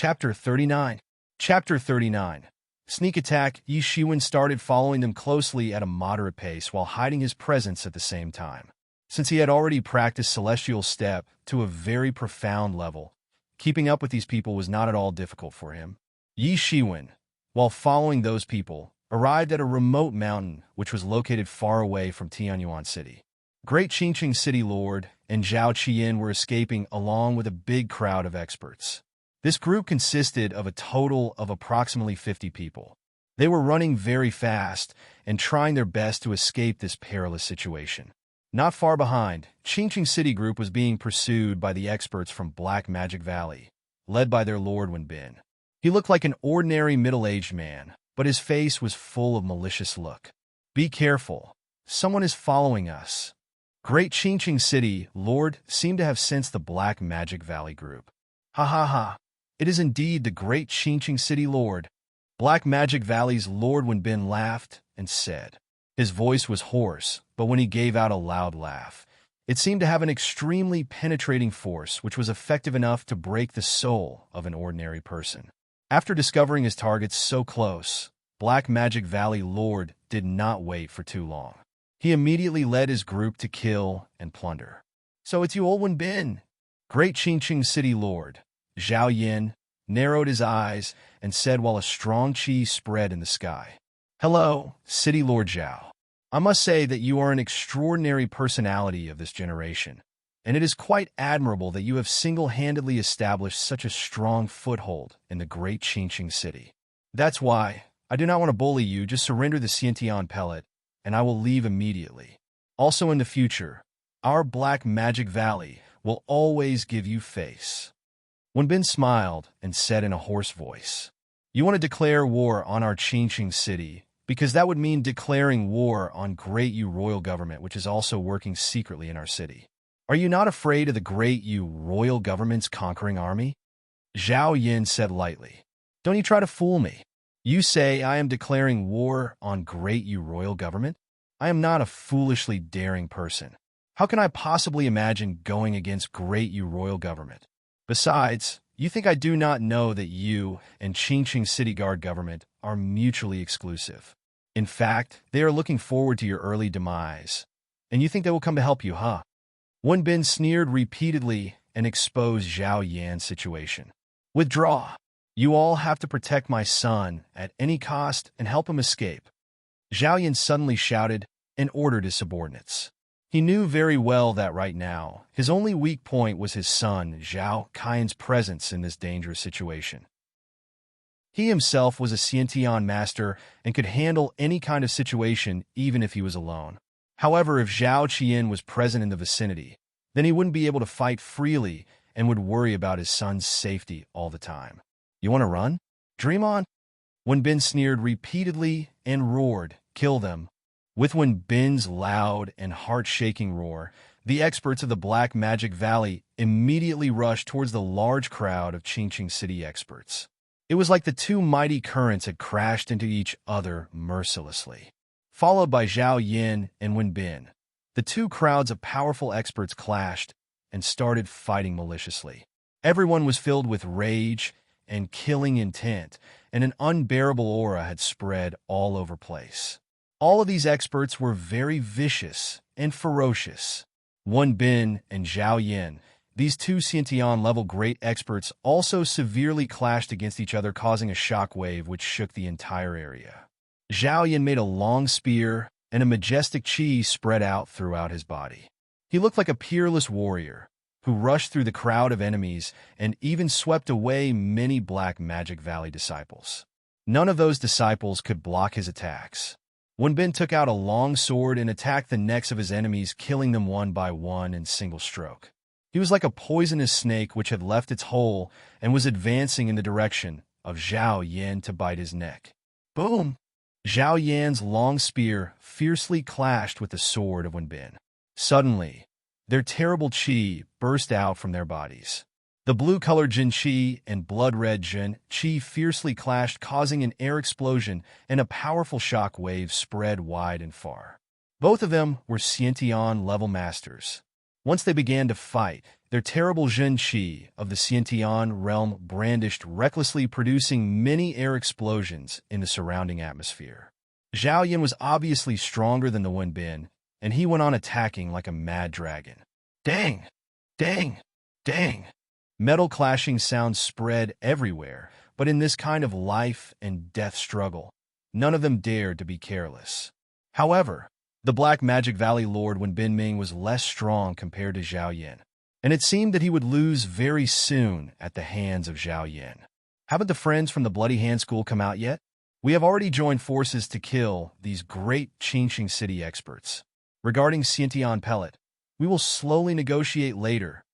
Chapter 39. Chapter 39. Sneak attack. Yi Shiwen started following them closely at a moderate pace while hiding his presence at the same time. Since he had already practiced Celestial Step to a very profound level, keeping up with these people was not at all difficult for him. Yi Shiwen, while following those people, arrived at a remote mountain which was located far away from Tianyuan City. Great Qingqing City Lord and Zhao Qian were escaping along with a big crowd of experts. This group consisted of a total of approximately 50 people. They were running very fast and trying their best to escape this perilous situation. Not far behind, Qingqing City Group was being pursued by the experts from Black Magic Valley, led by their Lord Wenbin. He looked like an ordinary middle-aged man, but his face was full of malicious look. "Be careful. Someone is following us." Great Qingqing City Lord seemed to have sensed the Black Magic Valley Group. "Ha ha ha. It is indeed the Great Qingqing City Lord." Black Magic Valley's Lord Wenbin laughed and said. His voice was hoarse, but when he gave out a loud laugh, it seemed to have an extremely penetrating force which was effective enough to break the soul of an ordinary person. After discovering his targets so close, Black Magic Valley Lord did not wait for too long. He immediately led his group to kill and plunder. "So it's you, old Wenbin." Great Qingqing City Lord Zhao Yin narrowed his eyes and said while a strong qi spread in the sky. "Hello, City Lord Zhao. I must say that you are an extraordinary personality of this generation, and it is quite admirable that you have single-handedly established such a strong foothold in the Great Qingqing City. That's why I do not want to bully you. Just surrender the Xiantian pellet, and I will leave immediately. Also in the future, our Black Magic Valley will always give you face." Wenbin smiled and said in a hoarse voice, "You want to declare war on our Qingqing City, because that would mean declaring war on Great Yu royal government, which is also working secretly in our city. Are you not afraid of the Great Yu royal government's conquering army?" Zhao Yin said lightly. "Don't you try to fool me. You say I am declaring war on Great Yu royal government? I am not a foolishly daring person. How can I possibly imagine going against Great Yu royal government? Besides, you think I do not know that you and Qingqing City Guard government are mutually exclusive. In fact, they are looking forward to your early demise. And you think they will come to help you, huh?" Wenbin sneered repeatedly and exposed Zhao Yan's situation. "Withdraw. You all have to protect my son at any cost and help him escape." Zhao Yan suddenly shouted and ordered his subordinates. He knew very well that right now, his only weak point was his son, Zhao Qian's presence in this dangerous situation. He himself was a Xiantian master and could handle any kind of situation even if he was alone. However, if Zhao Qian was present in the vicinity, then he wouldn't be able to fight freely and would worry about his son's safety all the time. "You want to run? Dream on." Wenbin sneered repeatedly and roared, "Kill them." With Wenbin's loud and heart-shaking roar, the experts of the Black Magic Valley immediately rushed towards the large crowd of Qingqing City experts. It was like the two mighty currents had crashed into each other mercilessly. Followed by Zhao Yin and Wenbin, the two crowds of powerful experts clashed and started fighting maliciously. Everyone was filled with rage and killing intent, and an unbearable aura had spread all over place. All of these experts were very vicious and ferocious. Wenbin and Zhao Yin, these two Xiantian-level great experts, also severely clashed against each other, causing a shock wave which shook the entire area. Zhao Yin made a long spear, and a majestic qi spread out throughout his body. He looked like a peerless warrior, who rushed through the crowd of enemies and even swept away many Black Magic Valley disciples. None of those disciples could block his attacks. Wenbin took out a long sword and attacked the necks of his enemies, killing them one by one in single stroke. He was like a poisonous snake which had left its hole and was advancing in the direction of Zhao Yan to bite his neck. Boom! Zhao Yan's long spear fiercely clashed with the sword of Wenbin. Suddenly, their terrible qi burst out from their bodies. The blue-colored Jin Qi and blood-red Jin Qi fiercely clashed, causing an air explosion, and a powerful shock wave spread wide and far. Both of them were Xiantian-level masters. Once they began to fight, their terrible Zhen Qi of the Xiantian realm brandished recklessly, producing many air explosions in the surrounding atmosphere. Zhao Yan was obviously stronger than the Wen Bin, and he went on attacking like a mad dragon. Dang! Dang! Dang! Metal clashing sounds spread everywhere, but in this kind of life and death struggle, none of them dared to be careless. However, the Black Magic Valley Lord Wen Binming was less strong compared to Zhao Yan, and it seemed that he would lose very soon at the hands of Zhao Yan. Haven't the friends from the Bloody Hand School come out yet? We have already joined forces to kill these great Qingxing City experts. Regarding Xiantian Pellet, we will slowly negotiate later.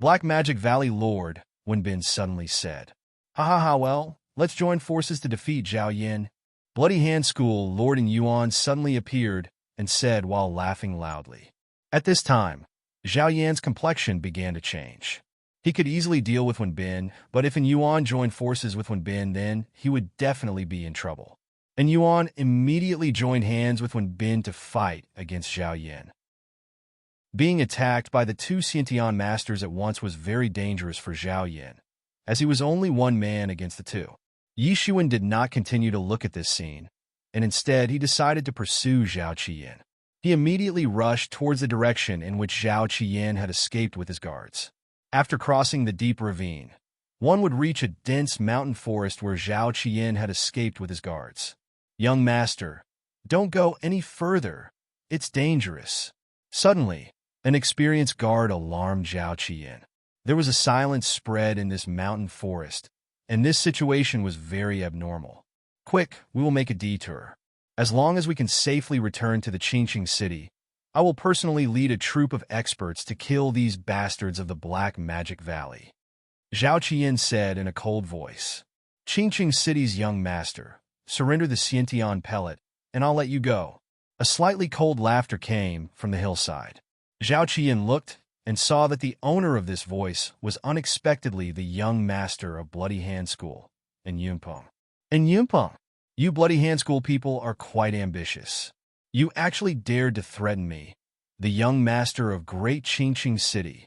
Black Magic Valley Lord Wen Bin suddenly said. Well, let's join forces to defeat Zhao Yan. Bloody Hand School Lord in Yuan suddenly appeared and said while laughing loudly. At this time, Zhao Yan's complexion began to change. He could easily deal with Wen Bin, but if Yuan joined forces with Wen Bin, then he would definitely be in trouble. Yuan immediately joined hands with Wen Bin to fight against Zhao Yan. Being attacked by the two Xiantian masters at once was very dangerous for Zhao Yan, as he was only one man against the two. Yi Xuan did not continue to look at this scene, and instead he decided to pursue Zhao Qiyan. He immediately rushed towards the direction in which Zhao Qiyan had escaped with his guards. After crossing the deep ravine, one would reach a dense mountain forest where Zhao Qiyan had escaped with his guards. Young master, don't go any further. It's dangerous. Suddenly, an experienced guard alarmed Zhao Qiyan. There was a silence spread in this mountain forest, and this situation was very abnormal. Quick, we will make a detour. As long as we can safely return to the Qingxing City, I will personally lead a troop of experts to kill these bastards of the Black Magic Valley. Zhao Qiyan said in a cold voice. Qingxing City's young master, surrender the Xiantian pellet, and I'll let you go. A slightly cold laughter came from the hillside. Zhao Qiyan looked and saw that the owner of this voice was unexpectedly the young master of Bloody Hand School, Yunpeng. Yunpeng, you Bloody Hand School people are quite ambitious. You actually dared to threaten me, the young master of Great Qingxing City.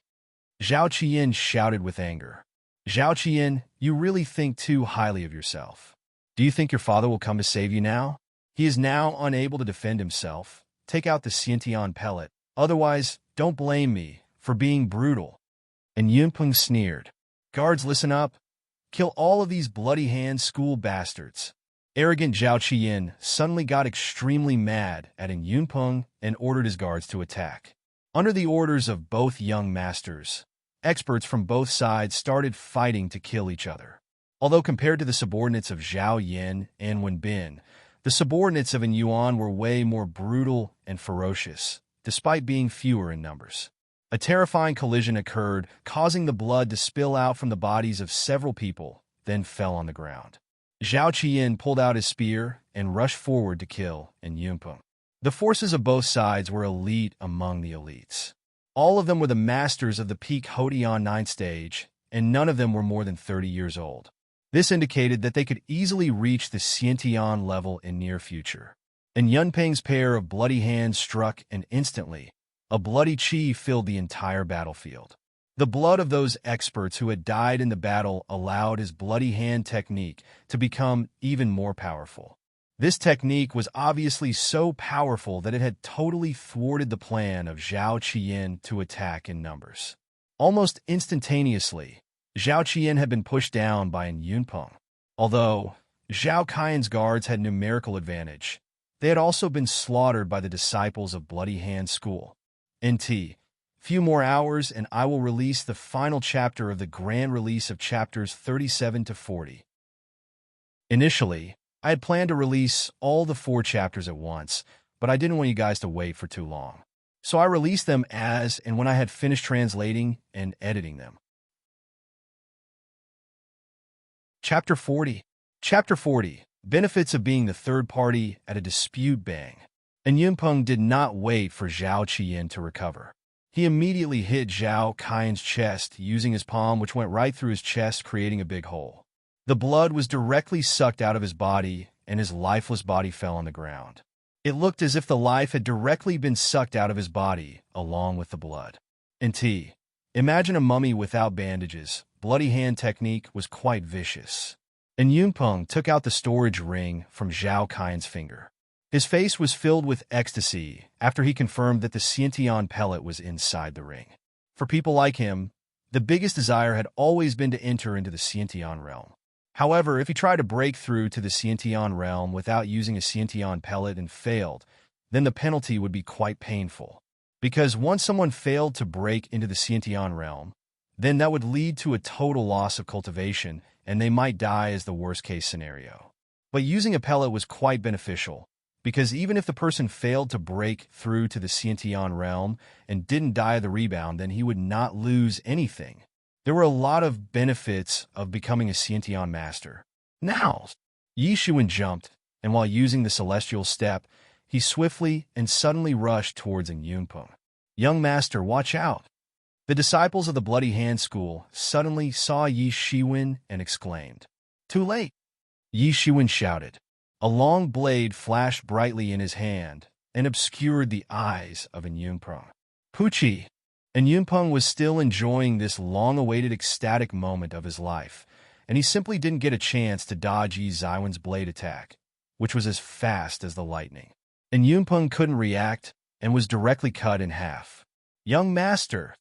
Zhao Qiyan shouted with anger. Zhao Qiyan, you really think too highly of yourself. Do you think your father will come to save you now? He is now unable to defend himself. Take out the Xiantian pellet. Otherwise, don't blame me for being brutal. And Yunpeng sneered. Guards, listen up. Kill all of these Bloody Hand School bastards. Arrogant Zhao Qiyan suddenly got extremely mad at Yunpeng and ordered his guards to attack. Under the orders of both young masters, experts from both sides started fighting to kill each other. Although compared to the subordinates of Zhao Yan and Wen Bin, the subordinates of Yuan were way more brutal and ferocious, despite being fewer in numbers. A terrifying collision occurred, causing the blood to spill out from the bodies of several people, then fell on the ground. Zhao Qiyan pulled out his spear and rushed forward to kill Yunpeng. The forces of both sides were elite among the elites. All of them were the masters of the peak Hodian 9th stage, and none of them were more than 30 years old. This indicated that they could easily reach the Xiantian level in near future. And Yunpeng's pair of bloody hands struck, and instantly, a bloody qi filled the entire battlefield. The blood of those experts who had died in the battle allowed his bloody hand technique to become even more powerful. This technique was obviously so powerful that it had totally thwarted the plan of Zhao Qiyan to attack in numbers. Almost instantaneously, Zhao Qiyan had been pushed down by Yunpeng. Although Zhao Qian's guards had numerical advantage, they had also been slaughtered by the disciples of Bloody Hand School. Few more hours and I will release the final chapter of the grand release of chapters 37 to 40. Initially, I had planned to release all the 4 chapters at once, but I didn't want you guys to wait for too long. So I released them as and when I had finished translating and editing them. Chapter 40. Chapter 40. Benefits of being the third party at a dispute bang. And Yunpeng did not wait for Zhao Qiyan to recover. He immediately hit Zhao Qian's chest using his palm, which went right through his chest, creating a big hole. The blood was directly sucked out of his body, and his lifeless body fell on the ground. It looked as if the life had directly been sucked out of his body, along with the blood. T. Imagine a mummy without bandages. Bloody hand technique was quite vicious. And Yunpeng took out the storage ring from Zhao Qian's finger. His face was filled with ecstasy after he confirmed that the Xiantian pellet was inside the ring. For people like him, the biggest desire had always been to enter into the Xiantian realm. However, if he tried to break through to the Xiantian realm without using a Xiantian pellet and failed, then the penalty would be quite painful. Because once someone failed to break into the Xiantian realm, then that would lead to a total loss of cultivation, and they might die as the worst-case scenario. But using a pellet was quite beneficial, because even if the person failed to break through to the Xiantian realm and didn't die of the rebound, then he would not lose anything. There were a lot of benefits of becoming a Xiantian master. Now, Yi Shiwen jumped, and while using the celestial step, he swiftly and suddenly rushed towards Yunpeng. "Young master, watch out!" The disciples of the Bloody Hand School suddenly saw Yi Shiwen and exclaimed, "Too late!" Yi Shiwen shouted. A long blade flashed brightly in his hand and obscured the eyes of Yunpeng. Puchi! Yunpeng was still enjoying this long-awaited ecstatic moment of his life, and he simply didn't get a chance to dodge Yi Ziwen's blade attack, which was as fast as the lightning. And Yunpeng couldn't react and was directly cut in half. "Young master!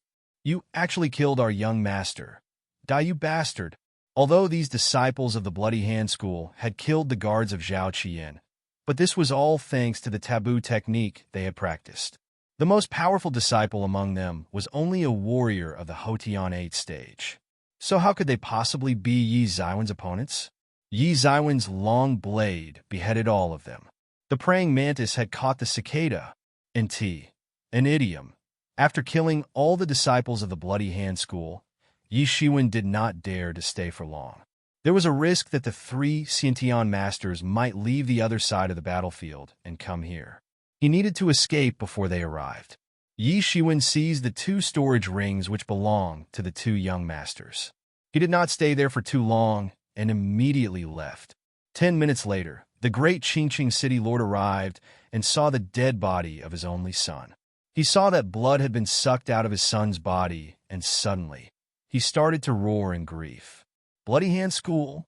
You actually killed our young master. Die, you bastard!" Although these disciples of the Bloody Hand School had killed the guards of Zhao Qian, but this was all thanks to the taboo technique they had practiced. The most powerful disciple among them was only a warrior of the Houtian 8th stage. So how could they possibly be Yi Ziwen's opponents? Yi Ziwen's long blade beheaded all of them. The praying mantis had caught the cicada, an idiom. After killing all the disciples of the Bloody Hand School, Yi Shiwen did not dare to stay for long. There was a risk that the 3 Xiantian masters might leave the other side of the battlefield and come here. He needed to escape before they arrived. Yi Shiwen seized the 2 storage rings which belonged to the 2 young masters. He did not stay there for too long and immediately left. 10 minutes later, the great Qingqing city lord arrived and saw the dead body of his only son. He saw that blood had been sucked out of his son's body, and suddenly, he started to roar in grief. "Bloody Hand School!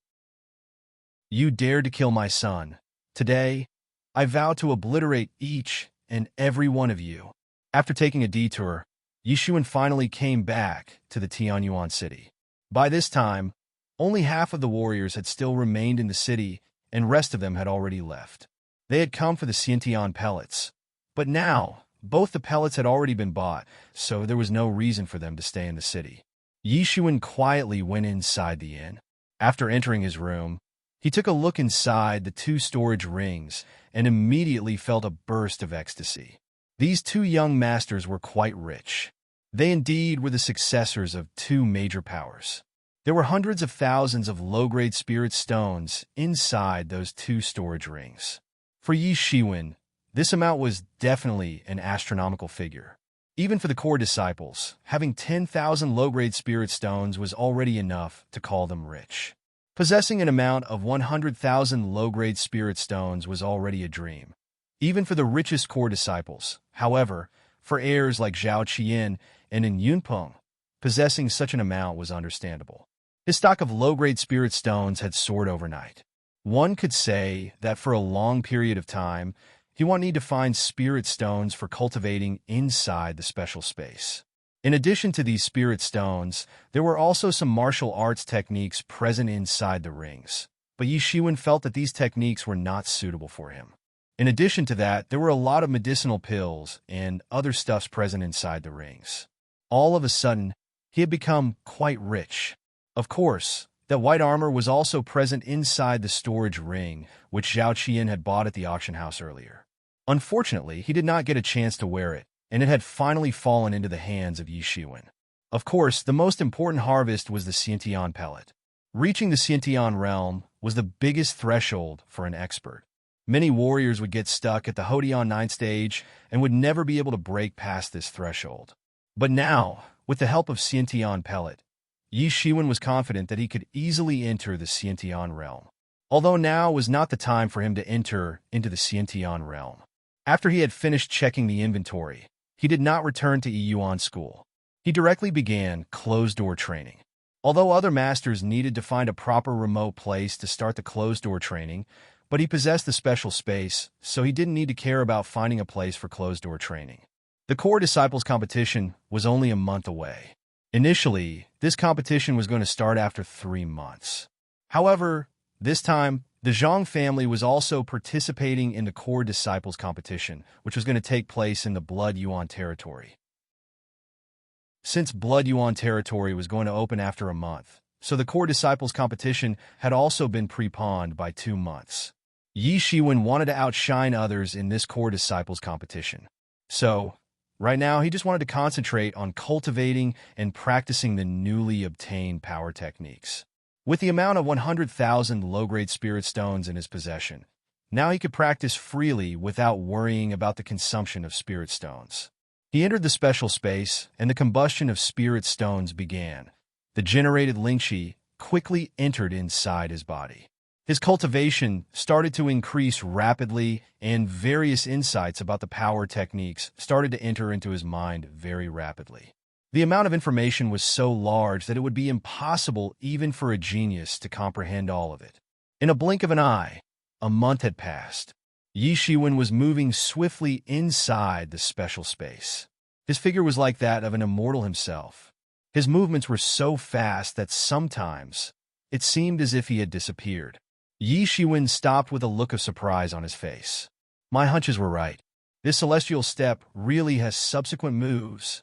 You dared to kill my son. Today, I vow to obliterate each and every one of you." After taking a detour, Yi Shiwen finally came back to the Tianyuan city. By this time, only half of the warriors had still remained in the city, and rest of them had already left. They had come for the Xiantian pellets. But now, both the pellets had already been bought, so there was no reason for them to stay in the city. Yi Shiwen quietly went inside the inn. After entering his room, he took a look inside the 2 storage rings and immediately felt a burst of ecstasy. These 2 young masters were quite rich. They indeed were the successors of 2 major powers. There were hundreds of thousands of low-grade spirit stones inside those 2 storage rings. For Yi Shiwen, this amount was definitely an astronomical figure. Even for the core disciples, having 10,000 low-grade spirit stones was already enough to call them rich. Possessing an amount of 100,000 low-grade spirit stones was already a dream. Even for the richest core disciples, however, for heirs like Zhao Qian and Yunpeng, possessing such an amount was understandable. His stock of low-grade spirit stones had soared overnight. One could say that for a long period of time, he would need to find spirit stones for cultivating inside the special space. In addition to these spirit stones, there were also some martial arts techniques present inside the rings, but Yi Shiwen felt that these techniques were not suitable for him. In addition to that, there were a lot of medicinal pills and other stuffs present inside the rings. All of a sudden, he had become quite rich. Of course, that white armor was also present inside the storage ring, which Zhao Qian had bought at the auction house earlier. Unfortunately, he did not get a chance to wear it, and it had finally fallen into the hands of Yi Shiwen. Of course, the most important harvest was the Xiantian pellet. Reaching the Xiantian realm was the biggest threshold for an expert. Many warriors would get stuck at the Houtian 9th stage and would never be able to break past this threshold. But now, with the help of Xiantian pellet, Yi Shiwen was confident that he could easily enter the Xiantian realm. Although now was not the time for him to enter into the Xiantian realm. After he had finished checking the inventory, he did not return to Yiyuan School. He directly began closed-door training. Although other masters needed to find a proper remote place to start the closed-door training, but he possessed the special space, so he didn't need to care about finding a place for closed-door training. The Core Disciples competition was only a month away. Initially, this competition was going to start after 3 months. However, this time, the Zhang family was also participating in the Core Disciples competition, which was going to take place in the Blood Yuan territory. Since Blood Yuan territory was going to open after a month, so the Core Disciples competition had also been preponed by 2 months. Yi Shiwen wanted to outshine others in this Core Disciples competition. So, right now, he just wanted to concentrate on cultivating and practicing the newly obtained power techniques. With the amount of 100,000 low-grade spirit stones in his possession, now he could practice freely without worrying about the consumption of spirit stones. He entered the special space, and the combustion of spirit stones began. The generated Lingqi quickly entered inside his body. His cultivation started to increase rapidly, and various insights about the power techniques started to enter into his mind very rapidly. The amount of information was so large that it would be impossible even for a genius to comprehend all of it. In a blink of an eye, a month had passed. Yi Shiwen was moving swiftly inside the special space. His figure was like that of an immortal himself. His movements were so fast that sometimes it seemed as if he had disappeared. Yi Shiwen stopped with a look of surprise on his face. My hunches were right. This celestial step really has subsequent moves.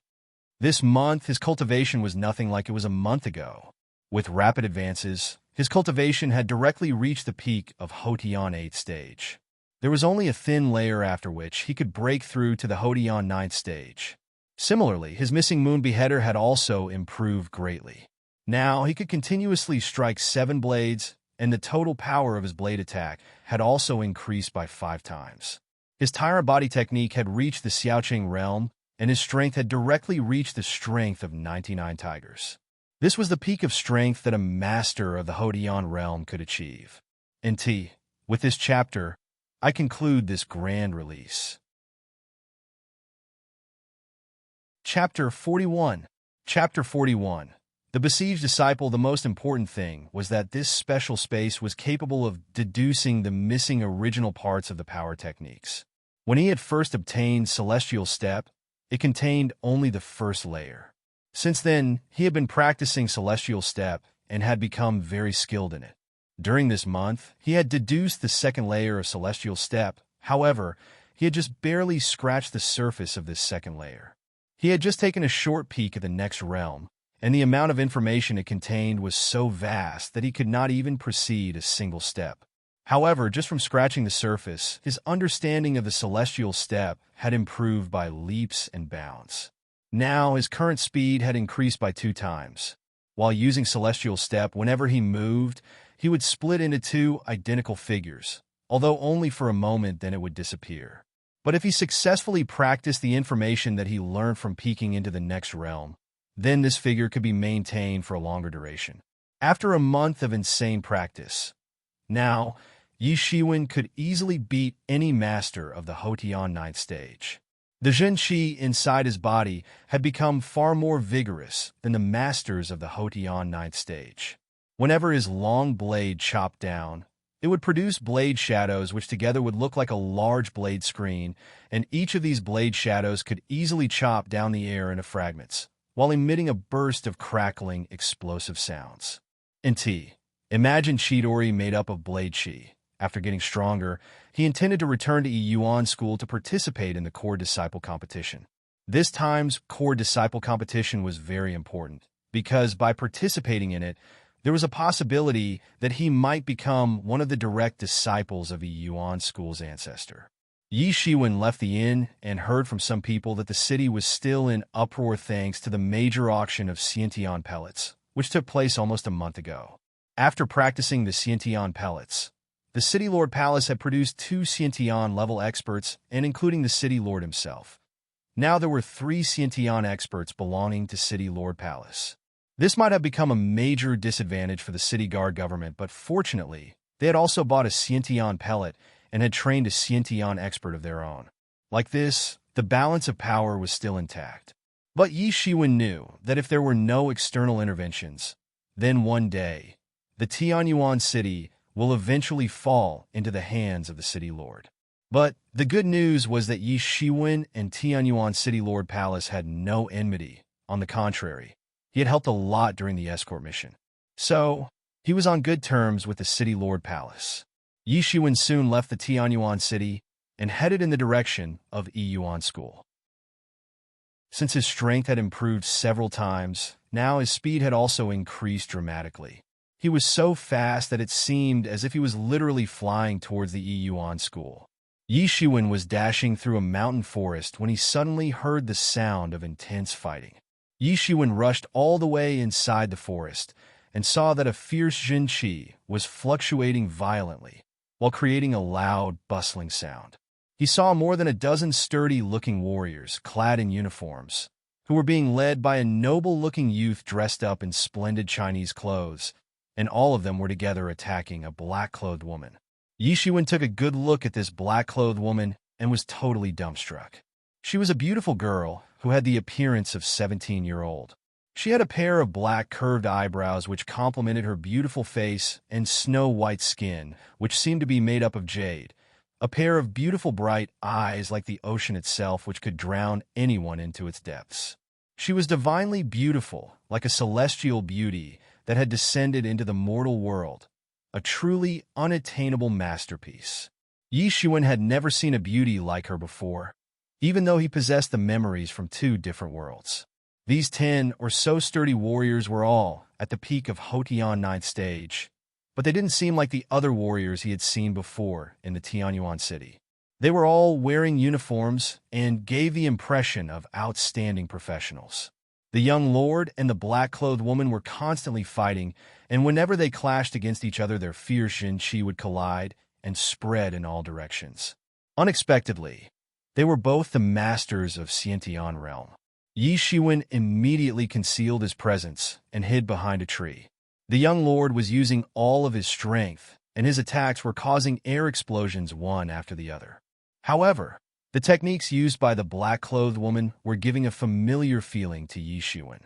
This month, his cultivation was nothing like it was a month ago. With rapid advances, his cultivation had directly reached the peak of Hotian 8th stage. There was only a thin layer after which he could break through to the Hotian 9th stage. Similarly, his missing moon beheader had also improved greatly. Now, he could continuously strike 7 blades, and the total power of his blade attack had also increased by 5 times. His tyrant body technique had reached the Xiaoqing realm, and his strength had directly reached the strength of 99 tigers. This was the peak of strength that a master of the Hotian realm could achieve. With this chapter, I conclude this grand release. Chapter 41. Chapter 41. The besieged disciple. The most important thing was that this special space was capable of deducing the missing original parts of the power techniques. When he had first obtained Celestial Step, it contained only the first layer. Since then, he had been practicing Celestial Step and had become very skilled in it. During this month, he had deduced the second layer of Celestial Step. However, he had just barely scratched the surface of this second layer. He had just taken a short peek at the next realm, and the amount of information it contained was so vast that he could not even proceed a single step. However, just from scratching the surface, his understanding of the Celestial Step had improved by leaps and bounds. Now, his current speed had increased by 2 times. While using Celestial Step, whenever he moved, he would split into 2 identical figures, although only for a moment, then it would disappear. But if he successfully practiced the information that he learned from peeking into the next realm, then this figure could be maintained for a longer duration. After a month of insane practice, now, Yi Shiwen could easily beat any master of the Hotian 9th stage. The Zhen Qi inside his body had become far more vigorous than the masters of the Hotian 9th stage. Whenever his long blade chopped down, it would produce blade shadows which together would look like a large blade screen, and each of these blade shadows could easily chop down the air into fragments, while emitting a burst of crackling, explosive sounds. Imagine Chidori made up of blade Qi. After getting stronger, he intended to return to Yuan School to participate in the Core Disciple competition. This time's Core Disciple competition was very important, because by participating in it, there was a possibility that he might become one of the direct disciples of Yuan School's ancestor. Yi Shiwen left the inn and heard from some people that the city was still in uproar thanks to the major auction of Xiantian pellets, which took place almost a month ago. After practicing the Xiantian pellets, the City Lord Palace had produced 2 Xiantian-level experts, and including the City Lord himself. Now there were 3 Xiantian experts belonging to City Lord Palace. This might have become a major disadvantage for the City Guard government, but fortunately, they had also bought a Xiantian pellet and had trained a Xiantian expert of their own. Like this, the balance of power was still intact. But Yi Shiwen knew that if there were no external interventions, then one day, the Tianyuan city will eventually fall into the hands of the city lord. But the good news was that Yi Shiwen and Tianyuan City Lord Palace had no enmity. On the contrary, he had helped a lot during the escort mission. So, he was on good terms with the City Lord Palace. Yi Shiwen soon left the Tianyuan city and headed in the direction of Yuan School. Since his strength had improved several times, now his speed had also increased dramatically. He was so fast that it seemed as if he was literally flying towards the Yuan School. Yi Shiwen was dashing through a mountain forest when he suddenly heard the sound of intense fighting. Yi Shiwen rushed all the way inside the forest and saw that a fierce Jin Qi was fluctuating violently while creating a loud, bustling sound. He saw more than a dozen sturdy-looking warriors clad in uniforms, who were being led by a noble-looking youth dressed up in splendid Chinese clothes, and all of them were together attacking a black-clothed woman. Yi Shiwen took a good look at this black-clothed woman and was totally dumbstruck. She was a beautiful girl who had the appearance of 17-year-old. She had a pair of black curved eyebrows which complemented her beautiful face and snow-white skin, which seemed to be made up of jade, a pair of beautiful bright eyes like the ocean itself which could drown anyone into its depths. She was divinely beautiful, like a celestial beauty that had descended into the mortal world, a truly unattainable masterpiece. Yi Shiwen had never seen a beauty like her before, even though he possessed the memories from two different worlds. These 10 or so sturdy warriors were all at the peak of Hotian 9th stage, but they didn't seem like the other warriors he had seen before in the Tianyuan city. They were all wearing uniforms and gave the impression of outstanding professionals. The young lord and the black-clothed woman were constantly fighting, and whenever they clashed against each other, their fierce Jin Qi would collide and spread in all directions. Unexpectedly, they were both the masters of Xiantian realm. Yi Shiwen immediately concealed his presence and hid behind a tree. The young lord was using all of his strength, and his attacks were causing air explosions one after the other. However, the techniques used by the black-clothed woman were giving a familiar feeling to Yi Shiwen.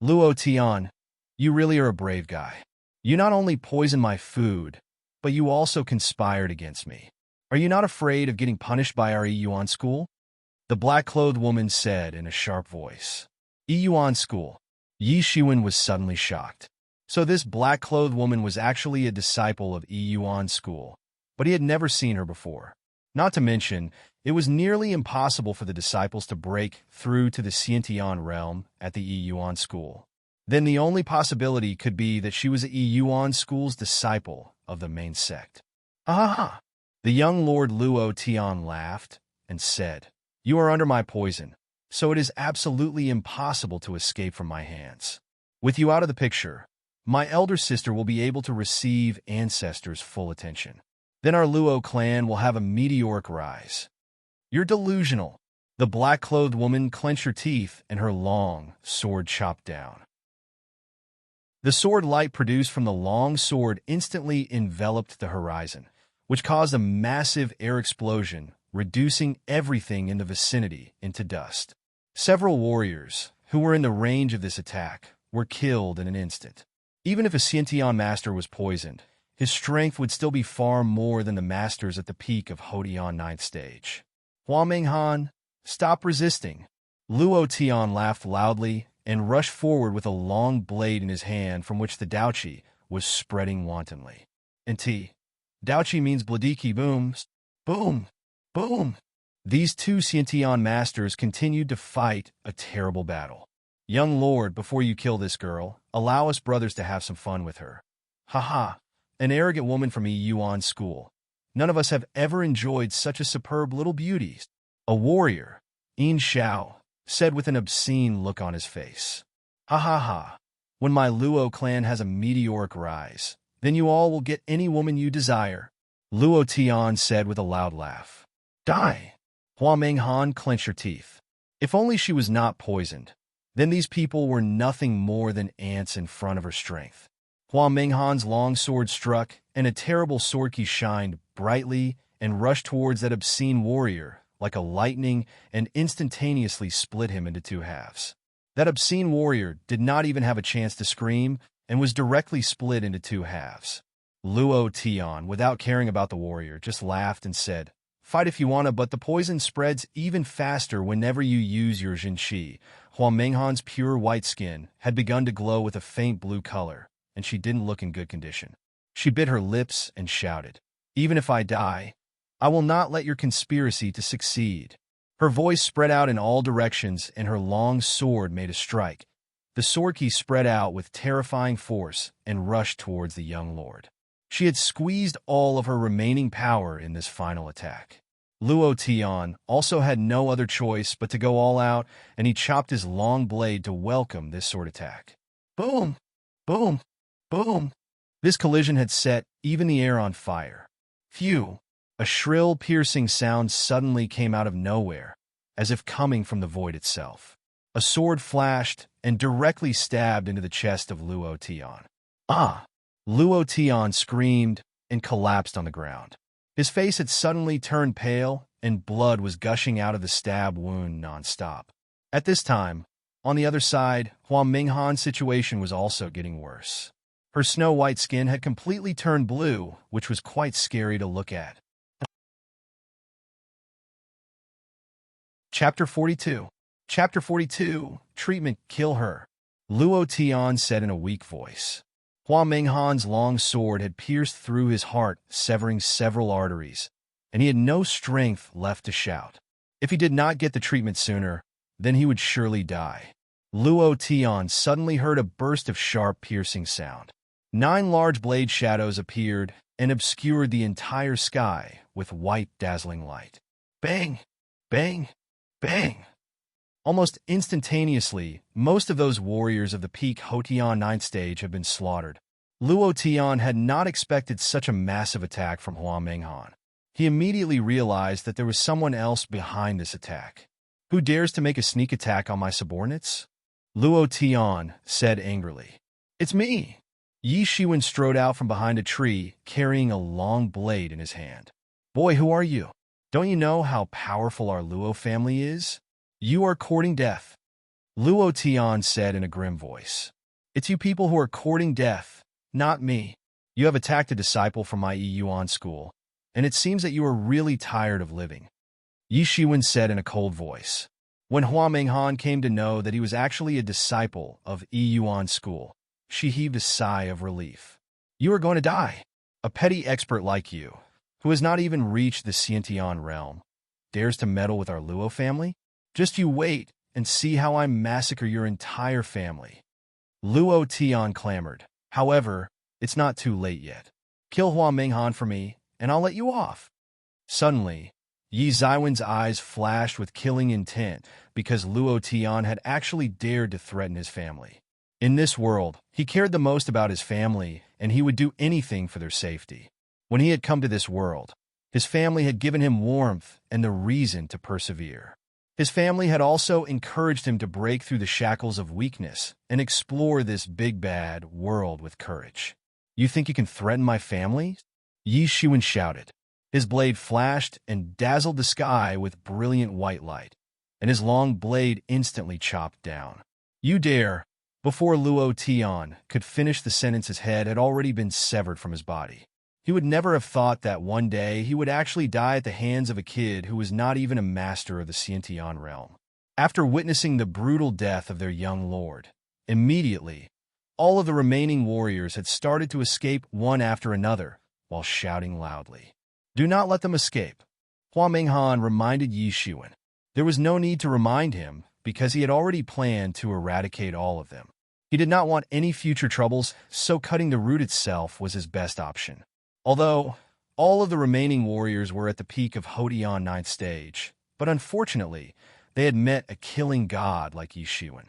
Luo Tian, you really are a brave guy. You not only poisoned my food, but you also conspired against me. Are you not afraid of getting punished by our Yuan school? The black-clothed woman said in a sharp voice. Yuan school. Yi Shiwen was suddenly shocked. So this black-clothed woman was actually a disciple of Yuan school, but he had never seen her before. Not to mention, it was nearly impossible for the disciples to break through to the Xiantian realm at the Yuan school. Then the only possibility could be that she was a Yuan school's disciple of the main sect. Ah! The young Lord Luo Tian laughed and said, "You are under my poison, so it is absolutely impossible to escape from my hands. With you out of the picture, my elder sister will be able to receive ancestors' full attention. Then our Luo clan will have a meteoric rise." You're delusional. The black-clothed woman clenched her teeth and her long sword chopped down. The sword light produced from the long sword instantly enveloped the horizon, which caused a massive air explosion, reducing everything in the vicinity into dust. Several warriors, who were in the range of this attack, were killed in an instant. Even if a Xiantian master was poisoned, his strength would still be far more than the masters at the peak of Hotian 9th stage. Hua Minghan, stop resisting. Luo Tian laughed loudly and rushed forward with a long blade in his hand from which the Daoqi was spreading wantonly. And Daoqi means Bladiki booms. Boom! Boom! These two Xiantian masters continued to fight a terrible battle. Young lord, before you kill this girl, allow us brothers to have some fun with her. Haha, an arrogant woman from Yuan school. None of us have ever enjoyed such a superb little beauty. A warrior, Yin Xiao, said with an obscene look on his face. Ha ha ha. When my Luo clan has a meteoric rise, then you all will get any woman you desire. Luo Tian said with a loud laugh. Die! Hua Minghan clenched her teeth. If only she was not poisoned, then these people were nothing more than ants in front of her strength. Hua Minghan's long sword struck, and a terrible sword key shined brightly and rushed towards that obscene warrior like a lightning and instantaneously split him into two halves. That obscene warrior did not even have a chance to scream and was directly split into two halves. Luo Tian, without caring about the warrior, just laughed and said, "Fight if you wanna, but the poison spreads even faster whenever you use your Jinshi." Hua Minghan's pure white skin had begun to glow with a faint blue color, and she didn't look in good condition. She bit her lips and shouted, "Even if I die, I will not let your conspiracy to succeed." Her voice spread out in all directions, and her long sword made a strike. The sword key spread out with terrifying force and rushed towards the young lord. She had squeezed all of her remaining power in this final attack. Luo Tian also had no other choice but to go all out, and he chopped his long blade to welcome this sword attack. Boom! Boom! Boom! This collision had set even the air on fire. Phew! A shrill, piercing sound suddenly came out of nowhere, as if coming from the void itself. A sword flashed and directly stabbed into the chest of Luo Tian. Ah! Luo Tian screamed and collapsed on the ground. His face had suddenly turned pale, and blood was gushing out of the stab wound non-stop. At this time, on the other side, Hua Minghan's situation was also getting worse. Her snow-white skin had completely turned blue, which was quite scary to look at. Chapter 42. Chapter 42. Treatment. Kill her. Luo Tian said in a weak voice. Hua Minghan's long sword had pierced through his heart, severing several arteries, and he had no strength left to shout. If he did not get the treatment sooner, then he would surely die. Luo Tian suddenly heard a burst of sharp, piercing sound. 9 large blade shadows appeared and obscured the entire sky with white, dazzling light. Bang! Bang! Bang! Almost instantaneously, most of those warriors of the peak Hotian 9th stage had been slaughtered. Luo Tian had not expected such a massive attack from Hua Minghan. He immediately realized that there was someone else behind this attack. Who dares to make a sneak attack on my subordinates? Luo Tian said angrily. It's me! Yi Shiwen strode out from behind a tree, carrying a long blade in his hand. Boy, who are you? Don't you know how powerful our Luo family is? You are courting death. Luo Tian said in a grim voice. It's you people who are courting death, not me. You have attacked a disciple from my Yuan school, and it seems that you are really tired of living. Yi Shiwen said in a cold voice. When Hua Minghan came to know that he was actually a disciple of Yuan school, she heaved a sigh of relief. You are going to die. A petty expert like you, who has not even reached the Xiantian realm, dares to meddle with our Luo family? Just you wait and see how I massacre your entire family. Luo Tian clamored. However, it's not too late yet. Kill Hua Minghan for me, and I'll let you off. Suddenly, Yi Zaiwen's eyes flashed with killing intent because Luo Tian had actually dared to threaten his family. In this world, he cared the most about his family, and he would do anything for their safety. When he had come to this world, his family had given him warmth and the reason to persevere. His family had also encouraged him to break through the shackles of weakness and explore this big bad world with courage. You think you can threaten my family? Yi Shiwen shouted. His blade flashed and dazzled the sky with brilliant white light, and his long blade instantly chopped down. You dare! Before Luo Tian could finish the sentence, his head had already been severed from his body. He would never have thought that one day he would actually die at the hands of a kid who was not even a master of the Xiantian realm. After witnessing the brutal death of their young lord, immediately, all of the remaining warriors had started to escape one after another while shouting loudly. Do not let them escape. Hua Minghan reminded Yi Shiwen. There was no need to remind him because he had already planned to eradicate all of them. He did not want any future troubles, so cutting the root itself was his best option. Although, all of the remaining warriors were at the peak of Hotian 9th stage, but unfortunately, they had met a killing god like Yi Shiwen.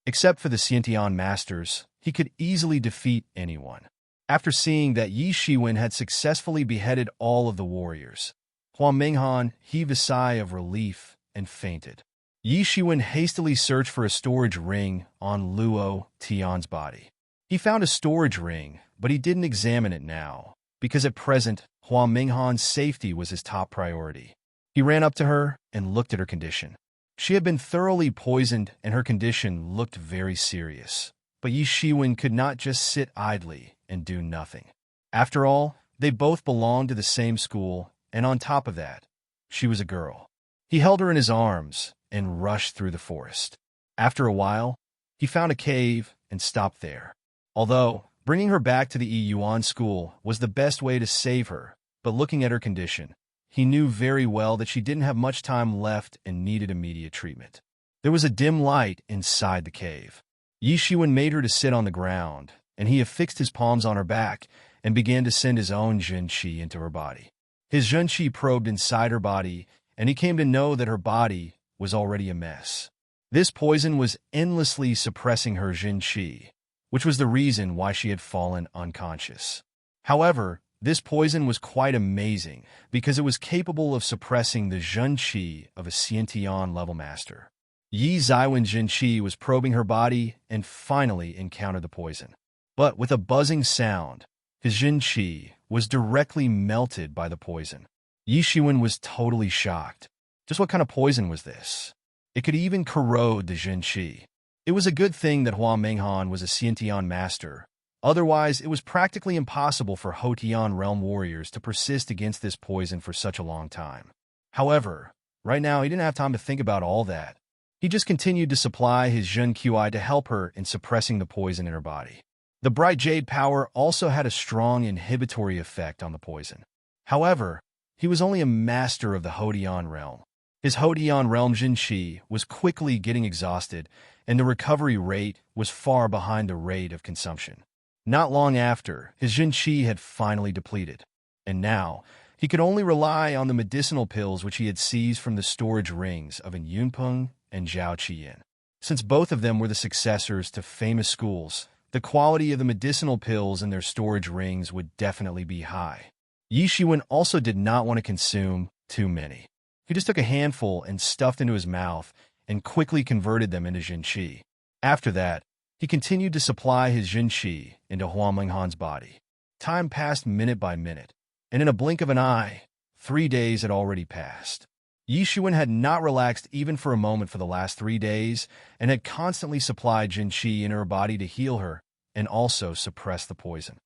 Except for the Xiantian masters, he could easily defeat anyone. After seeing that Yi Shiwen had successfully beheaded all of the warriors, Hua Minghan heaved a sigh of relief and fainted. Yi Shiwen hastily searched for a storage ring on Luo Tian's body. He found a storage ring, but he didn't examine it now, because at present, Hua Minghan's safety was his top priority. He ran up to her and looked at her condition. She had been thoroughly poisoned and her condition looked very serious. But Yi Shiwen could not just sit idly and do nothing. After all, they both belonged to the same school, and on top of that, she was a girl. He held her in his arms and rushed through the forest. After a while, he found a cave and stopped there. Although, bringing her back to the Yuan school was the best way to save her, but looking at her condition, he knew very well that she didn't have much time left and needed immediate treatment. There was a dim light inside the cave. Yi Shiwen made her to sit on the ground, and he affixed his palms on her back and began to send his own Jin Qi into her body. His Jin Qi probed inside her body, and he came to know that her body was already a mess. This poison was endlessly suppressing her Jin Qi, which was the reason why she had fallen unconscious. However, this poison was quite amazing because it was capable of suppressing the Jin Qi of a Xiantian level master. Yi Zaiwen Jin Qi was probing her body and finally encountered the poison. But with a buzzing sound, his Jin Qi was directly melted by the poison. Yi Shiwen was totally shocked. Just what kind of poison was this? It could even corrode the Jin Qi. It was a good thing that Hua Menghan was a Xiantian master. Otherwise, it was practically impossible for Hotian realm warriors to persist against this poison for such a long time. However, right now he didn't have time to think about all that. He just continued to supply his Jun Qi to help her in suppressing the poison in her body. The bright jade power also had a strong inhibitory effect on the poison. However, he was only a master of the Hodian realm. His Hodian realm Jin Qi was quickly getting exhausted, and the recovery rate was far behind the rate of consumption. Not long after, his Jin Qi had finally depleted, and now he could only rely on the medicinal pills which he had seized from the storage rings of Yunpeng and Zhao Qiyin. Since both of them were the successors to famous schools, the quality of the medicinal pills in their storage rings would definitely be high. Yi Shiwen also did not want to consume too many. He just took a handful and stuffed into his mouth and quickly converted them into Jin Qi. After that, he continued to supply his Jin Qi into Hua Menghan's body. Time passed minute by minute, and in a blink of an eye, 3 days had already passed. Yi Shiwen had not relaxed even for a moment for the last 3 days and had constantly supplied Jin Qi in her body to heal her and also suppress the poison.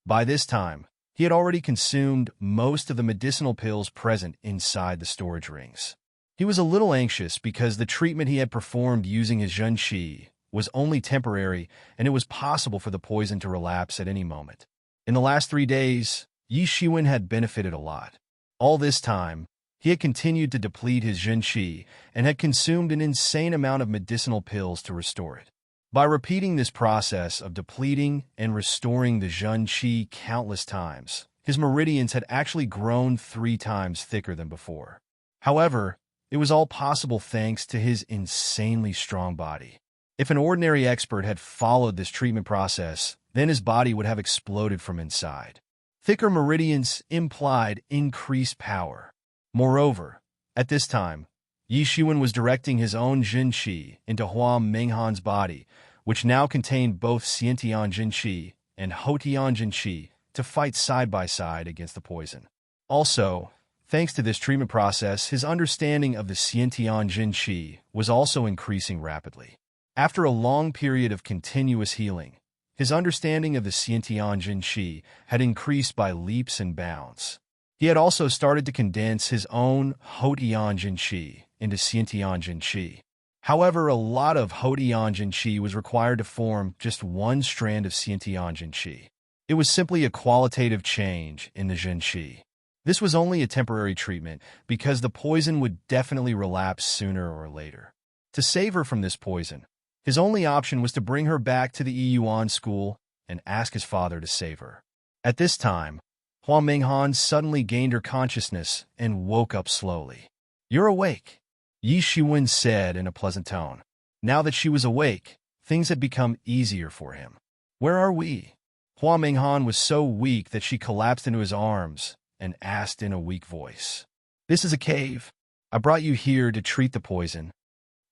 By this time, he had already consumed most of the medicinal pills present inside the storage rings. He was a little anxious because the treatment he had performed using his Jin Qi was only temporary and it was possible for the poison to relapse at any moment. In the last 3 days, Yi Shiwen had benefited a lot. All this time, he had continued to deplete his Jin Qi and had consumed an insane amount of medicinal pills to restore it. By repeating this process of depleting and restoring the Jin Qi countless times, his meridians had actually grown 3 times thicker than before. However, it was all possible thanks to his insanely strong body. If an ordinary expert had followed this treatment process, then his body would have exploded from inside. Thicker meridians implied increased power. Moreover, at this time, Yi Shiwen was directing his own Jin Qi into Hua Menghan's body, which now contained both Xiantian Jin Qi and Hotian Jin Qi, to fight side by side against the poison. Also, thanks to this treatment process, his understanding of the Xiantian Jin Qi was also increasing rapidly. After a long period of continuous healing, his understanding of the Xiantian Jin Qi had increased by leaps and bounds. He had also started to condense his own Hotian Jin Qi into Xiantian Jin Qi. However, a lot of Hotian Jin Qi was required to form just one strand of Xiantian Jin Qi. It was simply a qualitative change in the Jin Qi. This was only a temporary treatment because the poison would definitely relapse sooner or later. To save her from this poison, his only option was to bring her back to the Yuan school and ask his father to save her. At this time, Hua Menghan suddenly gained her consciousness and woke up slowly. "You're awake," Yi Shiwen said in a pleasant tone. Now that she was awake, things had become easier for him. "Where are we?" Hua Menghan was so weak that she collapsed into his arms and asked in a weak voice. "This is a cave. I brought you here to treat the poison."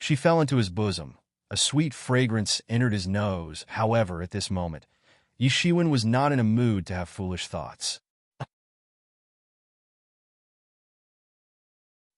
She fell into his bosom. A sweet fragrance entered his nose. However, at this moment, Yi Shiwen was not in a mood to have foolish thoughts.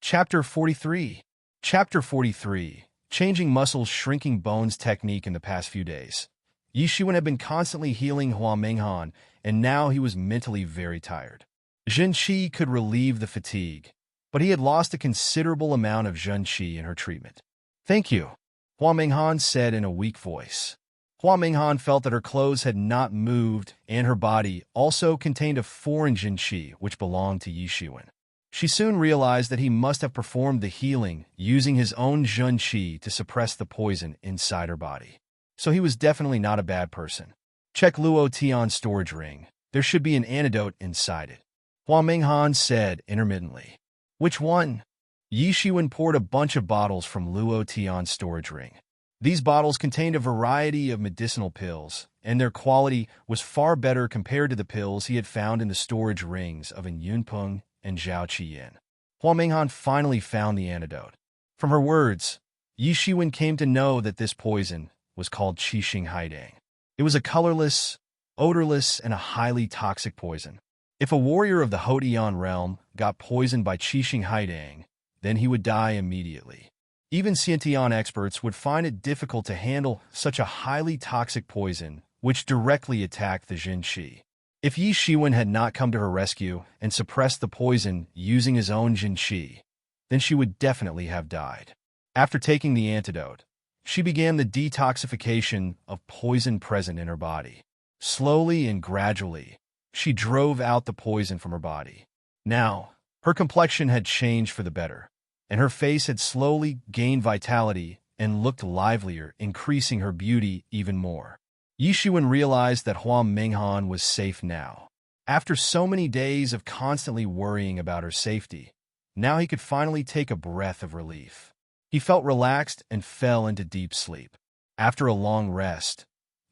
Chapter 43. Chapter 43. Changing Muscles, Shrinking Bones Technique. In the past few days, Yi Shiwen had been constantly healing Hua Minghan, and now he was mentally very tired. Zhen Qi could relieve the fatigue, but he had lost a considerable amount of Zhen Qi in her treatment. "Thank you," Hua Minghan said in a weak voice. Hua Minghan felt that her clothes had not moved, and her body also contained a foreign Zhen Qi which belonged to Yi Shiwen. She soon realized that he must have performed the healing using his own Zhen Qi to suppress the poison inside her body. So he was definitely not a bad person. "Check Luo Tian's storage ring. There should be an antidote inside it," Hua Minghan said intermittently. "Which one?" Yi Shiwen poured a bunch of bottles from Luo Tian's storage ring. These bottles contained a variety of medicinal pills, and their quality was far better compared to the pills he had found in the storage rings of Yunpeng and Zhao Qiyin. Hua Minghan finally found the antidote. From her words, Yi Shiwen came to know that this poison was called Qixing Haidang. It was a colorless, odorless, and a highly toxic poison. If a warrior of the Hodian realm got poisoned by Qixing Haidang, then he would die immediately. Even Xiantian experts would find it difficult to handle such a highly toxic poison, which directly attacked the Zhen Qi. If Yi Shiwen had not come to her rescue and suppressed the poison using his own Zhen Qi, then she would definitely have died. After taking the antidote, she began the detoxification of poison present in her body. Slowly and gradually, she drove out the poison from her body. Now, her complexion had changed for the better, and her face had slowly gained vitality and looked livelier, increasing her beauty even more. Yi Shiwen realized that Hua Minghan was safe now. After so many days of constantly worrying about her safety, now he could finally take a breath of relief. He felt relaxed and fell into deep sleep. After a long rest,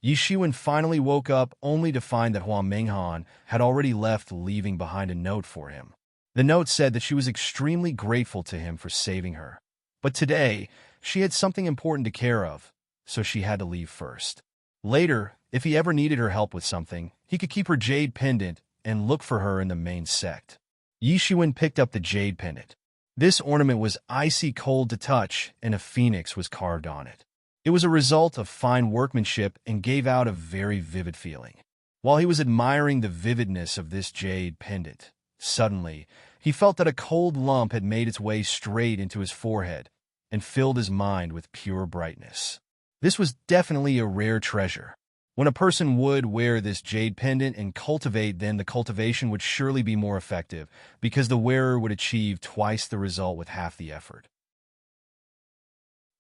Yi Shiwen finally woke up only to find that Hua Minghan had already left, leaving behind a note for him. The note said that she was extremely grateful to him for saving her. But today, she had something important to care of, so she had to leave first. Later, if he ever needed her help with something, he could keep her jade pendant and look for her in the main sect. Yi Shiwen picked up the jade pendant. This ornament was icy cold to touch, and a phoenix was carved on it. It was a result of fine workmanship and gave out a very vivid feeling. While he was admiring the vividness of this jade pendant, suddenly, he felt that a cold lump had made its way straight into his forehead and filled his mind with pure brightness. This was definitely a rare treasure. When a person would wear this jade pendant and cultivate, then the cultivation would surely be more effective, because the wearer would achieve twice the result with half the effort.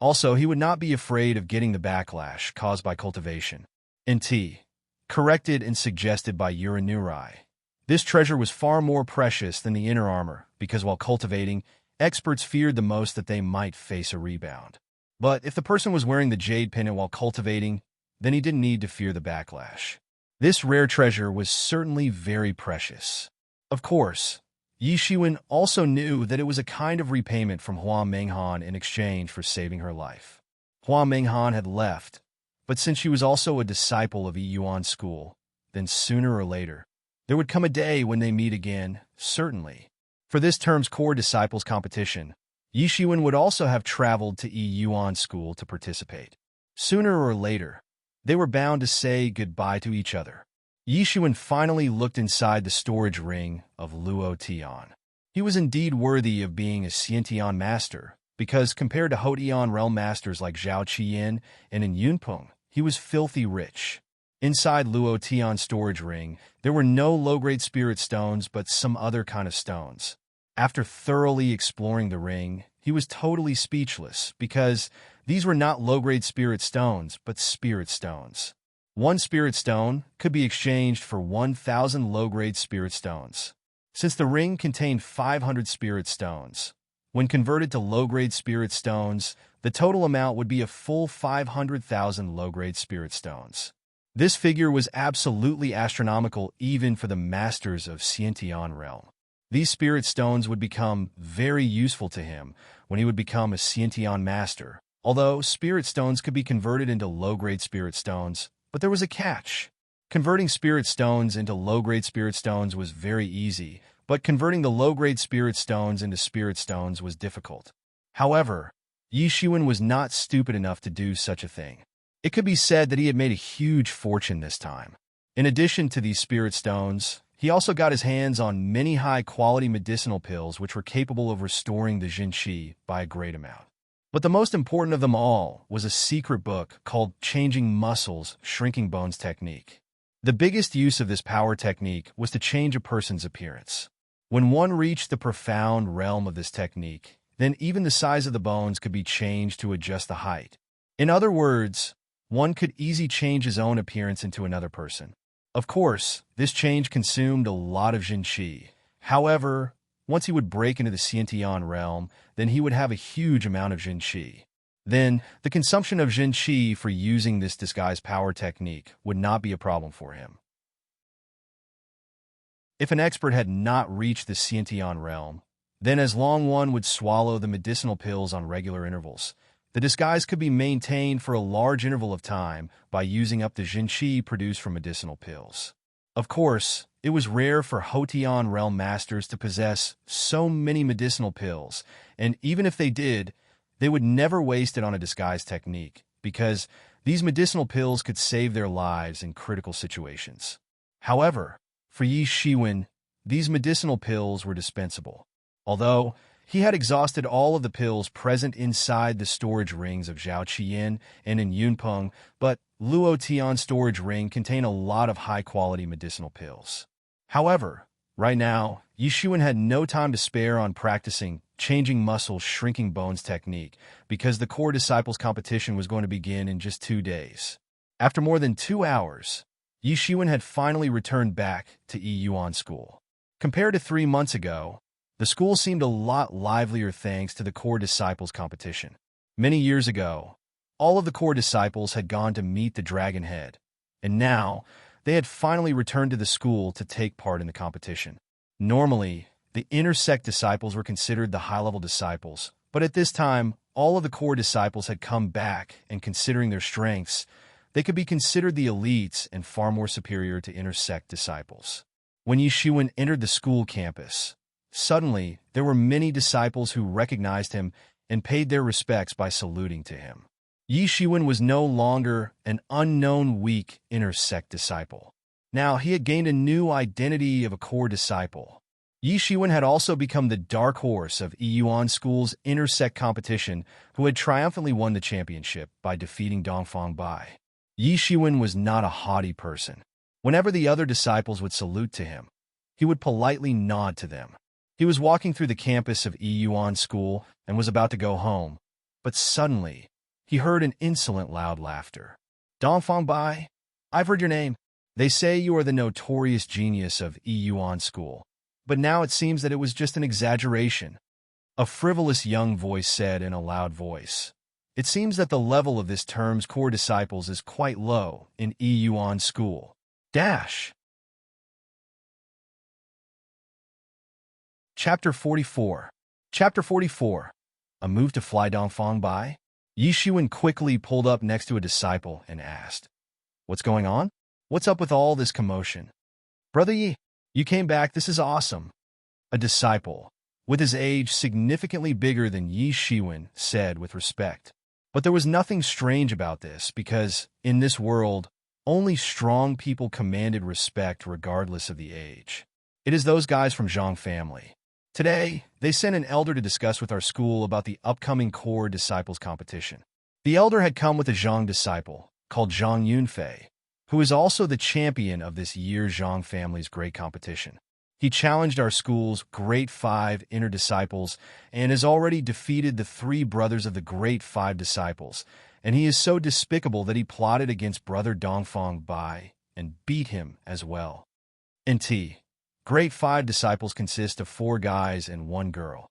Also, he would not be afraid of getting the backlash caused by cultivation. NT. Corrected and suggested by Uranurai. This treasure was far more precious than the inner armor, because while cultivating, experts feared the most that they might face a rebound. But if the person was wearing the jade pendant while cultivating, then he didn't need to fear the backlash. This rare treasure was certainly very precious. Of course, Yi Shiwen also knew that it was a kind of repayment from Hua Minghan in exchange for saving her life. Hua Minghan had left, but since she was also a disciple of Yi Yuan's school, then sooner or later, there would come a day when they meet again, certainly. For this term's core disciples competition, Yi Shiwen would also have traveled to Yi Yuan's school to participate. Sooner or later, they were bound to say goodbye to each other. Yi Shiwen finally looked inside the storage ring of Luo Tian. He was indeed worthy of being a Xiantian master, because compared to Hodian realm masters like Zhao Qiyin and in Yunpeng, he was filthy rich. Inside Luo Tian's storage ring, there were no low-grade spirit stones but some other kind of stones. After thoroughly exploring the ring, he was totally speechless, because these were not low-grade spirit stones, but spirit stones. One spirit stone could be exchanged for 1,000 low-grade spirit stones. Since the ring contained 500 spirit stones, when converted to low-grade spirit stones, the total amount would be a full 500,000 low-grade spirit stones. This figure was absolutely astronomical even for the masters of Xiantian realm. These spirit stones would become very useful to him when he would become a Xiantian master, although spirit stones could be converted into low-grade spirit stones, but there was a catch. Converting spirit stones into low-grade spirit stones was very easy, but converting the low-grade spirit stones into spirit stones was difficult. However, Yi Shiwen was not stupid enough to do such a thing. It could be said that he had made a huge fortune this time. In addition to these spirit stones, he also got his hands on many high-quality medicinal pills which were capable of restoring the Jin Qi by a great amount. But the most important of them all was a secret book called Changing Muscles, Shrinking Bones Technique. The biggest use of this power technique was to change a person's appearance. When one reached the profound realm of this technique, then even the size of the bones could be changed to adjust the height. In other words, one could easily change his own appearance into another person. Of course, this change consumed a lot of Jin Qi. However, once he would break into the Xiantian realm, then he would have a huge amount of Jin Qi. Then, the consumption of Jin Qi for using this disguise power technique would not be a problem for him. If an expert had not reached the Xiantian realm, then as long one would swallow the medicinal pills on regular intervals, the disguise could be maintained for a large interval of time by using up the Jin Qi produced from medicinal pills. Of course, it was rare for Hotian realm masters to possess so many medicinal pills, and even if they did, they would never waste it on a disguise technique, because these medicinal pills could save their lives in critical situations. However, for Yi Shiwen, these medicinal pills were dispensable. Although he had exhausted all of the pills present inside the storage rings of Zhao Qian and in Yunpeng, but Luo Tian's storage ring contained a lot of high-quality medicinal pills. However, right now, Yi Shiwen had no time to spare on practicing Changing Muscles, Shrinking Bones technique because the core disciples competition was going to begin in just 2 days. After more than 2 hours, Yi Shiwen had finally returned back to Yi Yuan School. Compared to 3 months ago, the school seemed a lot livelier thanks to the core disciples competition. Many years ago, all of the core disciples had gone to meet the Dragon Head, and now they had finally returned to the school to take part in the competition. Normally, the inner sect disciples were considered the high-level disciples, but at this time, all of the core disciples had come back, and considering their strengths, they could be considered the elites and far more superior to inner sect disciples. When Yi Shiwen entered the school campus, suddenly there were many disciples who recognized him and paid their respects by saluting to him. Yi Shiwen was no longer an unknown weak inner sect disciple. Now he had gained a new identity of a core disciple. Yi Shiwen had also become the dark horse of Yi Yuan School's inner sect competition, who had triumphantly won the championship by defeating Dongfang Bai. Yi Shiwen was not a haughty person. Whenever the other disciples would salute to him, he would politely nod to them. He was walking through the campus of Yi Yuan School and was about to go home, but suddenly, he heard an insolent loud laughter. Dongfang Bai, I've heard your name. They say you are the notorious genius of Yi Yuan School, but now it seems that it was just an exaggeration. A frivolous young voice said in a loud voice. It seems that the level of this term's core disciples is quite low in Yi Yuan School. Chapter 44. Chapter 44. A move to fly Dongfang Bai? Yi Shiwen quickly pulled up next to a disciple and asked, "What's going on? What's up with all this commotion?" "Brother Yi, you came back. This is awesome." A disciple, with his age significantly bigger than Yi Shiwen, said with respect. But there was nothing strange about this because, in this world, only strong people commanded respect regardless of the age. It is those guys from Zhang family. Today, they sent an elder to discuss with our school about the upcoming core disciples competition. The elder had come with a Zhang disciple, called Zhang Yunfei, who is also the champion of this year's Zhang family's great competition. He challenged our school's Great Five inner disciples and has already defeated the 3 brothers of the Great Five disciples, and he is so despicable that he plotted against brother Dongfang Bai and beat him as well. Great Five disciples consist of 4 guys and 1 girl.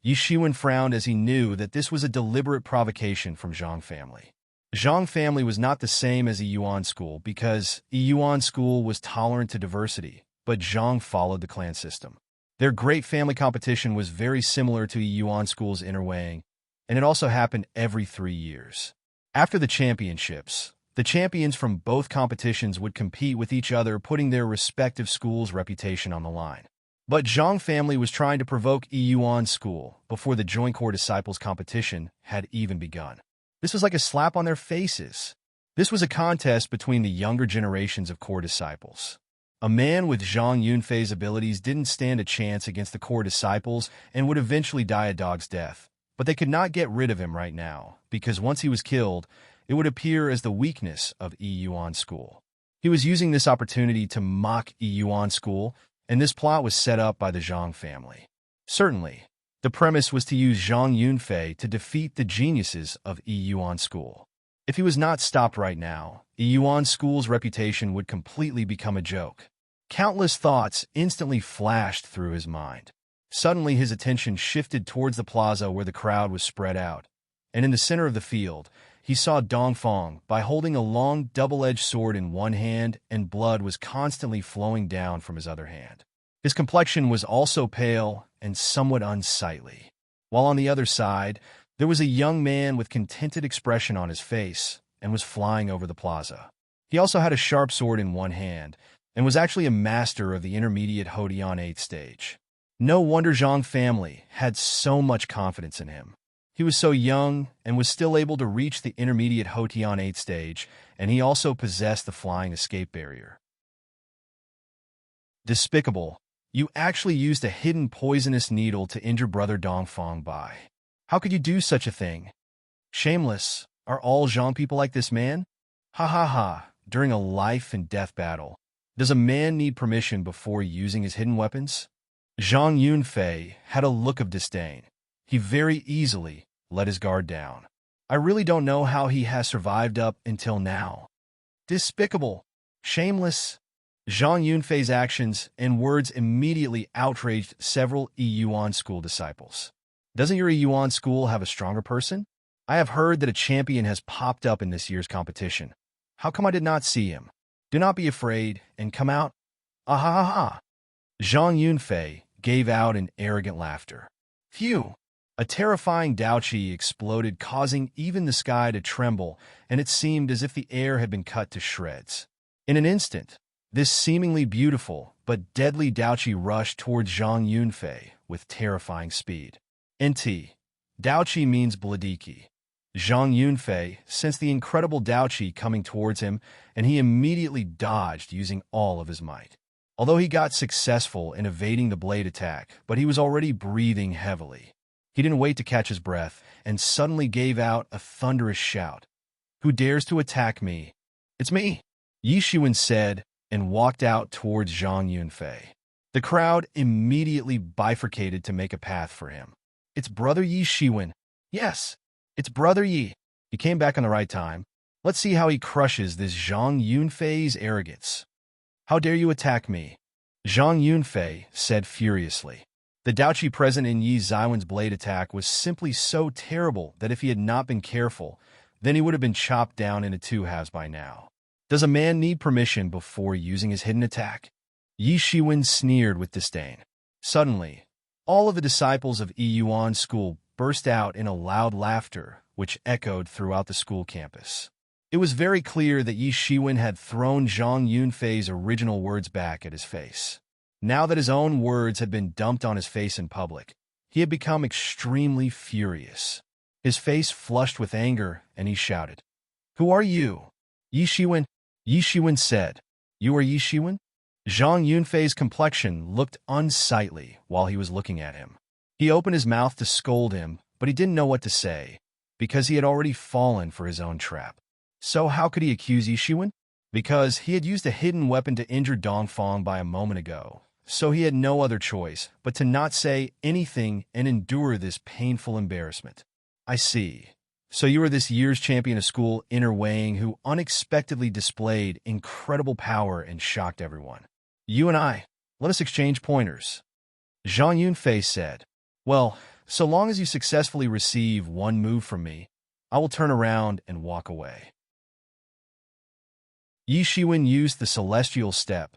Yi Shiwen frowned as he knew that this was a deliberate provocation from Zhang family. Zhang family was not the same as Yi Yuan School because Yi Yuan School was tolerant to diversity, but Zhang followed the clan system. Their great family competition was very similar to Yi Yuan School's inner weighing, and it also happened every 3 years. After the championships, the champions from both competitions would compete with each other, putting their respective schools' reputation on the line. But Zhang family was trying to provoke Yi Yuan's school before the joint core disciples competition had even begun. This was like a slap on their faces. This was a contest between the younger generations of core disciples. A man with Zhang Yunfei's abilities didn't stand a chance against the core disciples and would eventually die a dog's death. But they could not get rid of him right now, because once he was killed, it would appear as the weakness of Yi Yuan's school. He was using this opportunity to mock Yi Yuan's school, and this plot was set up by the Zhang family. Certainly, the premise was to use Zhang Yunfei to defeat the geniuses of Yi Yuan's school. If he was not stopped right now, Yi Yuan's school's reputation would completely become a joke. Countless thoughts instantly flashed through his mind. Suddenly, his attention shifted towards the plaza where the crowd was spread out, and in the center of the field, he saw Dongfang by holding a long double-edged sword in one hand, and blood was constantly flowing down from his other hand. His complexion was also pale and somewhat unsightly. While on the other side, there was a young man with contented expression on his face and was flying over the plaza. He also had a sharp sword in one hand and was actually a master of the intermediate Hodian 8th stage. No wonder Zhang family had so much confidence in him. He was so young and was still able to reach the intermediate Hodian 8th stage, and he also possessed the flying escape barrier. Despicable. You actually used a hidden poisonous needle to injure brother Dongfang Bai. How could you do such a thing? Shameless. Are all Zhang people like this man? Ha ha ha. During a life and death battle, does a man need permission before using his hidden weapons? Zhang Yunfei had a look of disdain. He very easily let his guard down. I really don't know how he has survived up until now. Despicable. Shameless. Zhang Yunfei's actions and words immediately outraged several Yi Yuan school disciples. Doesn't your Yi Yuan school have a stronger person? I have heard that a champion has popped up in this year's competition. How come I did not see him? Do not be afraid and come out. Ah ha ha ha. Zhang Yunfei gave out an arrogant laughter. Phew. A terrifying Daoqi exploded, causing even the sky to tremble, and it seemed as if the air had been cut to shreds. In an instant, this seemingly beautiful but deadly Daoqi rushed towards Zhang Yunfei with terrifying speed. NT. Daoqi means Bladiki. Zhang Yunfei sensed the incredible Daoqi coming towards him, and he immediately dodged using all of his might. Although he got successful in evading the blade attack, but he was already breathing heavily. He didn't wait to catch his breath and suddenly gave out a thunderous shout. Who dares to attack me? It's me, Yi Shiwen said, and walked out towards Zhang Yunfei. The crowd immediately bifurcated to make a path for him. It's brother Yi Shiwen. Yes, it's brother Yi. He came back on the right time. Let's see how he crushes this Zhang Yunfei's arrogance. How dare you attack me? Zhang Yunfei said furiously. The Daoqi present in Yi Ziwen's blade attack was simply so terrible that if he had not been careful, then he would have been chopped down into two halves by now. Does a man need permission before using his hidden attack? Yi Shiwen sneered with disdain. Suddenly, all of the disciples of Yi Yuan's school burst out in a loud laughter, which echoed throughout the school campus. It was very clear that Yi Shiwen had thrown Zhang Yunfei's original words back at his face. Now that his own words had been dumped on his face in public, he had become extremely furious. His face flushed with anger, and he shouted, "Who are you?" Yi Shiwen. Yi Shiwen said, "You are Yi Shiwen?" Zhang Yunfei's complexion looked unsightly while he was looking at him. He opened his mouth to scold him, but he didn't know what to say, because he had already fallen for his own trap. So how could he accuse Yi Shiwen? Because he had used a hidden weapon to injure Dongfang Bai a moment ago. So he had no other choice but to not say anything and endure this painful embarrassment. I see. So you are this year's champion of school Inner Wang who unexpectedly displayed incredible power and shocked everyone. You and I, let us exchange pointers. Zhang Yunfei said, well, so long as you successfully receive one move from me, I will turn around and walk away. Yi Shiwen used the celestial step,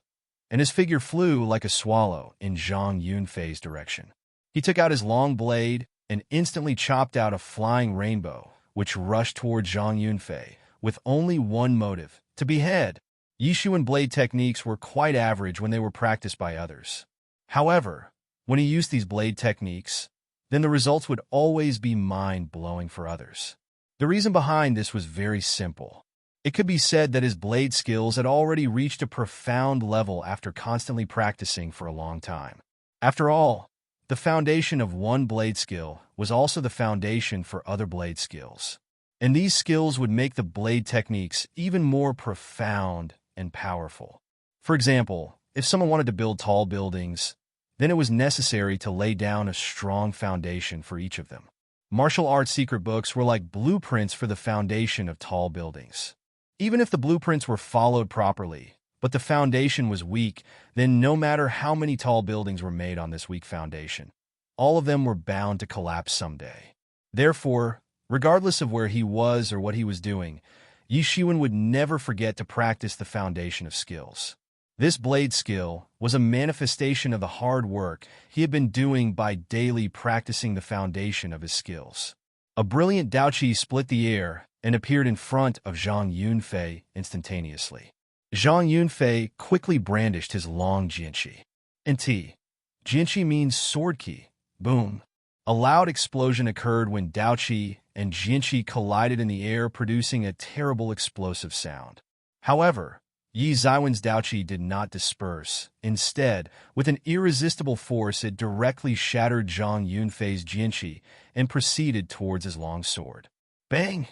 and his figure flew like a swallow in Zhang Yunfei's direction. He took out his long blade and instantly chopped out a flying rainbow, which rushed toward Zhang Yunfei, with only one motive, to behead. Yi Shiwen blade techniques were quite average when they were practiced by others. However, when he used these blade techniques, then the results would always be mind-blowing for others. The reason behind this was very simple. It could be said that his blade skills had already reached a profound level after constantly practicing for a long time. After all, the foundation of one blade skill was also the foundation for other blade skills. And these skills would make the blade techniques even more profound and powerful. For example, if someone wanted to build tall buildings, then it was necessary to lay down a strong foundation for each of them. Martial arts secret books were like blueprints for the foundation of tall buildings. Even if the blueprints were followed properly, but the foundation was weak, then no matter how many tall buildings were made on this weak foundation, all of them were bound to collapse someday. Therefore, regardless of where he was or what he was doing, Yi Shiwen would never forget to practice the foundation of skills. This blade skill was a manifestation of the hard work he had been doing by daily practicing the foundation of his skills. A brilliant Daoqi split the air and appeared in front of Zhang Yunfei instantaneously. Zhang Yunfei quickly brandished his long jianqi. Jianqi means sword key. Boom. A loud explosion occurred when Daoqi and jianqi collided in the air, producing a terrible explosive sound. However, Yi Zaiwen's Daoqi did not disperse. Instead, with an irresistible force, it directly shattered Zhang Yunfei's jianqi and proceeded towards his long sword. Bang!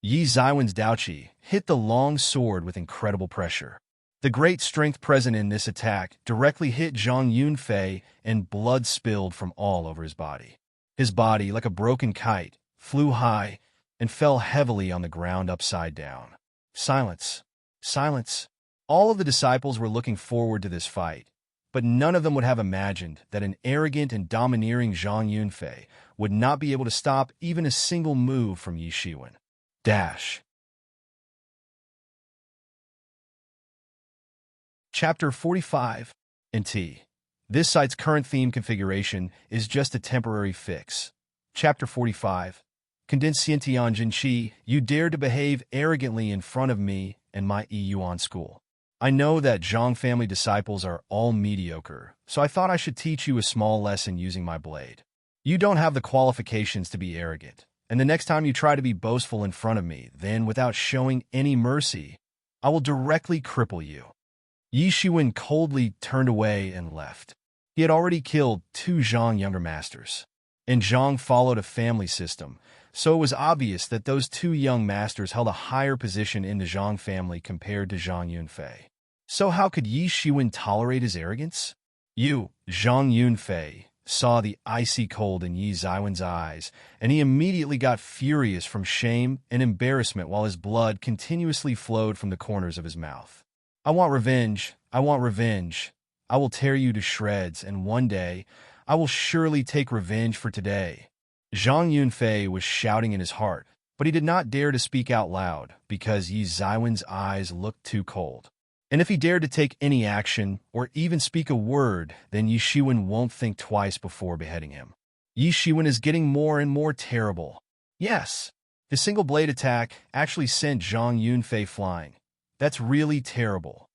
Yi Zaiwen's Daoqi hit the long sword with incredible pressure. The great strength present in this attack directly hit Zhang Yunfei, and blood spilled from all over his body. His body, like a broken kite, flew high and fell heavily on the ground upside down. Silence. Silence. All of the disciples were looking forward to this fight, but none of them would have imagined that an arrogant and domineering Zhang Yunfei would not be able to stop even a single move from Yi Shiwen. Chapter 45. This site's current theme configuration is just a temporary fix. Chapter 45. Condensed Xiantian Jinqi, you dare to behave arrogantly in front of me and my Yuan school. I know that Zhang family disciples are all mediocre, so I thought I should teach you a small lesson using my blade. You don't have the qualifications to be arrogant, and the next time you try to be boastful in front of me, then without showing any mercy, I will directly cripple you. Yi Shiwen coldly turned away and left. He had already killed 2 Zhang younger masters, and Zhang followed a family system, so it was obvious that those 2 young masters held a higher position in the Zhang family compared to Zhang Yunfei. So how could Yi Shiwen tolerate his arrogance? Zhang Yunfei saw the icy cold in Yi Zaiwen's eyes, and he immediately got furious from shame and embarrassment while his blood continuously flowed from the corners of his mouth. I want revenge. I want revenge. I will tear you to shreds, and one day, I will surely take revenge for today. Zhang Yunfei was shouting in his heart, but he did not dare to speak out loud because Yi Zaiwen's eyes looked too cold. And if he dared to take any action or even speak a word, then Yi Shiwen won't think twice before beheading him. Yi Shiwen is getting more and more terrible. Yes, his single blade attack actually sent Zhang Yunfei flying. That's really terrible.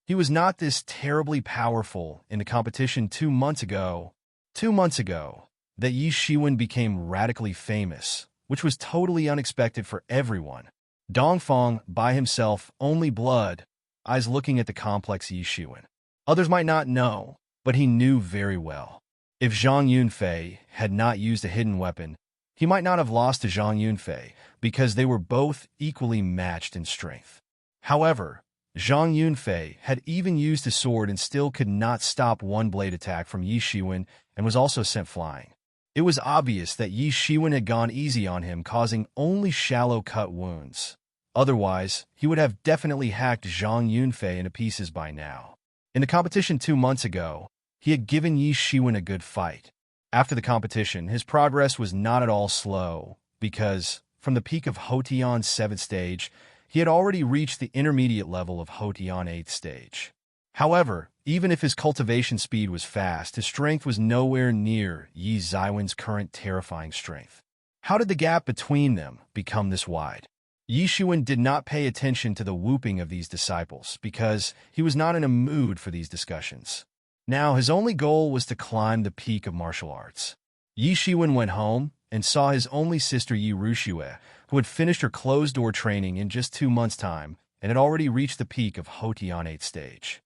He was not this terribly powerful in the competition 2 months ago. 2 months ago, that Yi Shiwen became radically famous, which was totally unexpected for everyone. Dongfang, by himself, only blood, eyes looking at the complex Yi Shiwen. Others might not know, but he knew very well. If Zhang Yunfei had not used a hidden weapon, he might not have lost to Zhang Yunfei because they were both equally matched in strength. However, Zhang Yunfei had even used a sword and still could not stop one blade attack from Yi Shiwen and was also sent flying. It was obvious that Yi Shiwen had gone easy on him, causing only shallow cut wounds. Otherwise, he would have definitely hacked Zhang Yunfei into pieces by now. In the competition 2 months ago, he had given Yi Shiwen a good fight. After the competition, his progress was not at all slow, because, from the peak of Hotian's 7th stage, he had already reached the intermediate level of Hotian 8th stage. However, even if his cultivation speed was fast, his strength was nowhere near Yi Zaiwen's current terrifying strength. How did the gap between them become this wide? Yi Shiwen did not pay attention to the whooping of these disciples because he was not in a mood for these discussions. Now, his only goal was to climb the peak of martial arts. Yi Shiwen went home and saw his only sister Yi Rushue, who had finished her closed-door training in just 2 months' time and had already reached the peak of Hotian 8th stage.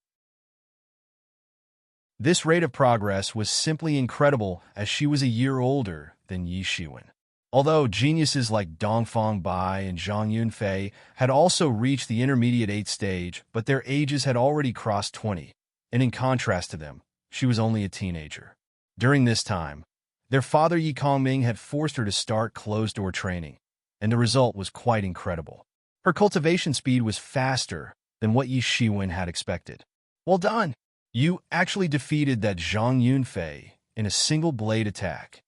This rate of progress was simply incredible as she was a year older than Yi Shiwen. Although geniuses like Dongfang Bai and Zhang Yunfei had also reached the intermediate 8th stage, but their ages had already crossed 20, and in contrast to them, she was only a teenager. During this time, their father Yi Kongming had forced her to start closed-door training, and the result was quite incredible. Her cultivation speed was faster than what Yi Shiwen had expected. Well done! You actually defeated that Zhang Yunfei in a single blade attack,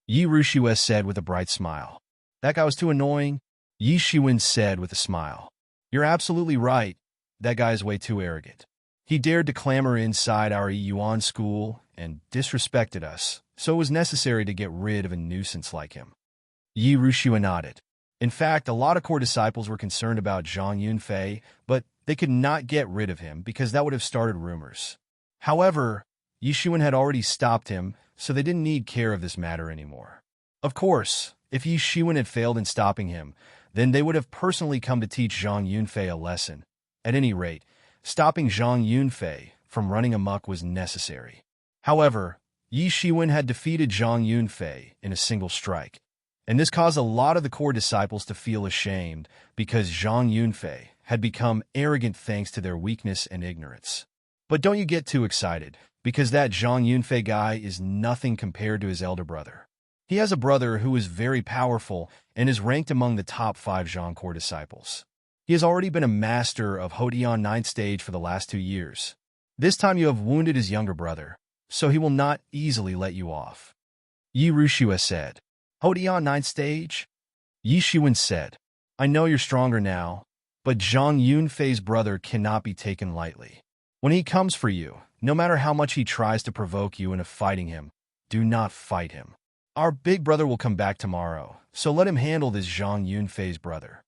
Yi Rushue said with a bright smile. That guy was too annoying, Yi Shiwen said with a smile. You're absolutely right. That guy is way too arrogant. He dared to clamor inside our Yuan school and disrespected us, so it was necessary to get rid of a nuisance like him. Yi Rushue nodded. In fact, a lot of core disciples were concerned about Zhang Yunfei, but they could not get rid of him because that would have started rumors. However, Yi Shiwen had already stopped him, so they didn't need care of this matter anymore. Of course, if Yi Shiwen had failed in stopping him, then they would have personally come to teach Zhang Yunfei a lesson. At any rate, stopping Zhang Yunfei from running amok was necessary. However, Yi Shiwen had defeated Zhang Yunfei in a single strike, and this caused a lot of the core disciples to feel ashamed because Zhang Yunfei had become arrogant thanks to their weakness and ignorance. But don't you get too excited, because that Zhang Yunfei guy is nothing compared to his elder brother. He has a brother who is very powerful and is ranked among the top 5 Zhang core disciples. He has already been a master of Hotian 9th stage for the last 2 years. This time you have wounded his younger brother, so he will not easily let you off. Yi Rushue said. Hotian 9th stage? Yi Shiwen said. I know you're stronger now, but Zhang Yunfei's brother cannot be taken lightly. When he comes for you, no matter how much he tries to provoke you into fighting him, do not fight him. Our big brother will come back tomorrow, so let him handle this Zhang Yunfei's brother.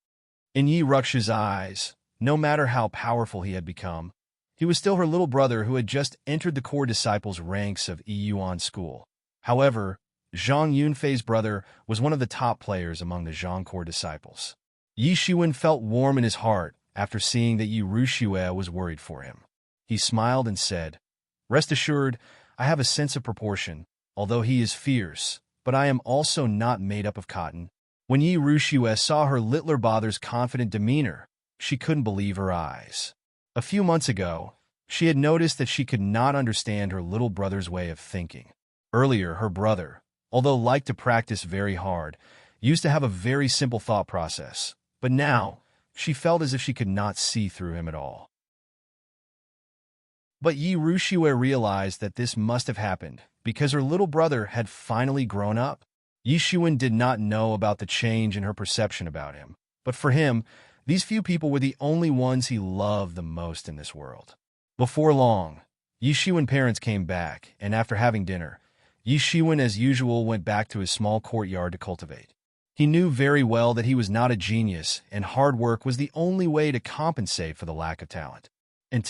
In Yi Ruxu's eyes, no matter how powerful he had become, he was still her little brother who had just entered the core disciples' ranks of Yuan school. However, Zhang Yunfei's brother was one of the top players among the Zhang core disciples. Yi Shiwen felt warm in his heart after seeing that Yi Rushue was worried for him. He smiled and said, Rest assured, I have a sense of proportion, although he is fierce, but I am also not made up of cotton. When Yi Rushue saw her littler brother's confident demeanor, she couldn't believe her eyes. A few months ago, she had noticed that she could not understand her little brother's way of thinking. Earlier, her brother, although liked to practice very hard, used to have a very simple thought process, but now she felt as if she could not see through him at all. But Yi Rushue realized that this must have happened because her little brother had finally grown up. Yi Shiwen did not know about the change in her perception about him, but for him, these few people were the only ones he loved the most in this world. Before long, Yi Shiwen's parents came back, and after having dinner, Yi Shiwen as usual went back to his small courtyard to cultivate. He knew very well that he was not a genius, and hard work was the only way to compensate for the lack of talent. And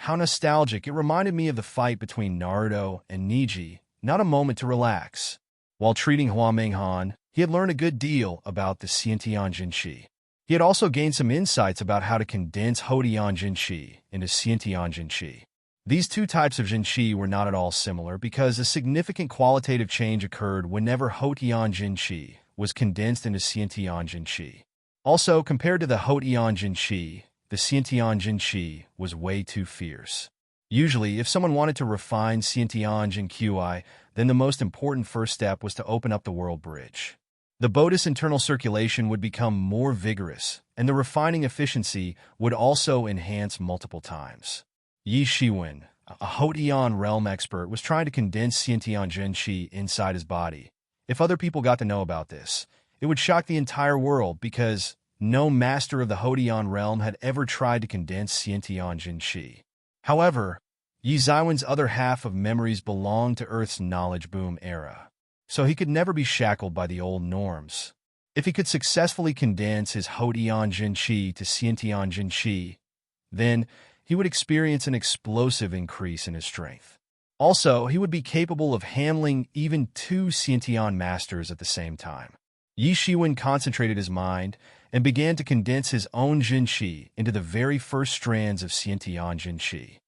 how nostalgic, it reminded me of the fight between Naruto and Neji, not a moment to relax. While treating Hua Menghan, he had learned a good deal about the Xiantian Jinqi. He had also gained some insights about how to condense Hotian Jinqi into Xiantian Jinqi. These two types of Jinqi were not at all similar because a significant qualitative change occurred whenever Hotian Jinqi was condensed into Xiantian Jinqi. Also, compared to the Hotian Jinqi, the Xiantian Jinqi was way too fierce. Usually, if someone wanted to refine Xiantian Jinqi, then the most important first step was to open up the world bridge. The Bodhi's internal circulation would become more vigorous, and the refining efficiency would also enhance multiple times. Yi Shiwen, a Hotian realm expert, was trying to condense Xiantian Jinqi inside his body. If other people got to know about this, it would shock the entire world because no master of the Hotian realm had ever tried to condense Xiantian Jinqi. However, Yi Zaiwen's other half of memories belonged to Earth's knowledge boom era, so he could never be shackled by the old norms. If he could successfully condense his Hotian Jinqi to Xiantian Jinqi, then he would experience an explosive increase in his strength. Also, he would be capable of handling even two Xiantian masters at the same time. Yi Shiwen concentrated his mind and began to condense his own Jin Qi into the very first strands of Xiantian Jin Qi.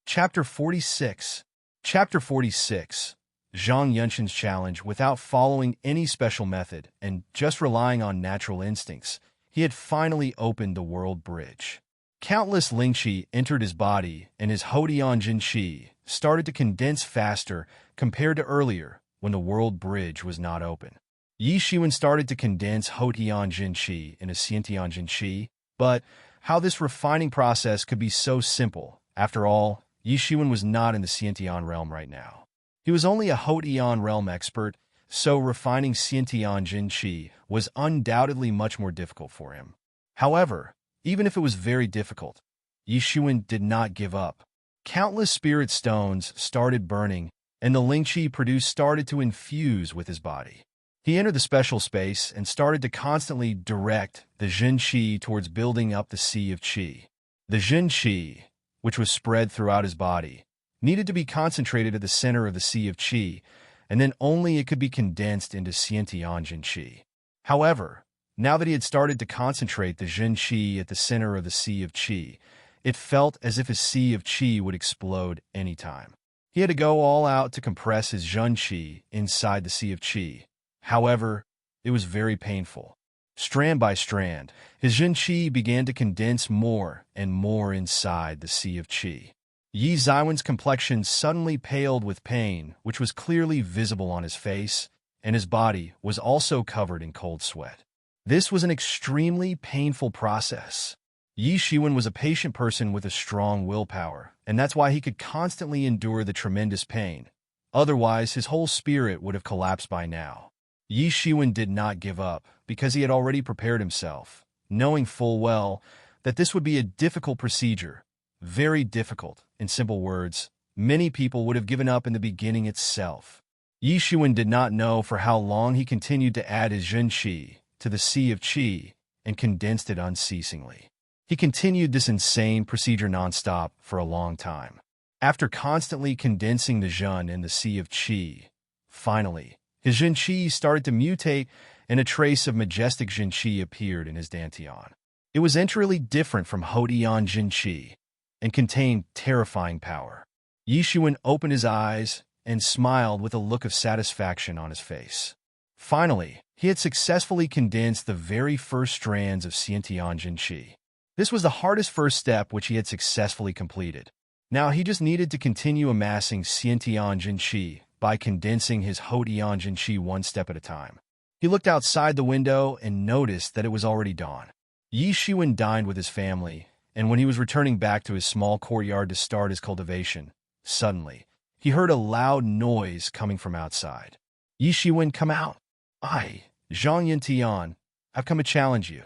Chapter 46. Chapter 46. Zhang Yunshan's challenge. Without following any special method and just relying on natural instincts, he had finally opened the world bridge. Countless Lingqi entered his body, and his Hodian Jinqi started to condense faster compared to earlier when the world bridge was not open. Yi Shiwen started to condense Hodian Jinqi into Xiantian Jinqi, but how this refining process could be so simple. After all, Yi Shiwen was not in the Xiantian realm right now. He was only a Hodian realm expert, so refining Xiantian Jinqi was undoubtedly much more difficult for him. However, even if it was very difficult, Yi Shiwen did not give up. Countless spirit stones started burning, and the Lingqi produced started to infuse with his body. He entered the special space and started to constantly direct the Jin Qi towards building up the Sea of Qi. The Jin Qi, which was spread throughout his body, needed to be concentrated at the center of the Sea of Qi, and then only it could be condensed into Xiantian Jin Qi. However, now that he had started to concentrate the Jin Qi at the center of the Sea of Qi, it felt as if his Sea of Qi would explode anytime. He had to go all out to compress his Jun Qi inside the Sea of Qi. However, it was very painful. Strand by strand, his Jin Qi began to condense more and more inside the Sea of Qi. Yi Zaiwen's complexion suddenly paled with pain, which was clearly visible on his face, and his body was also covered in cold sweat. This was an extremely painful process. Yi Shiwen was a patient person with a strong willpower, and that's why he could constantly endure the tremendous pain. Otherwise, his whole spirit would have collapsed by now. Yi Shiwen did not give up, because he had already prepared himself, knowing full well that this would be a difficult procedure. Very difficult. In simple words, many people would have given up in the beginning itself. Yi Shiwen did not know for how long he continued to add his Jin Qi to the Sea of Qi and condensed it unceasingly. He continued this insane procedure nonstop for a long time. After constantly condensing the Jun in the Sea of Qi, finally, his Jin Qi started to mutate and a trace of majestic Jin Qi appeared in his Dantian. It was entirely different from Hodian Jin Qi and contained terrifying power. Yi Shiwen opened his eyes and smiled with a look of satisfaction on his face. Finally, he had successfully condensed the very first strands of Xiantian Jin Qi. This was the hardest first step which he had successfully completed. Now he just needed to continue amassing Xiantian Jin Qi by condensing his Hodian Jin Qi one step at a time. He looked outside the window and noticed that it was already dawn. Yi Shiwen dined with his family, and when he was returning back to his small courtyard to start his cultivation, suddenly, he heard a loud noise coming from outside. Yi Shiwen, come out. I, Zhang Yintian, have come to challenge you.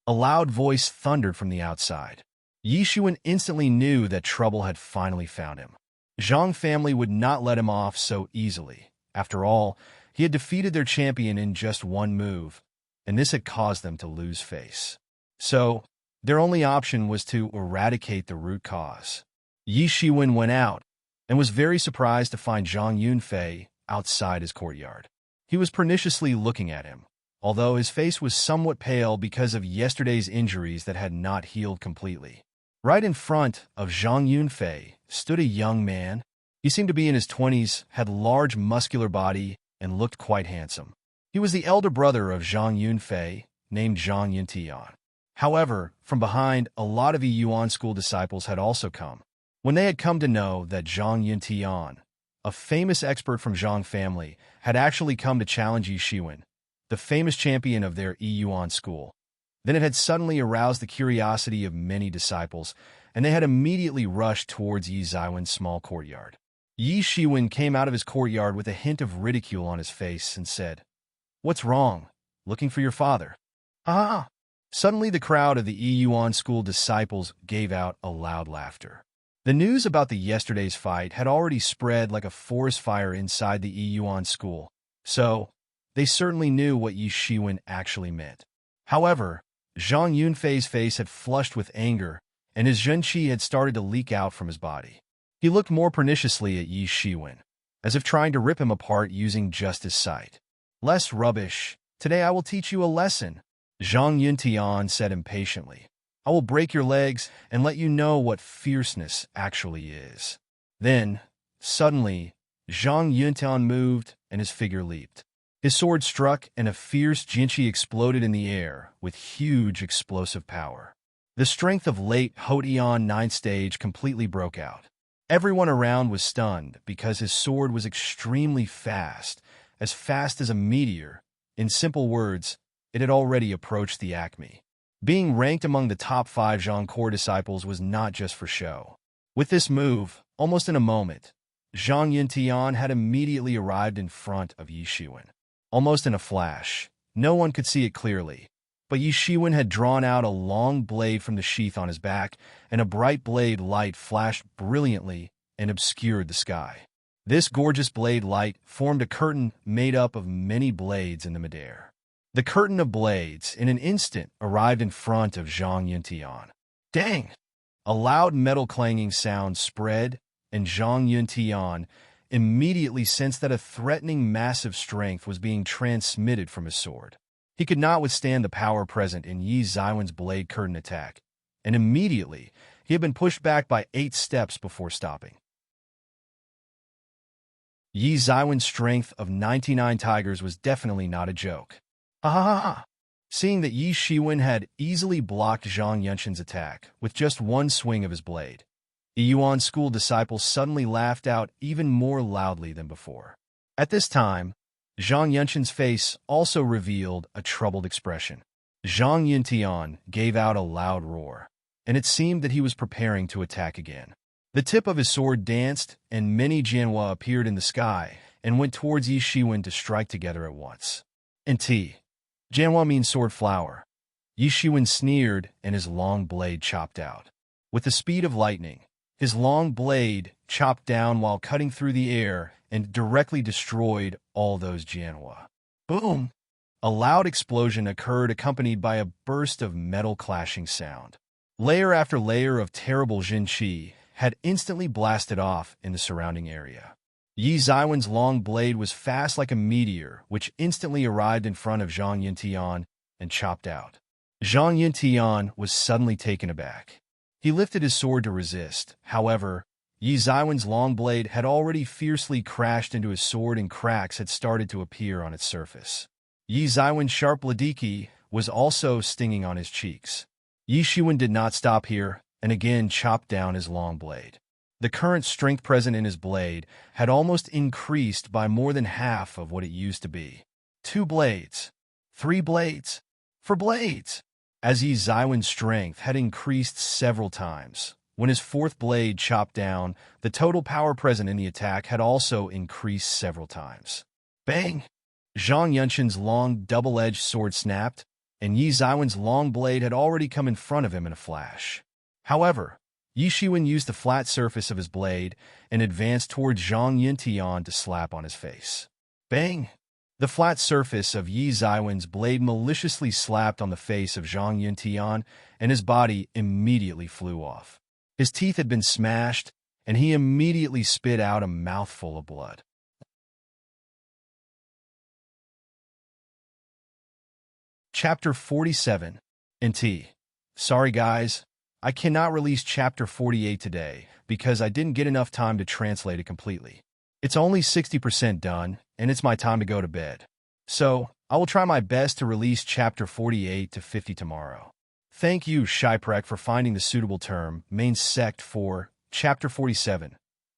A loud voice thundered from the outside. Yi Shiwen instantly knew that trouble had finally found him. Zhang family would not let him off so easily. After all, he had defeated their champion in just one move, and this had caused them to lose face. So, their only option was to eradicate the root cause. Yi Shiwen went out, and was very surprised to find Zhang Yunfei outside his courtyard. He was perniciously looking at him, although his face was somewhat pale because of yesterday's injuries that had not healed completely. Right in front of Zhang Yunfei stood a young man. He seemed to be in his 20s, had large muscular body, and looked quite handsome. He was the elder brother of Zhang Yunfei, named Zhang Yintian. However, from behind, a lot of Yuan school disciples had also come. When they had come to know that Zhang Yintian, a famous expert from Zhang family, had actually come to challenge Yi Shiwen, the famous champion of their Yuan school, then it had suddenly aroused the curiosity of many disciples, and they had immediately rushed towards Yi Zaiwen's small courtyard. Yi Shiwen came out of his courtyard with a hint of ridicule on his face and said, "What's wrong? Looking for your father?" "Ah!" Suddenly the crowd of the Yuan school disciples gave out a loud laughter. The news about the yesterday's fight had already spread like a forest fire inside the Yuan school, so They certainly knew what Yi Shiwen actually meant. However, Zhang Yunfei's face had flushed with anger, and his Zhenqi had started to leak out from his body. He looked more perniciously at Yi Shiwen, as if trying to rip him apart using just his sight. "Less rubbish. Today I will teach you a lesson," Zhang Yuntian said impatiently. "I will break your legs and let you know what fierceness actually is." Then, suddenly, Zhang Yuntian moved and his figure leaped. His sword struck and a fierce Jinchi exploded in the air with huge explosive power. The strength of late Hotian 9th stage completely broke out. Everyone around was stunned because his sword was extremely fast as a meteor. In simple words, it had already approached the acme. Being ranked among the top 5 Zhang core disciples was not just for show. With this move, almost in a moment, Zhang Yuntian had immediately arrived in front of Yi Shiwen. Almost in a flash, no one could see it clearly, but Yi Shiwen had drawn out a long blade from the sheath on his back, and a bright blade light flashed brilliantly and obscured the sky. This gorgeous blade light formed a curtain made up of many blades in the midair. The curtain of blades, in an instant, arrived in front of Zhang Yuntian. Dang! A loud metal clanging sound spread, and Zhang Yuntian immediately sensed that a threatening massive strength was being transmitted from his sword. He could not withstand the power present in Yi Ziwen's blade curtain attack, and immediately he had been pushed back by 8 steps before stopping. Yi Ziwen's strength of 99 tigers was definitely not a joke. Ha ha ha ha! Seeing that Yi Shiwen had easily blocked Zhang Yunshin's attack with just one swing of his blade, the Yuan school disciple suddenly laughed out even more loudly than before. At this time, Zhang Yunshin's face also revealed a troubled expression. Zhang Yuntian gave out a loud roar, and it seemed that he was preparing to attack again. The tip of his sword danced, and many Jianhua appeared in the sky and went towards Yi Shiwen to strike together at once. Jianhua means sword flower. Yi Shiwen sneered, and his long blade chopped out. With the speed of lightning, his long blade chopped down while cutting through the air and directly destroyed all those Jianhua. Boom! A loud explosion occurred accompanied by a burst of metal clashing sound. Layer after layer of terrible Jinqi had instantly blasted off in the surrounding area. Yi Ziwen's long blade was fast like a meteor, which instantly arrived in front of Zhang Yuntian and chopped out. Zhang Yuntian was suddenly taken aback. He lifted his sword to resist. However, Yi Ziwen's long blade had already fiercely crashed into his sword and cracks had started to appear on its surface. Yi Ziwen's sharp ladiki was also stinging on his cheeks. Yi Shiwen did not stop here and again chopped down his long blade. The current strength present in his blade had almost increased by more than half of what it used to be. 2 blades. 3 blades. 4 blades. As Yi Ziwen's strength had increased several times, when his 4th blade chopped down, the total power present in the attack had also increased several times. Bang! Zhang Yunshin's long double-edged sword snapped, and Yi Ziwen's long blade had already come in front of him in a flash. However, Yi Shiwen used the flat surface of his blade and advanced towards Zhang Yuntian to slap on his face. Bang! The flat surface of Yi Ziwen's blade maliciously slapped on the face of Zhang Yuntian, and his body immediately flew off. His teeth had been smashed, and he immediately spit out a mouthful of blood. Chapter 47. Sorry guys, I cannot release Chapter 48 today because I didn't get enough time to translate it completely. It's only 60% done, and it's my time to go to bed. So, I will try my best to release Chapter 48 to 50 tomorrow. Thank you, Shyprek, for finding the suitable term, main sect for Chapter 47.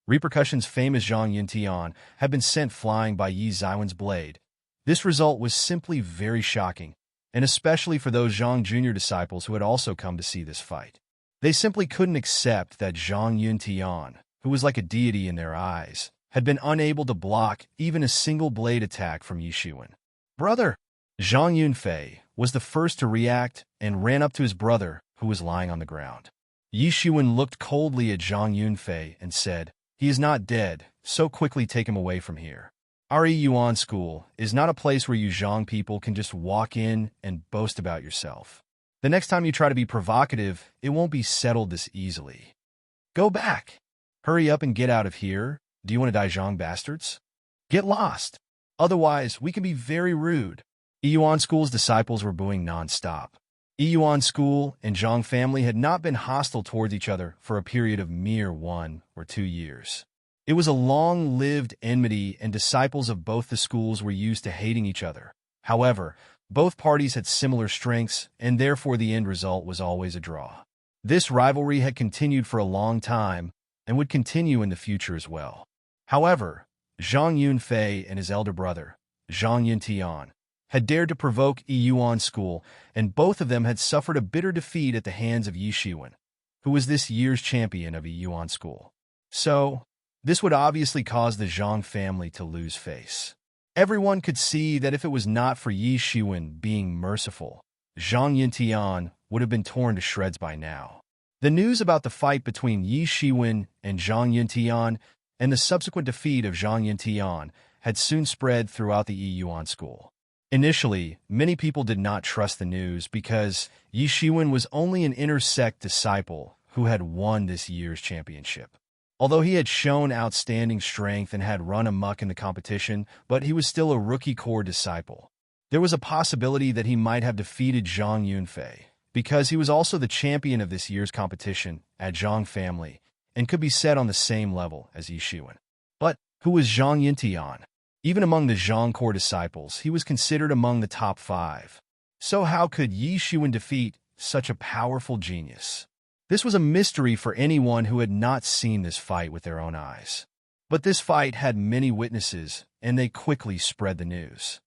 Repercussions. Famous Zhang Yuntian had been sent flying by Yi Ziwen's blade. This result was simply very shocking, and especially for those Zhang Junior disciples who had also come to see this fight. They simply couldn't accept that Zhang Yuntian, who was like a deity in their eyes, had been unable to block even a single blade attack from Yi Shiwen. Brother! Zhang Yunfei was the first to react and ran up to his brother, who was lying on the ground. Yi Shiwen looked coldly at Zhang Yunfei and said, "He is not dead, so quickly take him away from here." Our Yuan school is not a place where you Zhang people can just walk in and boast about yourself. The next time you try to be provocative, it won't be settled this easily. Go back. Hurry up and get out of here. Do you want to die, Zhang bastards? Get lost. Otherwise, we can be very rude. Yuan school's disciples were booing non-stop. Yuan school and Zhang family had not been hostile towards each other for a period of mere 1 or 2 years. It was a long-lived enmity, and disciples of both the schools were used to hating each other. However, both parties had similar strengths, and therefore the end result was always a draw. This rivalry had continued for a long time and would continue in the future as well. However, Zhang Yunfei and his elder brother, Zhang Yintian, had dared to provoke Yuan school, and both of them had suffered a bitter defeat at the hands of Yi Shiwen, who was this year's champion of Yuan school. So, this would obviously cause the Zhang family to lose face. Everyone could see that if it was not for Yi Shiwen being merciful, Zhang Yintian would have been torn to shreds by now. The news about the fight between Yi Shiwen and Zhang Yintian and the subsequent defeat of Zhang Yintian had soon spread throughout the Yuan school. Initially, many people did not trust the news because Yi Shiwen was only an inner-sect disciple who had won this year's championship. Although he had shown outstanding strength and had run amok in the competition, but he was still a rookie core disciple. There was a possibility that he might have defeated Zhang Yunfei, because he was also the champion of this year's competition at Zhang family and could be set on the same level as Yi Shiwen. But who was Zhang Yintian? Even among the Zhang core disciples, he was considered among the top 5. So how could Yi Shiwen defeat such a powerful genius? This was a mystery for anyone who had not seen this fight with their own eyes. But this fight had many witnesses, and they quickly spread the news.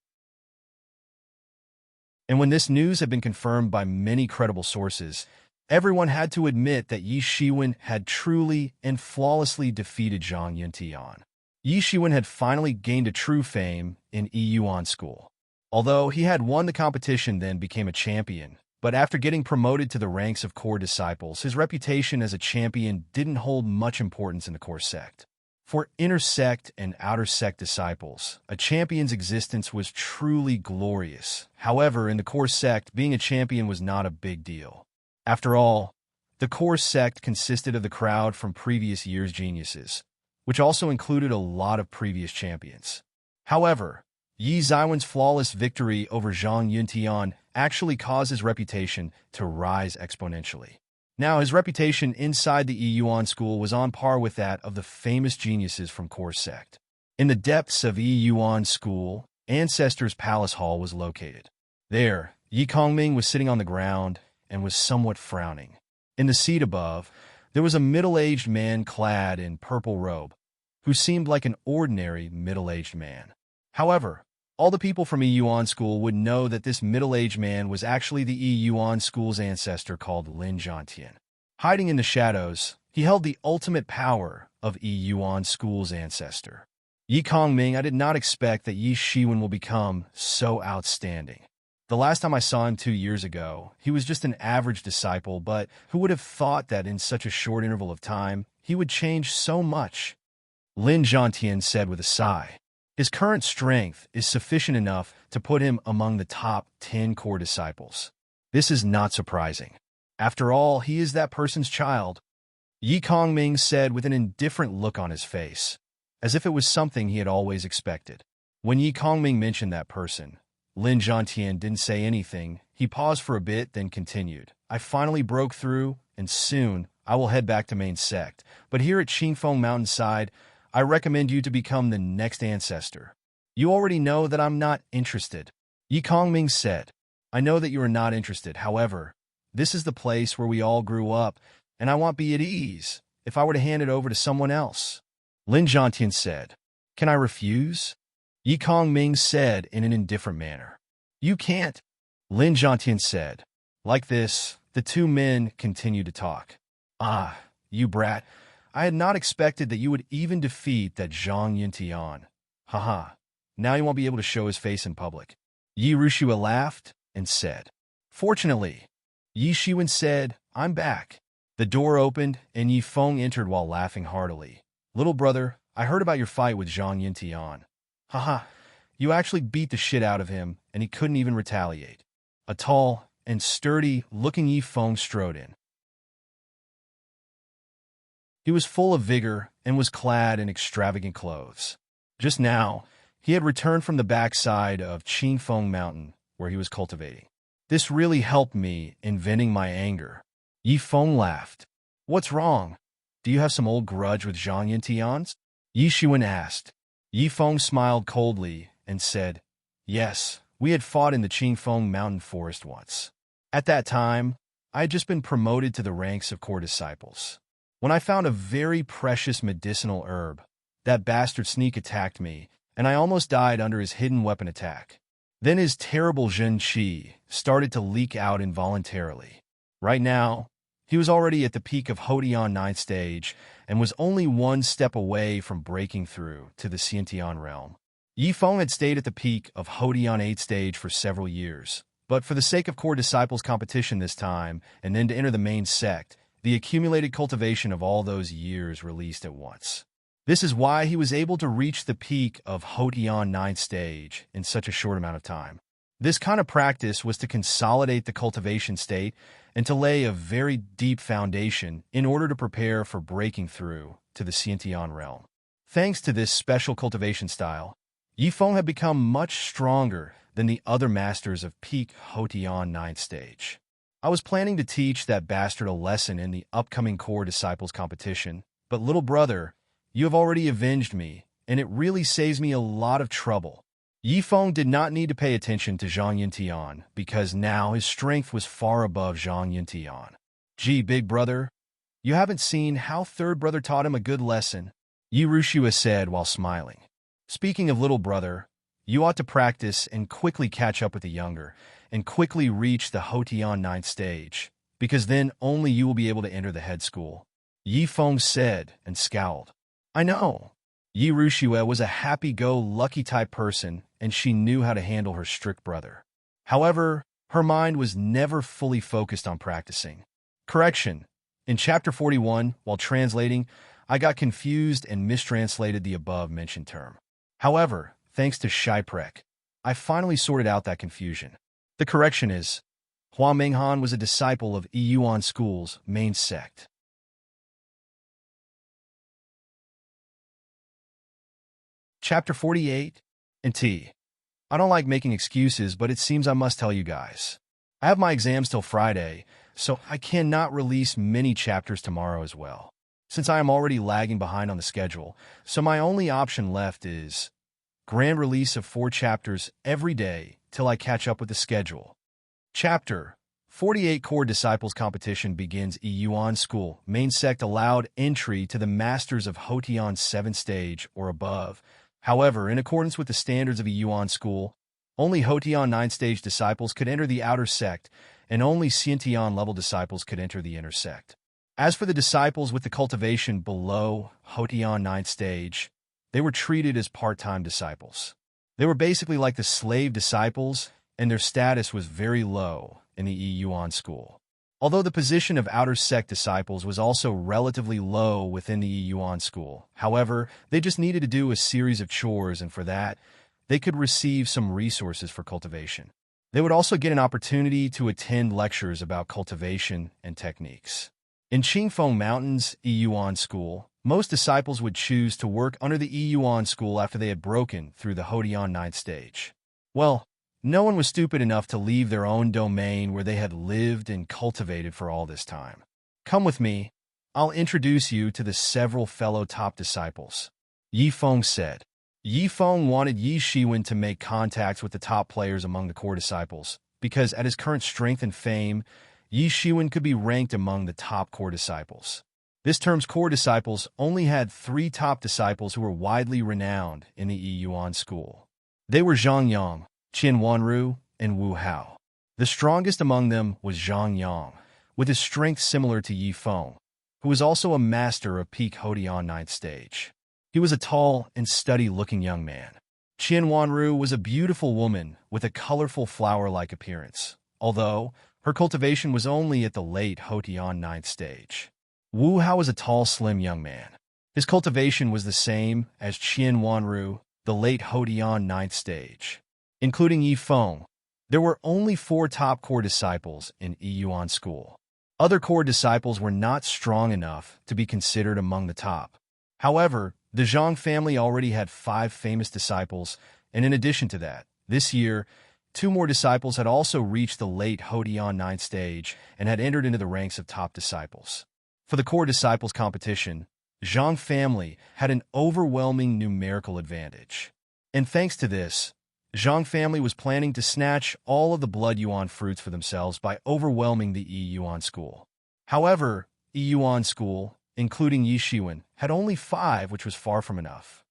And when this news had been confirmed by many credible sources, everyone had to admit that Yi Shiwen had truly and flawlessly defeated Zhang Yintian. Yi Shiwen had finally gained a true fame in Yuan school. Although he had won the competition, then became a champion, but after getting promoted to the ranks of core disciples, his reputation as a champion didn't hold much importance in the core sect. For inner sect and outer sect disciples, a champion's existence was truly glorious. However, in the core sect, being a champion was not a big deal. After all, the core sect consisted of the crowd from previous year's geniuses, which also included a lot of previous champions. However, Yi Ziwen's flawless victory over Zhang Yuntian actually caused his reputation to rise exponentially. Now, his reputation inside the Yuan school was on par with that of the famous geniuses from core sect. In the depths of Yuan school, Ancestors' Palace Hall was located. There, Yi Kongming was sitting on the ground and was somewhat frowning. In the seat above, there was a middle-aged man clad in purple robe, who seemed like an ordinary middle-aged man. However, all the people from Yuan school would know that this middle-aged man was actually the Yuan school's ancestor called Lin Zhantian. Hiding in the shadows, he held the ultimate power of Yuan school's ancestor. Yi Kongming, I did not expect that Yi Shiwen will become so outstanding. The last time I saw him 2 years ago, he was just an average disciple, but who would have thought that in such a short interval of time, he would change so much? Lin Zhantian said with a sigh. His current strength is sufficient enough to put him among the top 10 core disciples. This is not surprising. After all, he is that person's child. Yi Kongming said with an indifferent look on his face, as if it was something he had always expected. When Yi Kongming mentioned that person, Lin Zhantian didn't say anything. He paused for a bit, then continued. I finally broke through, and soon I will head back to main sect. But here at Qingfeng Mountainside, I recommend you to become the next ancestor. You already know that I'm not interested. Yi Kongming said, I know that you are not interested. However, this is the place where we all grew up, and I want to be at ease if I were to hand it over to someone else. Lin Zhantian said, Can I refuse? Yi Kongming said in an indifferent manner. You can't. Lin Zhantian said. Like this, the two men continued to talk. Ah, you brat. I had not expected that you would even defeat that Zhang Yintian. Haha, now you won't be able to show his face in public. Yi Rushua laughed and said. Fortunately, Yi Shiwen said, I'm back. The door opened and Yi Feng entered while laughing heartily. Little brother, I heard about your fight with Zhang Yintian. Haha, you actually beat the shit out of him, and he couldn't even retaliate. A tall and sturdy-looking Yi Feng strode in. He was full of vigor and was clad in extravagant clothes. Just now, he had returned from the backside of Qingfeng Mountain, where he was cultivating. This really helped me in venting my anger. Yi Feng laughed. What's wrong? Do you have some old grudge with Zhang Yintian's? Yi Shiwen asked. Yi Feng smiled coldly and said, Yes, we had fought in the Qingfeng Mountain Forest once. At that time, I had just been promoted to the ranks of core disciples. When I found a very precious medicinal herb, that bastard sneak attacked me, and I almost died under his hidden weapon attack. Then his terrible Zhen Qi started to leak out involuntarily. Right now, he was already at the peak of Hodian 9th stage and was only one step away from breaking through to the Xiantian realm. Yi Feng had stayed at the peak of Hodian 8th stage for several years, but for the sake of core disciples competition this time, and then to enter the main sect, the accumulated cultivation of all those years released at once. This is why he was able to reach the peak of Hodian 9th stage in such a short amount of time. This kind of practice was to consolidate the cultivation state and to lay a very deep foundation in order to prepare for breaking through to the Xiantian realm. Thanks to this special cultivation style, Yi Feng had become much stronger than the other masters of peak Hodian 9th stage. I was planning to teach that bastard a lesson in the upcoming core disciples competition, but little brother, you have already avenged me, and it really saves me a lot of trouble. Yi Feng did not need to pay attention to Zhang Yintian, because now his strength was far above Zhang Yintian. Gee, big brother, you haven't seen how third brother taught him a good lesson, Yi Rushua said while smiling. Speaking of little brother, you ought to practice and quickly catch up with the younger, and quickly reach the Hodian 9th stage, because then only you will be able to enter the head school, Yi Feng said and scowled. I know. Yi Rushua was a happy-go-lucky type person, and she knew how to handle her strict brother. However, her mind was never fully focused on practicing. Correction. In Chapter 41, while translating, I got confused and mistranslated the above-mentioned term. However, thanks to Shiprek, I finally sorted out that confusion. The correction is, Hua Menghan was a disciple of Yuan School's main sect. Chapter 48, and T. I don't like making excuses, but it seems I must tell you guys. I have my exams till Friday, so I cannot release many chapters tomorrow as well, since I am already lagging behind on the schedule, so my only option left is grand release of 4 chapters every day till I catch up with the schedule. Chapter 48 Core Disciples Competition begins. Yuan School main sect allowed entry to the Masters of Hodian 7th stage or above. However, in accordance with the standards of Yuan School, only Hodian 9th stage disciples could enter the outer sect, and only Xiantian level disciples could enter the inner sect. As for the disciples with the cultivation below Hodian 9th stage, they were treated as part-time disciples. They were basically like the slave disciples, and their status was very low in the Yuan School. Although the position of outer sect disciples was also relatively low within the Yuan School, however, they just needed to do a series of chores, and for that, they could receive some resources for cultivation. They would also get an opportunity to attend lectures about cultivation and techniques. In Qingfeng Mountains Yuan School, most disciples would choose to work under the Yuan School after they had broken through the Hodian 9th stage. Well, no one was stupid enough to leave their own domain where they had lived and cultivated for all this time. Come with me. I'll introduce you to the several fellow top disciples, Yi Feng said. Yi Feng wanted Yi Shiwen to make contacts with the top players among the core disciples, because at his current strength and fame, Yi Shiwen could be ranked among the top core disciples. This term's core disciples only had 3 top disciples who were widely renowned in the Yuan School. They were Zhang Yang, Qian Wanru, and Wu Hao. The strongest among them was Zhang Yang, with his strength similar to Yi Feng, who was also a master of peak Hodian 9th stage. He was a tall and steady-looking young man. Qian Wanru was a beautiful woman with a colorful flower-like appearance, although her cultivation was only at the late Hodian 9th stage. Wu Hao was a tall, slim young man. His cultivation was the same as Qian Wanru, the late Hodian ninth stage. Including Yi Feng, there were only 4 top core disciples in Yi Yuan school. Other core disciples were not strong enough to be considered among the top. However, the Zhang family already had 5 famous disciples, and in addition to that, this year, 2 more disciples had also reached the late Hodian ninth stage and had entered into the ranks of top disciples. For the core disciples competition, Zhang family had an overwhelming numerical advantage. And thanks to this, Zhang family was planning to snatch all of the Blood Yuan fruits for themselves by overwhelming the Yi Yuan school. However, Yi Yuan school, including Yi Shiwen, had only 5, which was far from enough.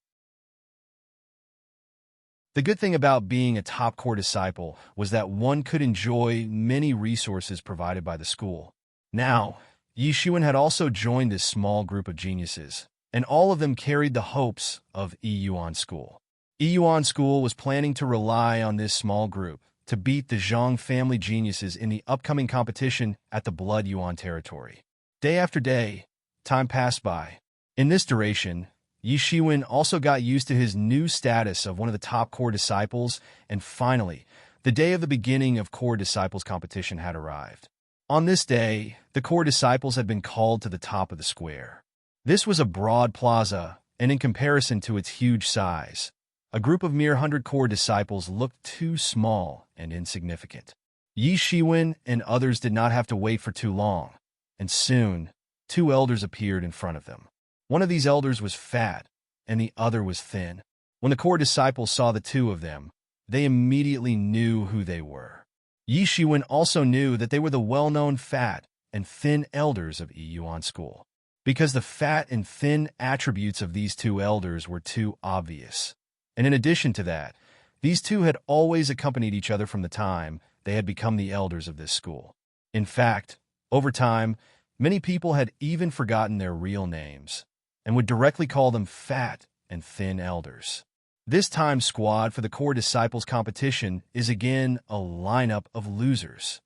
The good thing about being a top core disciple was that one could enjoy many resources provided by the school. Now, Yi Shiwen had also joined this small group of geniuses, and all of them carried the hopes of Yi Yuan school. Yi Yuan school was planning to rely on this small group to beat the Zhang family geniuses in the upcoming competition at the Blood Yuan territory. Day after day, time passed by. In this duration, Yi Shiwen also got used to his new status of one of the top core disciples, and finally, the day of the beginning of core disciples competition had arrived. On this day, the core disciples had been called to the top of the square. This was a broad plaza, and in comparison to its huge size, a group of mere 100 core disciples looked too small and insignificant. Yi Shiwen and others did not have to wait for too long, and soon, 2 elders appeared in front of them. One of these elders was fat, and the other was thin. When the core disciples saw the 2 of them, they immediately knew who they were. Yi Shiwen also knew that they were the well-known fat and thin elders of Yi Yuan school, because the fat and thin attributes of these 2 elders were too obvious. And in addition to that, these 2 had always accompanied each other from the time they had become the elders of this school. In fact, over time, many people had even forgotten their real names and would directly call them fat and thin elders. This time squad for the core disciples competition is again a lineup of losers.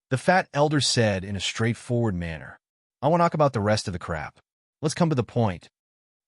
The fat elder said in a straightforward manner, "I won't talk about the rest of the crap. Let's come to the point."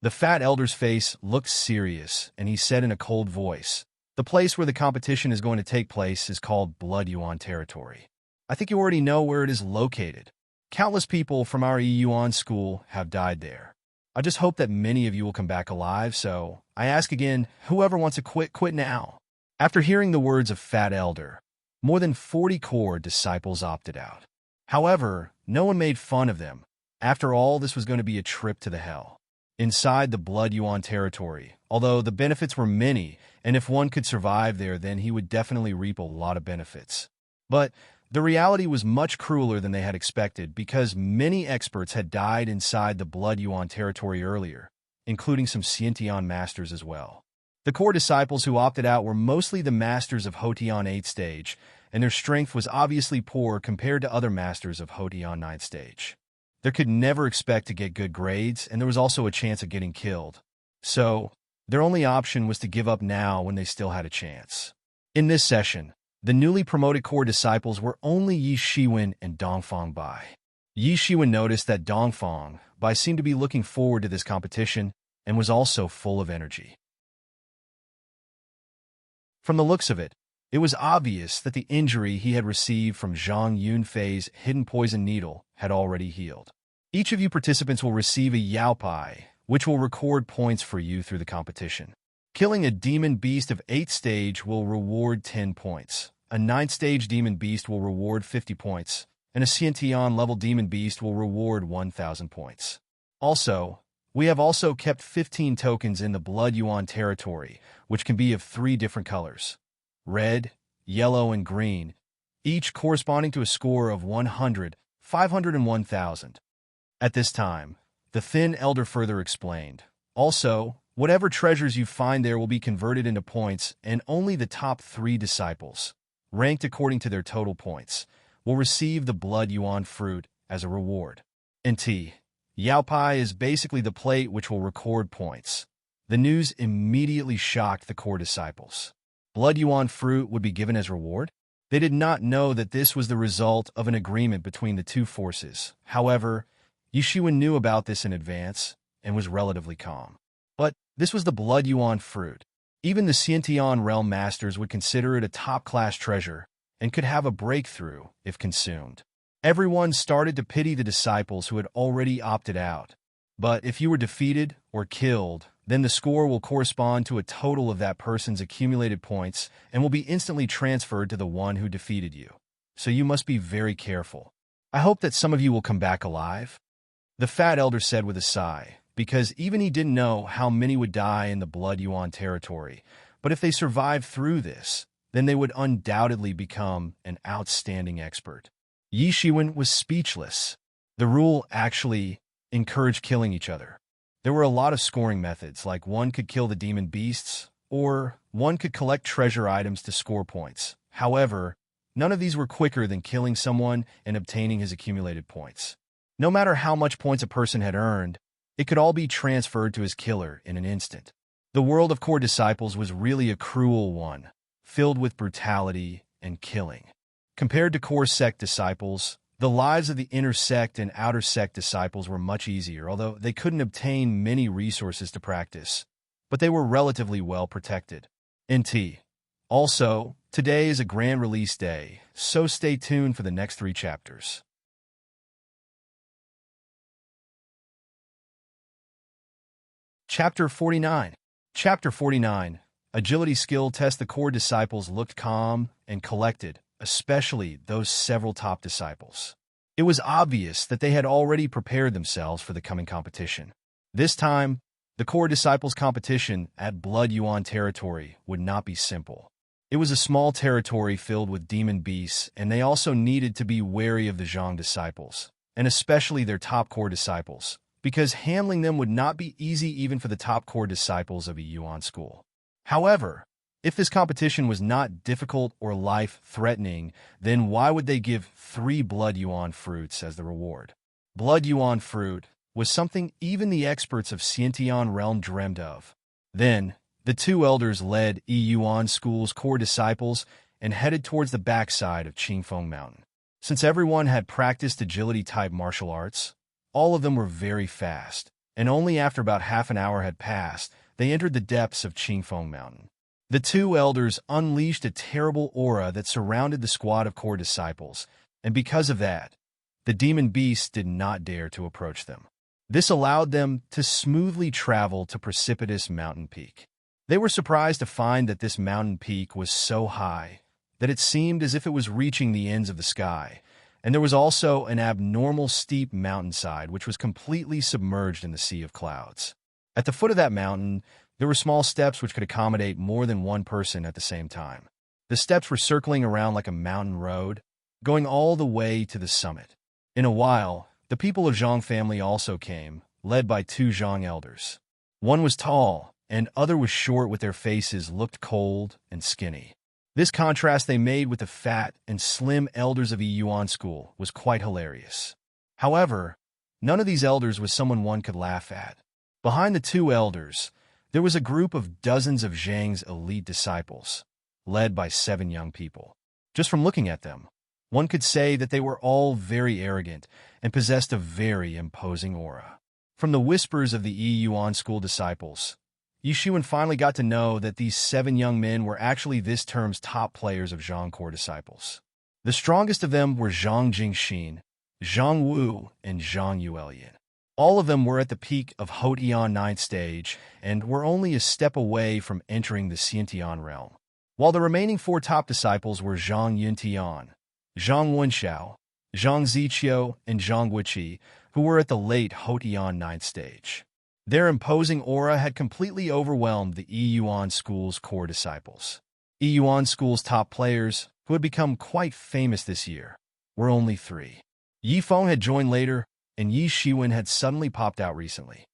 The fat elder's face looked serious, and he said in a cold voice, "The place where the competition is going to take place is called Blood Yuan territory. I think you already know where it is located. Countless people from our Yi Yuan school have died there. I just hope that many of you will come back alive, so I ask again, whoever wants to quit now." After hearing the words of Fat Elder, more than 40 core disciples opted out. However, no one made fun of them. After all, this was going to be a trip to the hell. Inside the Blood Yuan territory, although the benefits were many, and if one could survive there, then he would definitely reap a lot of benefits. But the reality was much crueler than they had expected, because many experts had died inside the Blood Yuan territory earlier, including some Xiantian masters as well. The core disciples who opted out were mostly the masters of Hotian 8th stage, and their strength was obviously poor compared to other masters of Hotian 9th stage. They could never expect to get good grades, and there was also a chance of getting killed. So, their only option was to give up now when they still had a chance. In this session, the newly promoted core disciples were only Yi Shiwen and Dongfang Bai. Yi Shiwen noticed that Dongfang Bai seemed to be looking forward to this competition and was also full of energy. From the looks of it, it was obvious that the injury he had received from Zhang Yunfei's hidden poison needle had already healed. Each of you participants will receive a Yao Pai, which will record points for you through the competition. Killing a demon beast of 8th stage will reward 10 points. A 9th stage demon beast will reward 50 points, and a Xiantian level demon beast will reward 1,000 points. Also, we have also kept 15 tokens in the Blood Yuan territory, which can be of 3 different colors: red, yellow, and green, each corresponding to a score of 100, 500, and 1,000. At this time, the thin elder further explained, "Also, whatever treasures you find there will be converted into points, and only the top 3 disciples, ranked according to their total points, will receive the Blood Yuan fruit as a reward." NT. Yao Pai is basically the plate which will record points. The news immediately shocked the core disciples. Blood Yuan fruit would be given as reward? They did not know that this was the result of an agreement between the 2 forces. However, Yi Shiwen knew about this in advance and was relatively calm. But this was the Blood Yuan fruit. Even the Xiantian realm masters would consider it a top-class treasure and could have a breakthrough if consumed. Everyone started to pity the disciples who had already opted out. But if you were defeated or killed, then the score will correspond to a total of that person's accumulated points and will be instantly transferred to the one who defeated you. So you must be very careful. I hope that some of you will come back alive. The fat elder said with a sigh, because even he didn't know how many would die in the Blood Yuan territory. But if they survived through this, then they would undoubtedly become an outstanding expert. Yi Shiwen was speechless. The rule actually encouraged killing each other. There were a lot of scoring methods, like one could kill the demon beasts, or one could collect treasure items to score points. However, none of these were quicker than killing someone and obtaining his accumulated points. No matter how much points a person had earned, it could all be transferred to his killer in an instant. The world of core disciples was really a cruel one, filled with brutality and killing. Compared to core sect disciples, the lives of the inner sect and outer sect disciples were much easier, although they couldn't obtain many resources to practice, but they were relatively well protected. Also, today is a grand release day, so stay tuned for the next 3 chapters. Chapter 49. Chapter 49. Agility skill test. The core disciples looked calm and collected, especially those several top disciples. It was obvious that they had already prepared themselves for the coming competition. This time, the core disciples' competition at Blood Yuan territory would not be simple. It was a small territory filled with demon beasts, and they also needed to be wary of the Zhang disciples, and especially their top core disciples, because handling them would not be easy even for the top core disciples of a Yuan school. However, if this competition was not difficult or life-threatening, then why would they give 3 Blood Yuan fruits as the reward? Blood Yuan fruit was something even the experts of Xiantian realm dreamed of. Then, the 2 elders led Yuan school's core disciples and headed towards the backside of Qingfeng Mountain. Since everyone had practiced agility-type martial arts, all of them were very fast, and only after about half an hour had passed, they entered the depths of Qingfeng Mountain. The 2 elders unleashed a terrible aura that surrounded the squad of core disciples, and because of that, the demon beasts did not dare to approach them. This allowed them to smoothly travel to precipitous mountain peak. They were surprised to find that this mountain peak was so high that it seemed as if it was reaching the ends of the sky, and there was also an abnormal steep mountainside which was completely submerged in the sea of clouds. At the foot of that mountain, there were small steps which could accommodate more than one person at the same time. The steps were circling around like a mountain road, going all the way to the summit. In a while, the people of Zhang family also came, led by 2 Zhang elders. One was tall, and other was short, with their faces looked cold and skinny. This contrast they made with the fat and slim elders of Yuan school was quite hilarious. However, none of these elders was someone one could laugh at. Behind the 2 elders, there was a group of dozens of Zhang's elite disciples, led by 7 young people. Just from looking at them, one could say that they were all very arrogant and possessed a very imposing aura. From the whispers of the Yuan school disciples, Yi Shiwen finally got to know that these 7 young men were actually this term's top players of Zhang core disciples. The strongest of them were Zhang Jingxin, Zhang Wu, and Zhang Yuelian. All of them were at the peak of Houtian 9th stage and were only a step away from entering the Xiantian realm, while the remaining 4 top disciples were Zhang Yuntian, Zhang Wenxiao, Zhang Ziqiu, and Zhang Guiqi, who were at the late Houtian 9th stage. Their imposing aura had completely overwhelmed the Yuan school's core disciples. Yuan school's top players, who had become quite famous this year, were only 3. Yi Feng had joined later, and Yi Shiwen had suddenly popped out recently.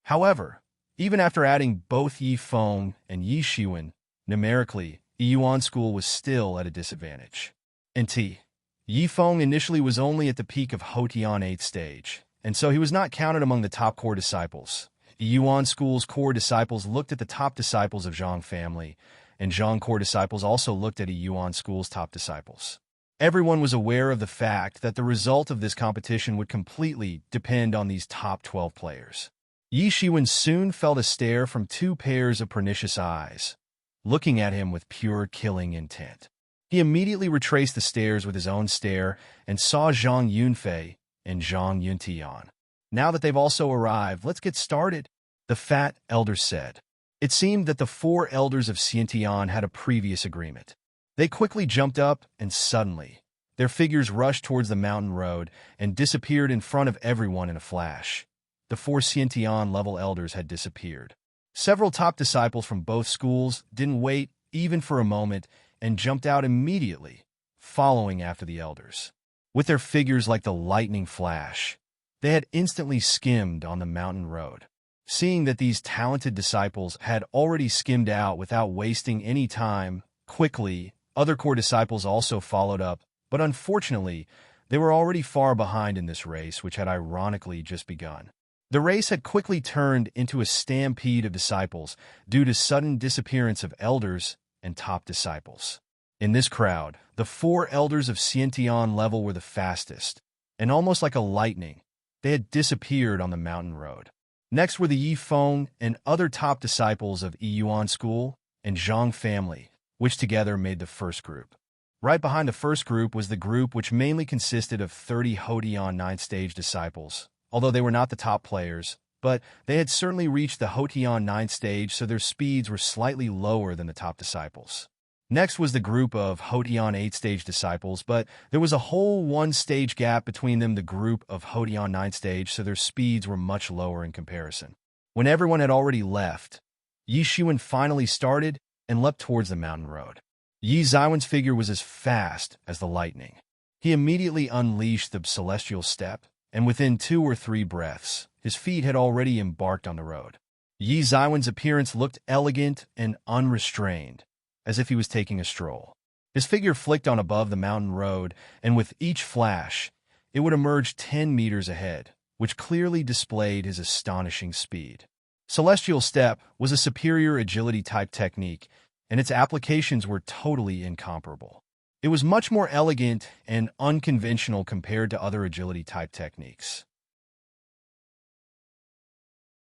However, even after adding both Yi Feng and Yi Shiwen, numerically, Yuan school was still at a disadvantage. Yi Feng initially was only at the peak of Houtian 8th stage, and so he was not counted among the top core disciples. Yuan school's core disciples looked at the top disciples of Zhang family, and Zhang core disciples also looked at Yuan school's top disciples. Everyone was aware of the fact that the result of this competition would completely depend on these top 12 players. Yi Shiwen soon felt a stare from two pairs of pernicious eyes, looking at him with pure killing intent. He immediately retraced the stairs with his own stare and saw Zhang Yunfei and Zhang Yuntian. Now that they've also arrived, let's get started, the fat elder said. It seemed that the four elders of Xiantian had a previous agreement. They quickly jumped up, and suddenly, their figures rushed towards the mountain road and disappeared in front of everyone in a flash. The four Xiantian-level elders had disappeared. Several top disciples from both schools didn't wait even for a moment and jumped out immediately, following after the elders. With their figures like the lightning flash, they had instantly skimmed on the mountain road. Seeing that these talented disciples had already skimmed out without wasting any time, quickly, other core disciples also followed up, but unfortunately, they were already far behind in this race, which had ironically just begun. The race had quickly turned into a stampede of disciples due to sudden disappearance of elders and top disciples. In this crowd, the four elders of Xiantian level were the fastest, and almost like a lightning, they had disappeared on the mountain road. Next were the Yi Feng and other top disciples of Yiyuan School and Zhang family, which together made the first group. Right behind the first group was the group which mainly consisted of 30 Hotian 9th stage disciples, although they were not the top players, but they had certainly reached the Hotian 9th stage, so their speeds were slightly lower than the top disciples. Next was the group of Hotian 8th stage disciples, but there was a whole one-stage gap between them, the group of Hotian 9th stage, so their speeds were much lower in comparison. When everyone had already left, Yi Shiwen finally started and leapt towards the mountain road. Yi Zaiwen's figure was as fast as the lightning. He immediately unleashed the celestial step, and within 2 or 3 breaths, his feet had already embarked on the road. Yi Zaiwen's appearance looked elegant and unrestrained, as if he was taking a stroll. His figure flicked on above the mountain road, and with each flash, it would emerge 10 meters ahead, which clearly displayed his astonishing speed. Celestial Step was a superior agility-type technique, and its applications were totally incomparable. It was much more elegant and unconventional compared to other agility-type techniques.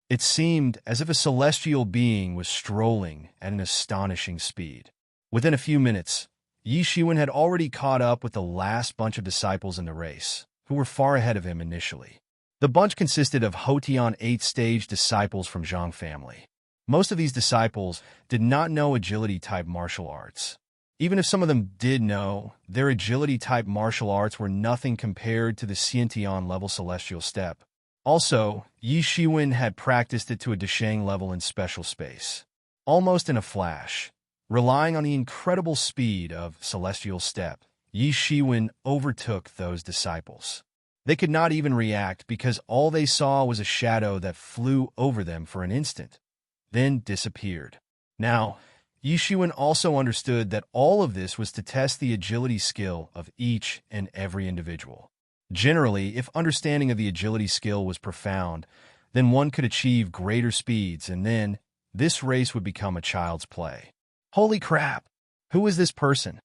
It seemed as if a celestial being was strolling at an astonishing speed. Within a few minutes, Yi Shiwen had already caught up with the last bunch of disciples in the race, who were far ahead of him initially. The bunch consisted of Hotian 8th stage disciples from Zhang family. Most of these disciples did not know agility-type martial arts. Even if some of them did know, their agility-type martial arts were nothing compared to the Xiantian-level Celestial Step. Also, Yi Shiwen had practiced it to a Deshang level in special space. Almost in a flash, relying on the incredible speed of Celestial Step, Yi Shiwen overtook those disciples. They could not even react because all they saw was a shadow that flew over them for an instant, then disappeared. Now, Yi Shiwen also understood that all of this was to test the agility skill of each and every individual. Generally, if understanding of the agility skill was profound, then one could achieve greater speeds, and then this race would become a child's play. Holy crap! Who is this person?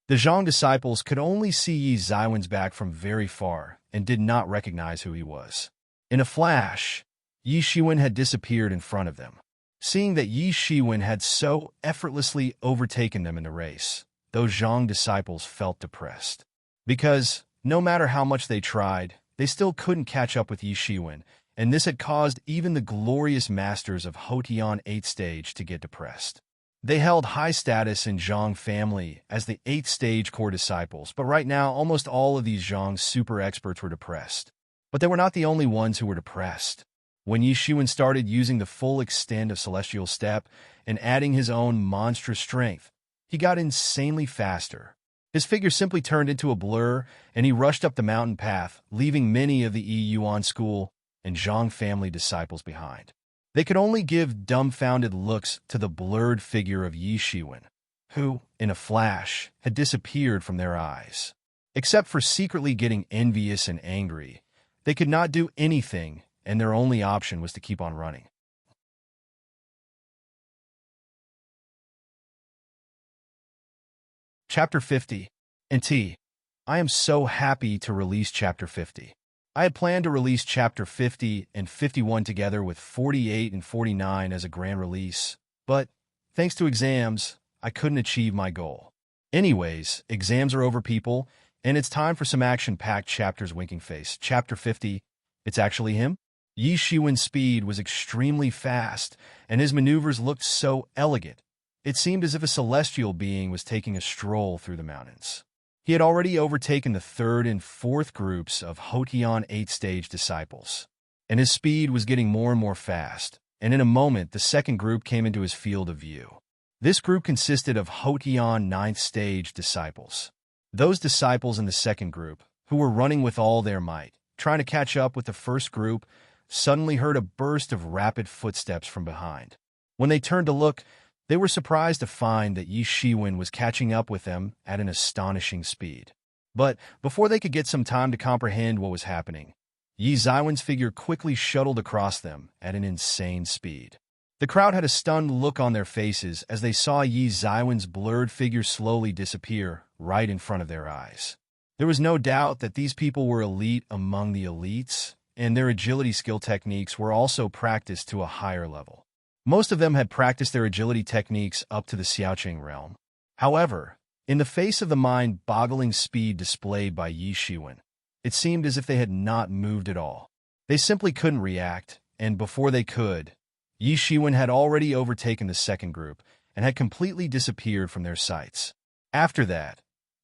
The Zhang disciples could only see Yi Zaiwen's back from very far and did not recognize who he was. In a flash, Yi Shiwen had disappeared in front of them. Seeing that Yi Shiwen had so effortlessly overtaken them in the race, those Zhang disciples felt depressed. Because, no matter how much they tried, they still couldn't catch up with Yi Shiwen, and this had caused even the glorious masters of Hotian 8th stage to get depressed. They held high status in Zhang family as the 8th stage core disciples, but right now almost all of these Zhang super experts were depressed. But they were not the only ones who were depressed. When Yi Shiwen started using the full extent of Celestial Step and adding his own monstrous strength, he got insanely faster. His figure simply turned into a blur, and he rushed up the mountain path, leaving many of the Yiyuan school and Zhang family disciples behind. They could only give dumbfounded looks to the blurred figure of Yi Shiwen, who, in a flash, had disappeared from their eyes. Except for secretly getting envious and angry, they could not do anything, and their only option was to keep on running. Chapter 50. I am so happy to release Chapter 50. I had planned to release Chapter 50 and 51 together with 48 and 49 as a grand release, but thanks to exams, I couldn't achieve my goal. Anyways, exams are over, people, and it's time for some action-packed chapters. Winking face. Chapter 50, it's actually him? Yi Shiwen's speed was extremely fast, and his maneuvers looked so elegant. It seemed as if a celestial being was taking a stroll through the mountains. He had already overtaken the third and fourth groups of Hotian 8th-stage disciples, and his speed was getting more and more fast, and in a moment the second group came into his field of view. This group consisted of Hotian 9th-stage disciples. Those disciples in the second group, who were running with all their might, trying to catch up with the first group, suddenly heard a burst of rapid footsteps from behind. When they turned to look, they were surprised to find that Yi Shiwen was catching up with them at an astonishing speed. But before they could get some time to comprehend what was happening, Yi Ziwen's figure quickly shuttled across them at an insane speed. The crowd had a stunned look on their faces as they saw Yi Ziwen's blurred figure slowly disappear right in front of their eyes. There was no doubt that these people were elite among the elites, and their agility skill techniques were also practiced to a higher level. Most of them had practiced their agility techniques up to the Xiaoqing realm. However, in the face of the mind-boggling speed displayed by Yi Shiwen, it seemed as if they had not moved at all. They simply couldn't react, and before they could, Yi Shiwen had already overtaken the second group and had completely disappeared from their sights. After that,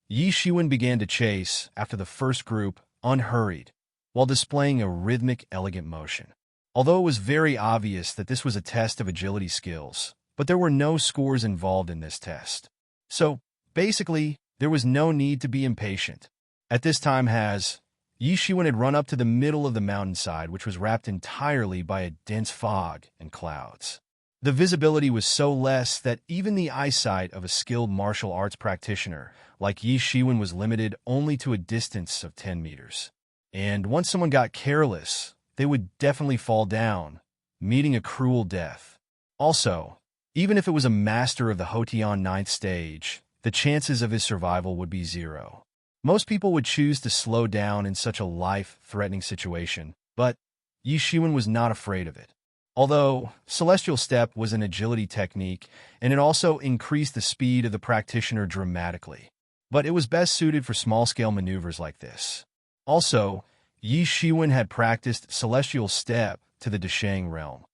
Yi Shiwen began to chase after the first group unhurried, while displaying a rhythmic, elegant motion. Although it was very obvious that this was a test of agility skills, but there were no scores involved in this test. So, basically, there was no need to be impatient. At this time, Yi Shiwen had run up to the middle of the mountainside, which was wrapped entirely by a dense fog and clouds. The visibility was so less that even the eyesight of a skilled martial arts practitioner like Yi Shiwen was limited only to a distance of 10 meters. And once someone got careless, they would definitely fall down, meeting a cruel death. Also, even if it was a master of the Hotian 9th stage, the chances of his survival would be 0. Most people would choose to slow down in such a life-threatening situation, but Yi Shiwen was not afraid of it. Although Celestial Step was an agility technique, and it also increased the speed of the practitioner dramatically, but it was best suited for small-scale maneuvers like this. Also, Yi Shiwen had practiced Celestial Step to the Deshang realm.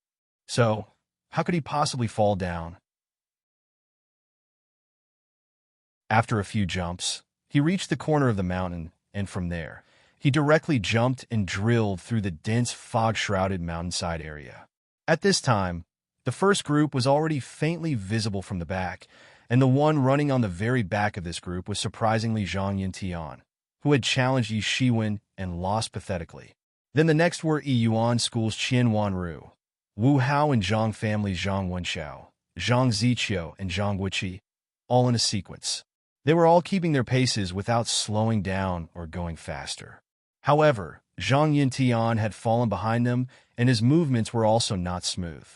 So, how could he possibly fall down? After a few jumps, he reached the corner of the mountain, and from there, he directly jumped and drilled through the dense fog-shrouded mountainside area. At this time, the first group was already faintly visible from the back, and the one running on the very back of this group was surprisingly Zhang Yintian, who had challenged Yi Shiwen and lost pathetically. Then the next were Yiyuan School's Qian Wanru, Wu Hao and Zhang family's Zhang Wenxiao, Zhang Ziqiu and Zhang Wuqi, all in a sequence. They were all keeping their paces without slowing down or going faster. However, Zhang Yintian had fallen behind them, and his movements were also not smooth.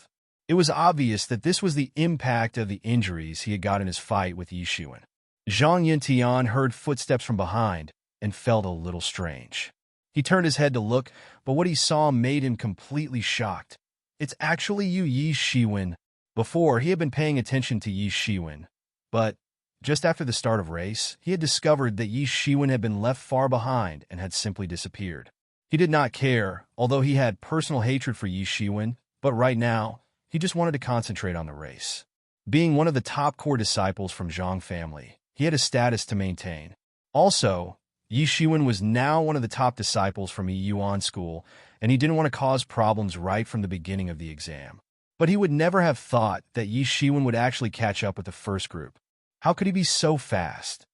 It was obvious that this was the impact of the injuries he had got in his fight with Yi Shiwen. Zhang Yintian heard footsteps from behind and felt a little strange. He turned his head to look, but what he saw made him completely shocked. It's actually Yi Shiwen. Before, he had been paying attention to Yi Shiwen, but just after the start of race, he had discovered that Yi Shiwen had been left far behind and had simply disappeared. He did not care, although he had personal hatred for Yi Shiwen, but right now, he just wanted to concentrate on the race. Being one of the top core disciples from Zhang family, he had a status to maintain. Also, Yi Shiwen was now one of the top disciples from Yiyuan School, and he didn't want to cause problems right from the beginning of the exam. But he would never have thought that Yi Shiwen would actually catch up with the first group. How could he be so fast?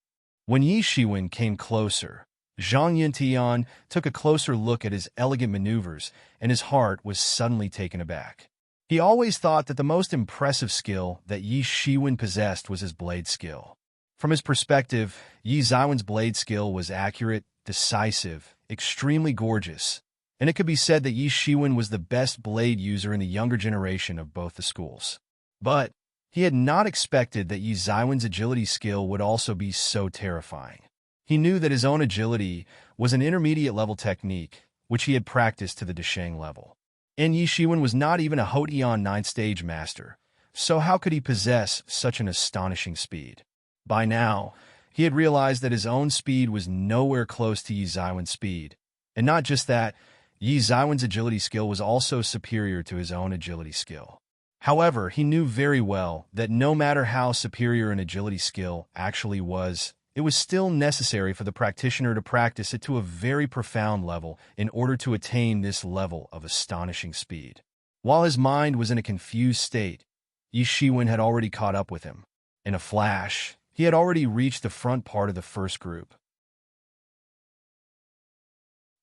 When Yi Shiwen came closer, Zhang Yintian took a closer look at his elegant maneuvers, and his heart was suddenly taken aback. He always thought that the most impressive skill that Yi Shiwen possessed was his blade skill. From his perspective, Yi Ziwen's blade skill was accurate, decisive, extremely gorgeous, and it could be said that Yi Shiwen was the best blade user in the younger generation of both the schools. But he had not expected that Yi Ziwen's agility skill would also be so terrifying. He knew that his own agility was an intermediate-level technique, which he had practiced to the Desheng level. And Yi Shiwen was not even a Hotian 9th stage master, so how could he possess such an astonishing speed? By now, he had realized that his own speed was nowhere close to Yi Zaiwen's speed, and not just that, Yi Zaiwen's agility skill was also superior to his own agility skill. However, he knew very well that no matter how superior an agility skill actually was, it was still necessary for the practitioner to practice it to a very profound level in order to attain this level of astonishing speed. While his mind was in a confused state, Yi Shiwen had already caught up with him. In a flash, he had already reached the front part of the first group.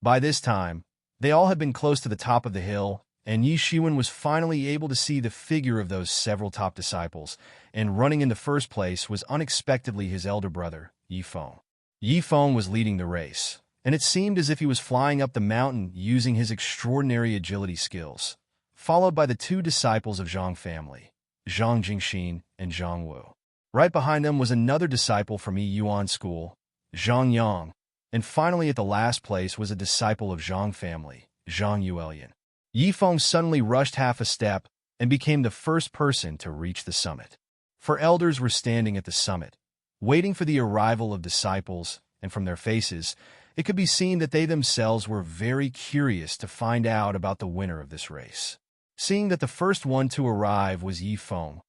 By this time, they all had been close to the top of the hill, and Yi Shiwen was finally able to see the figure of those several top disciples, and running in the first place was unexpectedly his elder brother, Yi Feng. Yi Feng was leading the race, and it seemed as if he was flying up the mountain using his extraordinary agility skills, followed by the two disciples of Zhang family, Zhang Jingxin and Zhang Wu. Right behind them was another disciple from Yi Yuan school, Zhang Yang, and finally at the last place was a disciple of Zhang family, Zhang Yuelian. Yi Feng suddenly rushed half a step and became the first person to reach the summit. For elders were standing at the summit, waiting for the arrival of disciples, and from their faces, it could be seen that they themselves were very curious to find out about the winner of this race. Seeing that the first one to arrive was Yi Feng,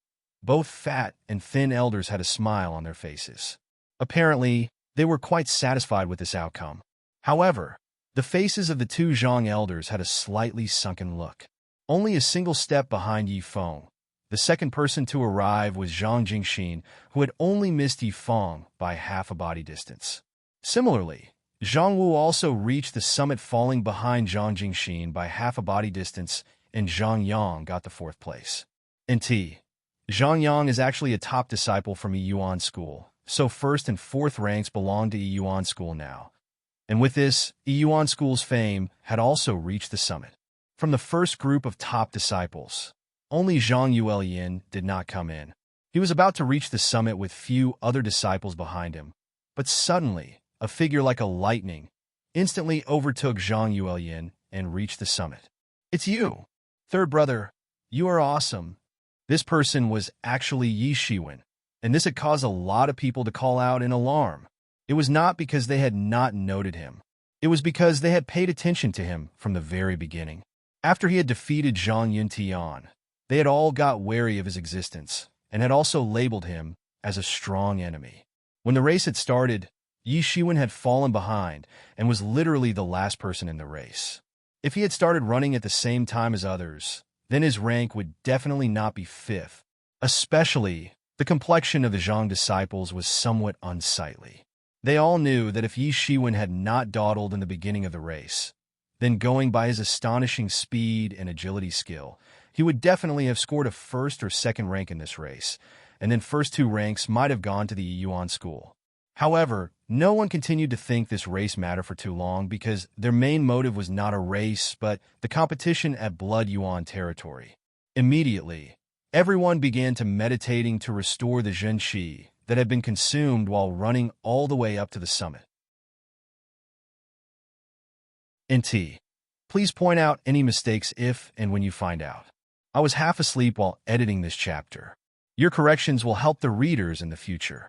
both fat and thin elders had a smile on their faces. Apparently, they were quite satisfied with this outcome. However, the faces of the two Zhang elders had a slightly sunken look. Only a single step behind Yi Feng, the second person to arrive was Zhang Jingxin, who had only missed Yi Feng by half a body distance. Similarly, Zhang Wu also reached the summit falling behind Zhang Jingxin by half a body distance, and Zhang Yang got the fourth place. Zhang Yang is actually a top disciple from Yi Yuan school, so first and fourth ranks belong to Yi Yuan school now. And with this, Yi Yuan school's fame had also reached the summit. From the first group of top disciples, only Zhang Yuelian did not come in. He was about to reach the summit with few other disciples behind him, but suddenly, a figure like a lightning instantly overtook Zhang Yuelian and reached the summit. "It's you, third brother. You are awesome." This person was actually Yi Shiwen, and this had caused a lot of people to call out in alarm. It was not because they had not noted him. It was because they had paid attention to him from the very beginning. After he had defeated Zhang Yuntian, they had all got wary of his existence and had also labeled him as a strong enemy. When the race had started, Yi Shiwen had fallen behind and was literally the last person in the race. If he had started running at the same time as others, then his rank would definitely not be fifth. Especially, the complexion of the Zhang disciples was somewhat unsightly. They all knew that if Yi Shiwen had not dawdled in the beginning of the race, then going by his astonishing speed and agility skill, he would definitely have scored a first or second rank in this race, and then first two ranks might have gone to the Yi Yuan school. However, no one continued to think this race mattered for too long because their main motive was not a race, but the competition at Blood Yuan territory. Immediately, everyone began to meditating to restore the Zhen Qi that had been consumed while running all the way up to the summit. Please point out any mistakes if and when you find out. I was half asleep while editing this chapter. Your corrections will help the readers in the future.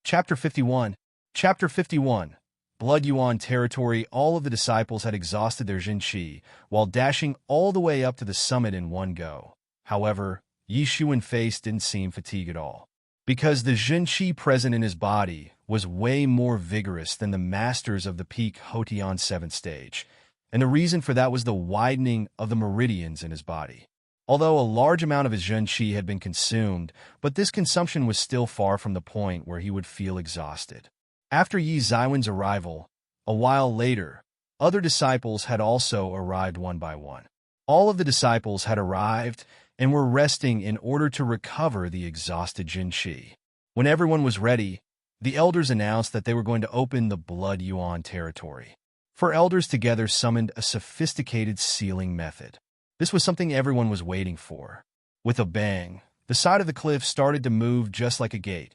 Chapter 51. Chapter 51. Blood Yuan territory. All of the disciples had exhausted their Zhen Qi while dashing all the way up to the summit in one go. However, Yi Shiwen's face didn't seem fatigued at all, because the Zhen Qi present in his body was way more vigorous than the masters of the peak Hotian 7th stage, and the reason for that was the widening of the meridians in his body. Although a large amount of his Zhen Qi had been consumed, but this consumption was still far from the point where he would feel exhausted. After Yi Zaiwen's arrival, a while later, other disciples had also arrived one by one. All of the disciples had arrived and were resting in order to recover the exhausted Zhen Qi. When everyone was ready, the elders announced that they were going to open the Blood Yuan territory. Four elders together summoned a sophisticated sealing method. This was something everyone was waiting for. With a bang, the side of the cliff started to move just like a gate,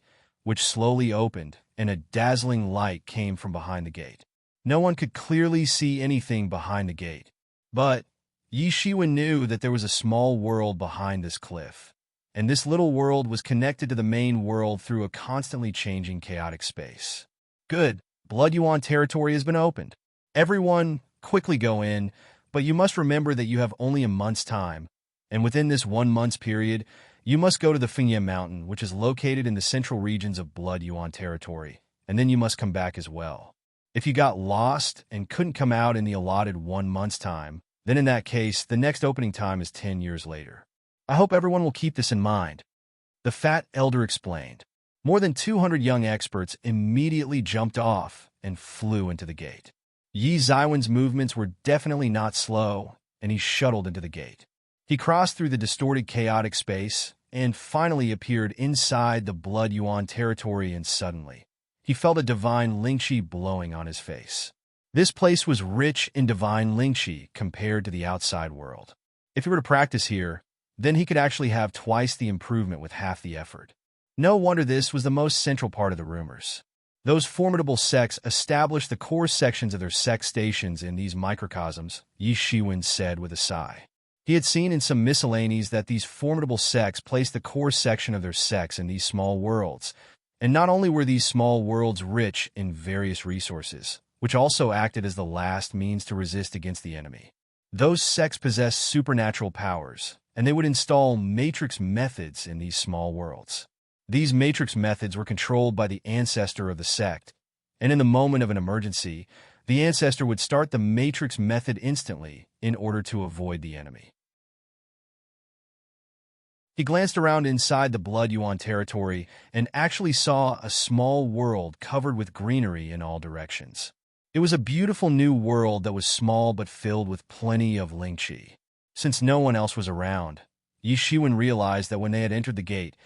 which slowly opened, and a dazzling light came from behind the gate. No one could clearly see anything behind the gate, but Yi Shiwen knew that there was a small world behind this cliff, and this little world was connected to the main world through a constantly changing chaotic space. Good. Blood Yuan territory has been opened. Everyone, quickly go in, but you must remember that you have only a month's time, and within this 1 month's period, you must go to the Fengye Mountain, which is located in the central regions of Blood Yuan territory, and then you must come back as well. If you got lost and couldn't come out in the allotted 1 month's time, then in that case, the next opening time is 10 years later. I hope everyone will keep this in mind. The fat elder explained. More than 200 young experts immediately jumped off and flew into the gate. Yi Zaiwen's movements were definitely not slow, and he shuttled into the gate. He crossed through the distorted chaotic space and finally appeared inside the Blood Yuan territory, and suddenly, he felt a divine Lingqi blowing on his face. This place was rich in divine Lingqi compared to the outside world. If he were to practice here, then he could actually have twice the improvement with half the effort. No wonder this was the most central part of the rumors. Those formidable sects established the core sections of their sect stations in these microcosms, Yi Shiwen said with a sigh. He had seen in some miscellanies that these formidable sects placed the core section of their sects in these small worlds, and not only were these small worlds rich in various resources, which also acted as the last means to resist against the enemy. Those sects possessed supernatural powers, and they would install matrix methods in these small worlds. These matrix methods were controlled by the ancestor of the sect, and in the moment of an emergency, the ancestor would start the matrix method instantly in order to avoid the enemy. He glanced around inside the Blood Yuan territory and actually saw a small world covered with greenery in all directions. It was a beautiful new world that was small but filled with plenty of Lingqi. Since no one else was around, Yi Shiwen realized that when they had entered the gate,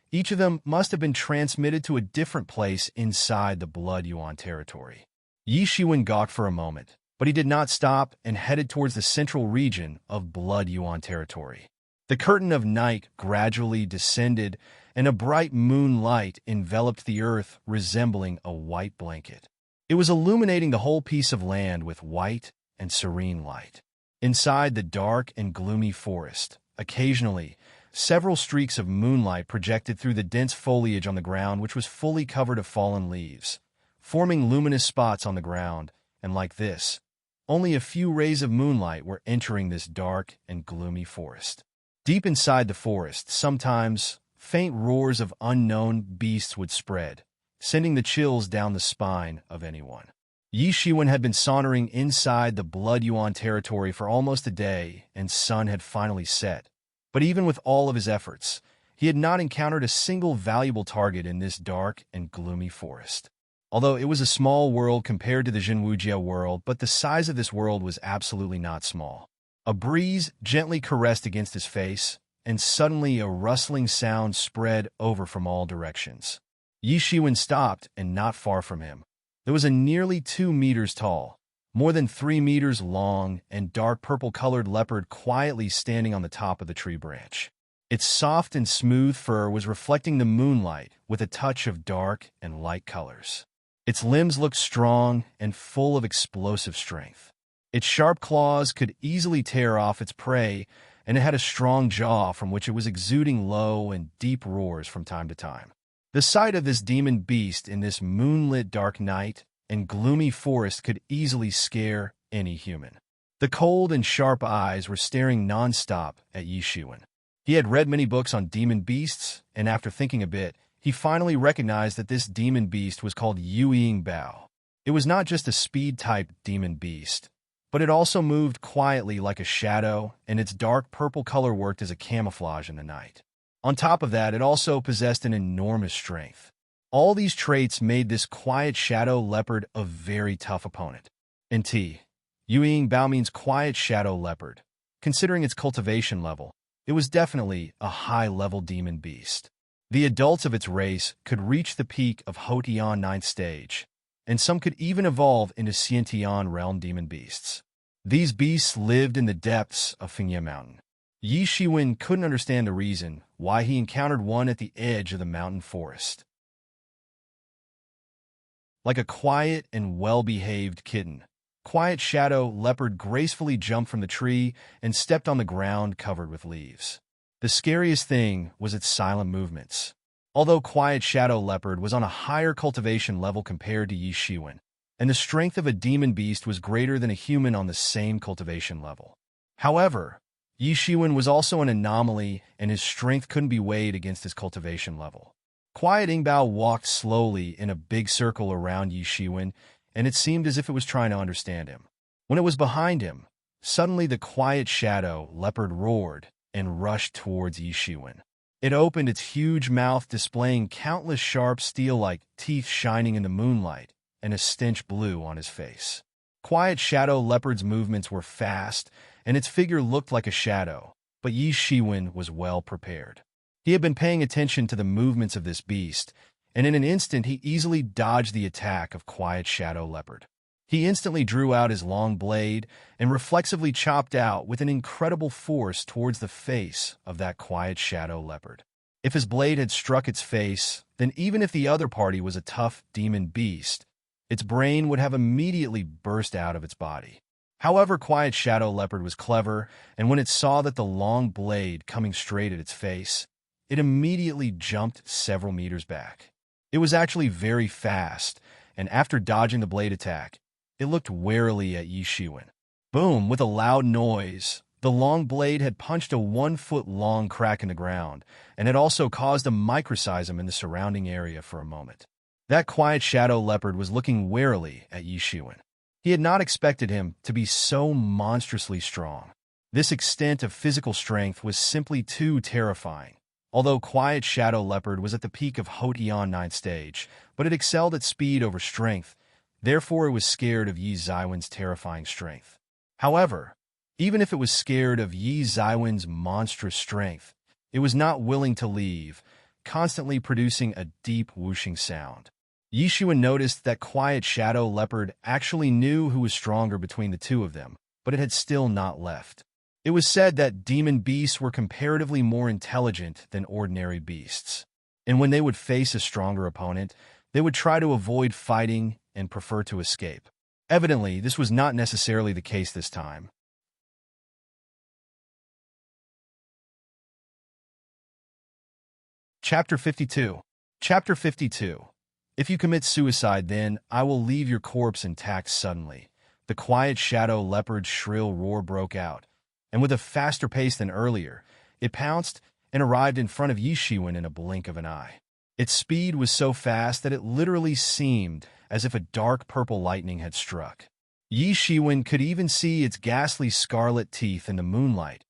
each of them must have been transmitted to a different place inside the Blood Yuan territory. Yi Shiwen gawked for a moment, but he did not stop and headed towards the central region of Blood Yuan territory. The curtain of night gradually descended, and a bright moonlight enveloped the earth, resembling a white blanket. It was illuminating the whole piece of land with white and serene light. Inside the dark and gloomy forest, occasionally, several streaks of moonlight projected through the dense foliage on the ground, which was fully covered of fallen leaves, forming luminous spots on the ground, and like this, only a few rays of moonlight were entering this dark and gloomy forest. Deep inside the forest, sometimes, faint roars of unknown beasts would spread, sending the chills down the spine of anyone. Yi Shiwen had been sauntering inside the Blood Yuan territory for almost a day, and sun had finally set. But even with all of his efforts, he had not encountered a single valuable target in this dark and gloomy forest. Although it was a small world compared to the Jinwujia world, but the size of this world was absolutely not small. A breeze gently caressed against his face, and suddenly a rustling sound spread over from all directions. Yi Shiwen stopped, and not far from him, there was a nearly 2 meters tall, more than 3 meters long, and dark purple-colored leopard quietly standing on the top of the tree branch. Its soft and smooth fur was reflecting the moonlight with a touch of dark and light colors. Its limbs looked strong and full of explosive strength. Its sharp claws could easily tear off its prey, and it had a strong jaw from which it was exuding low and deep roars from time to time. The sight of this demon beast in this moonlit dark night and gloomy forest could easily scare any human. The cold and sharp eyes were staring non-stop at Yi Shiwen. He had read many books on demon beasts, and after thinking a bit, he finally recognized that this demon beast was called Yueying Bao. It was not just a speed-type demon beast, but it also moved quietly like a shadow, and its dark purple color worked as a camouflage in the night. On top of that, it also possessed an enormous strength. All these traits made this quiet shadow leopard a very tough opponent. Yueying Bao means quiet shadow leopard. Considering its cultivation level, it was definitely a high-level demon beast. The adults of its race could reach the peak of Hotian 9th stage, and some could even evolve into Xiantian realm demon beasts. These beasts lived in the depths of Fengye Mountain. Yi Shiwen couldn't understand the reason why he encountered one at the edge of the mountain forest. Like a quiet and well-behaved kitten, Quiet Shadow Leopard gracefully jumped from the tree and stepped on the ground covered with leaves. The scariest thing was its silent movements. Although Quiet Shadow Leopard was on a higher cultivation level compared to Yi Shiwen, and the strength of a demon beast was greater than a human on the same cultivation level. However, Yi Shiwen was also an anomaly, and his strength couldn't be weighed against his cultivation level. Quiet Ingbao walked slowly in a big circle around Yi Shiwen, and it seemed as if it was trying to understand him. When it was behind him, suddenly the Quiet Shadow Leopard roared and rushed towards Yi Shiwen. It opened its huge mouth, displaying countless sharp steel-like teeth shining in the moonlight, and a stench blew on his face. Quiet Shadow Leopard's movements were fast, and its figure looked like a shadow, but Yi Shiwen was well prepared. He had been paying attention to the movements of this beast, and in an instant he easily dodged the attack of Quiet Shadow Leopard. He instantly drew out his long blade and reflexively chopped out with an incredible force towards the face of that Quiet Shadow Leopard. If his blade had struck its face, then even if the other party was a tough demon beast, its brain would have immediately burst out of its body. However, Quiet Shadow Leopard was clever, and when it saw that the long blade coming straight at its face, it immediately jumped several meters back. It was actually very fast, and after dodging the blade attack, it looked warily at Yi Shiwen. Boom! With a loud noise, the long blade had punched a 1-foot-long crack in the ground, and had also caused a microseism in the surrounding area for a moment. That Quiet Shadow Leopard was looking warily at Yi Shiwen. He had not expected him to be so monstrously strong. This extent of physical strength was simply too terrifying. Although Quiet Shadow Leopard was at the peak of Hotian 9th stage, but it excelled at speed over strength, therefore it was scared of Yi Zaiwen's terrifying strength. However, even if it was scared of Yi Zaiwen's monstrous strength, it was not willing to leave, constantly producing a deep whooshing sound. Yi Shiwen noticed that Quiet Shadow Leopard actually knew who was stronger between the two of them, but it had still not left. It was said that demon beasts were comparatively more intelligent than ordinary beasts, and when they would face a stronger opponent, they would try to avoid fighting and prefer to escape. Evidently, this was not necessarily the case this time. Chapter 52. Chapter 52. If you commit suicide, then I will leave your corpse intact suddenly. The Quiet Shadow Leopard's shrill roar broke out, and with a faster pace than earlier, it pounced and arrived in front of Yi Shiwen in a blink of an eye. Its speed was so fast that it literally seemed as if a dark purple lightning had struck. Yi Shiwen could even see its ghastly scarlet teeth in the moonlight,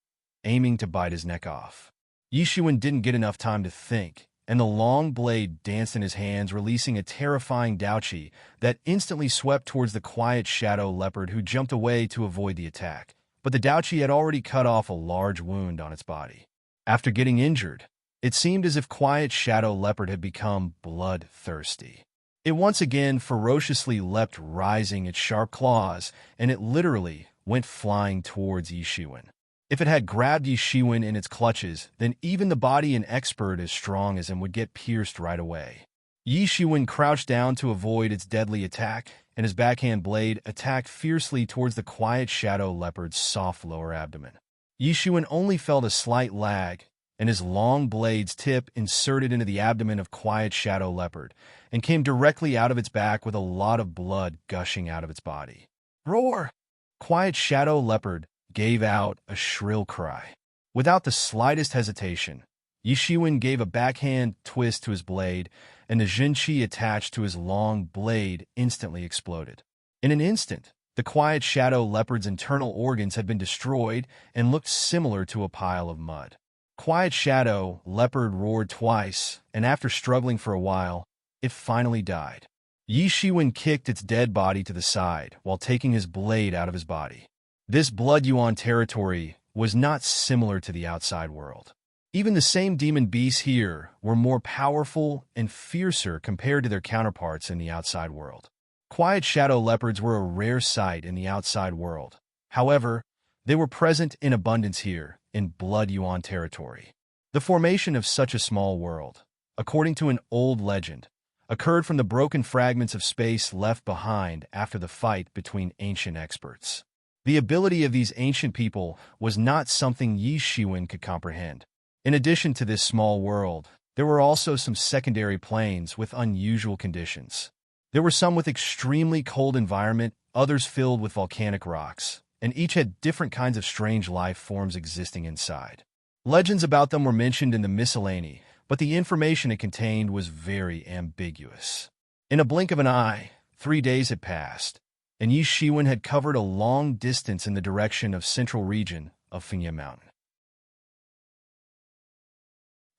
aiming to bite his neck off. Yi Shiwen didn't get enough time to think, and the long blade danced in his hands, releasing a terrifying Daoqi that instantly swept towards the Quiet Shadow Leopard, who jumped away to avoid the attack. But the Daoqi had already cut off a large wound on its body. After getting injured, it seemed as if Quiet Shadow Leopard had become bloodthirsty. It once again ferociously leapt, rising its sharp claws, and it literally went flying towards Yi Shiwen. If it had grabbed Yi Shiwen in its clutches, then even the body an expert as strong as him would get pierced right away. Yi Shiwen crouched down to avoid its deadly attack, and his backhand blade attacked fiercely towards the Quiet Shadow Leopard's soft lower abdomen. Yi Shiwen only felt a slight lag, and his long blade's tip inserted into the abdomen of Quiet Shadow Leopard, and came directly out of its back with a lot of blood gushing out of its body. Roar! Quiet Shadow Leopard gave out a shrill cry. Without the slightest hesitation, Yi Shiwen gave a backhand twist to his blade, and the Jinqi attached to his long blade instantly exploded. In an instant, the Quiet Shadow Leopard's internal organs had been destroyed and looked similar to a pile of mud. Quiet Shadow Leopard roared twice, and after struggling for a while, it finally died. Yi Shiwen kicked its dead body to the side while taking his blade out of his body. This Blood Yuan territory was not similar to the outside world. Even the same demon beasts here were more powerful and fiercer compared to their counterparts in the outside world. Quiet Shadow Leopards were a rare sight in the outside world. However, they were present in abundance here in Blood Yuan territory. The formation of such a small world, according to an old legend, occurred from the broken fragments of space left behind after the fight between ancient experts. The ability of these ancient people was not something Yi Shiwen could comprehend. In addition to this small world, there were also some secondary planes with unusual conditions. There were some with extremely cold environment, others filled with volcanic rocks, and each had different kinds of strange life forms existing inside. Legends about them were mentioned in the miscellany, but the information it contained was very ambiguous. In a blink of an eye, 3 days had passed, and Yi Shiwen had covered a long distance in the direction of central region of Fengye Mountain.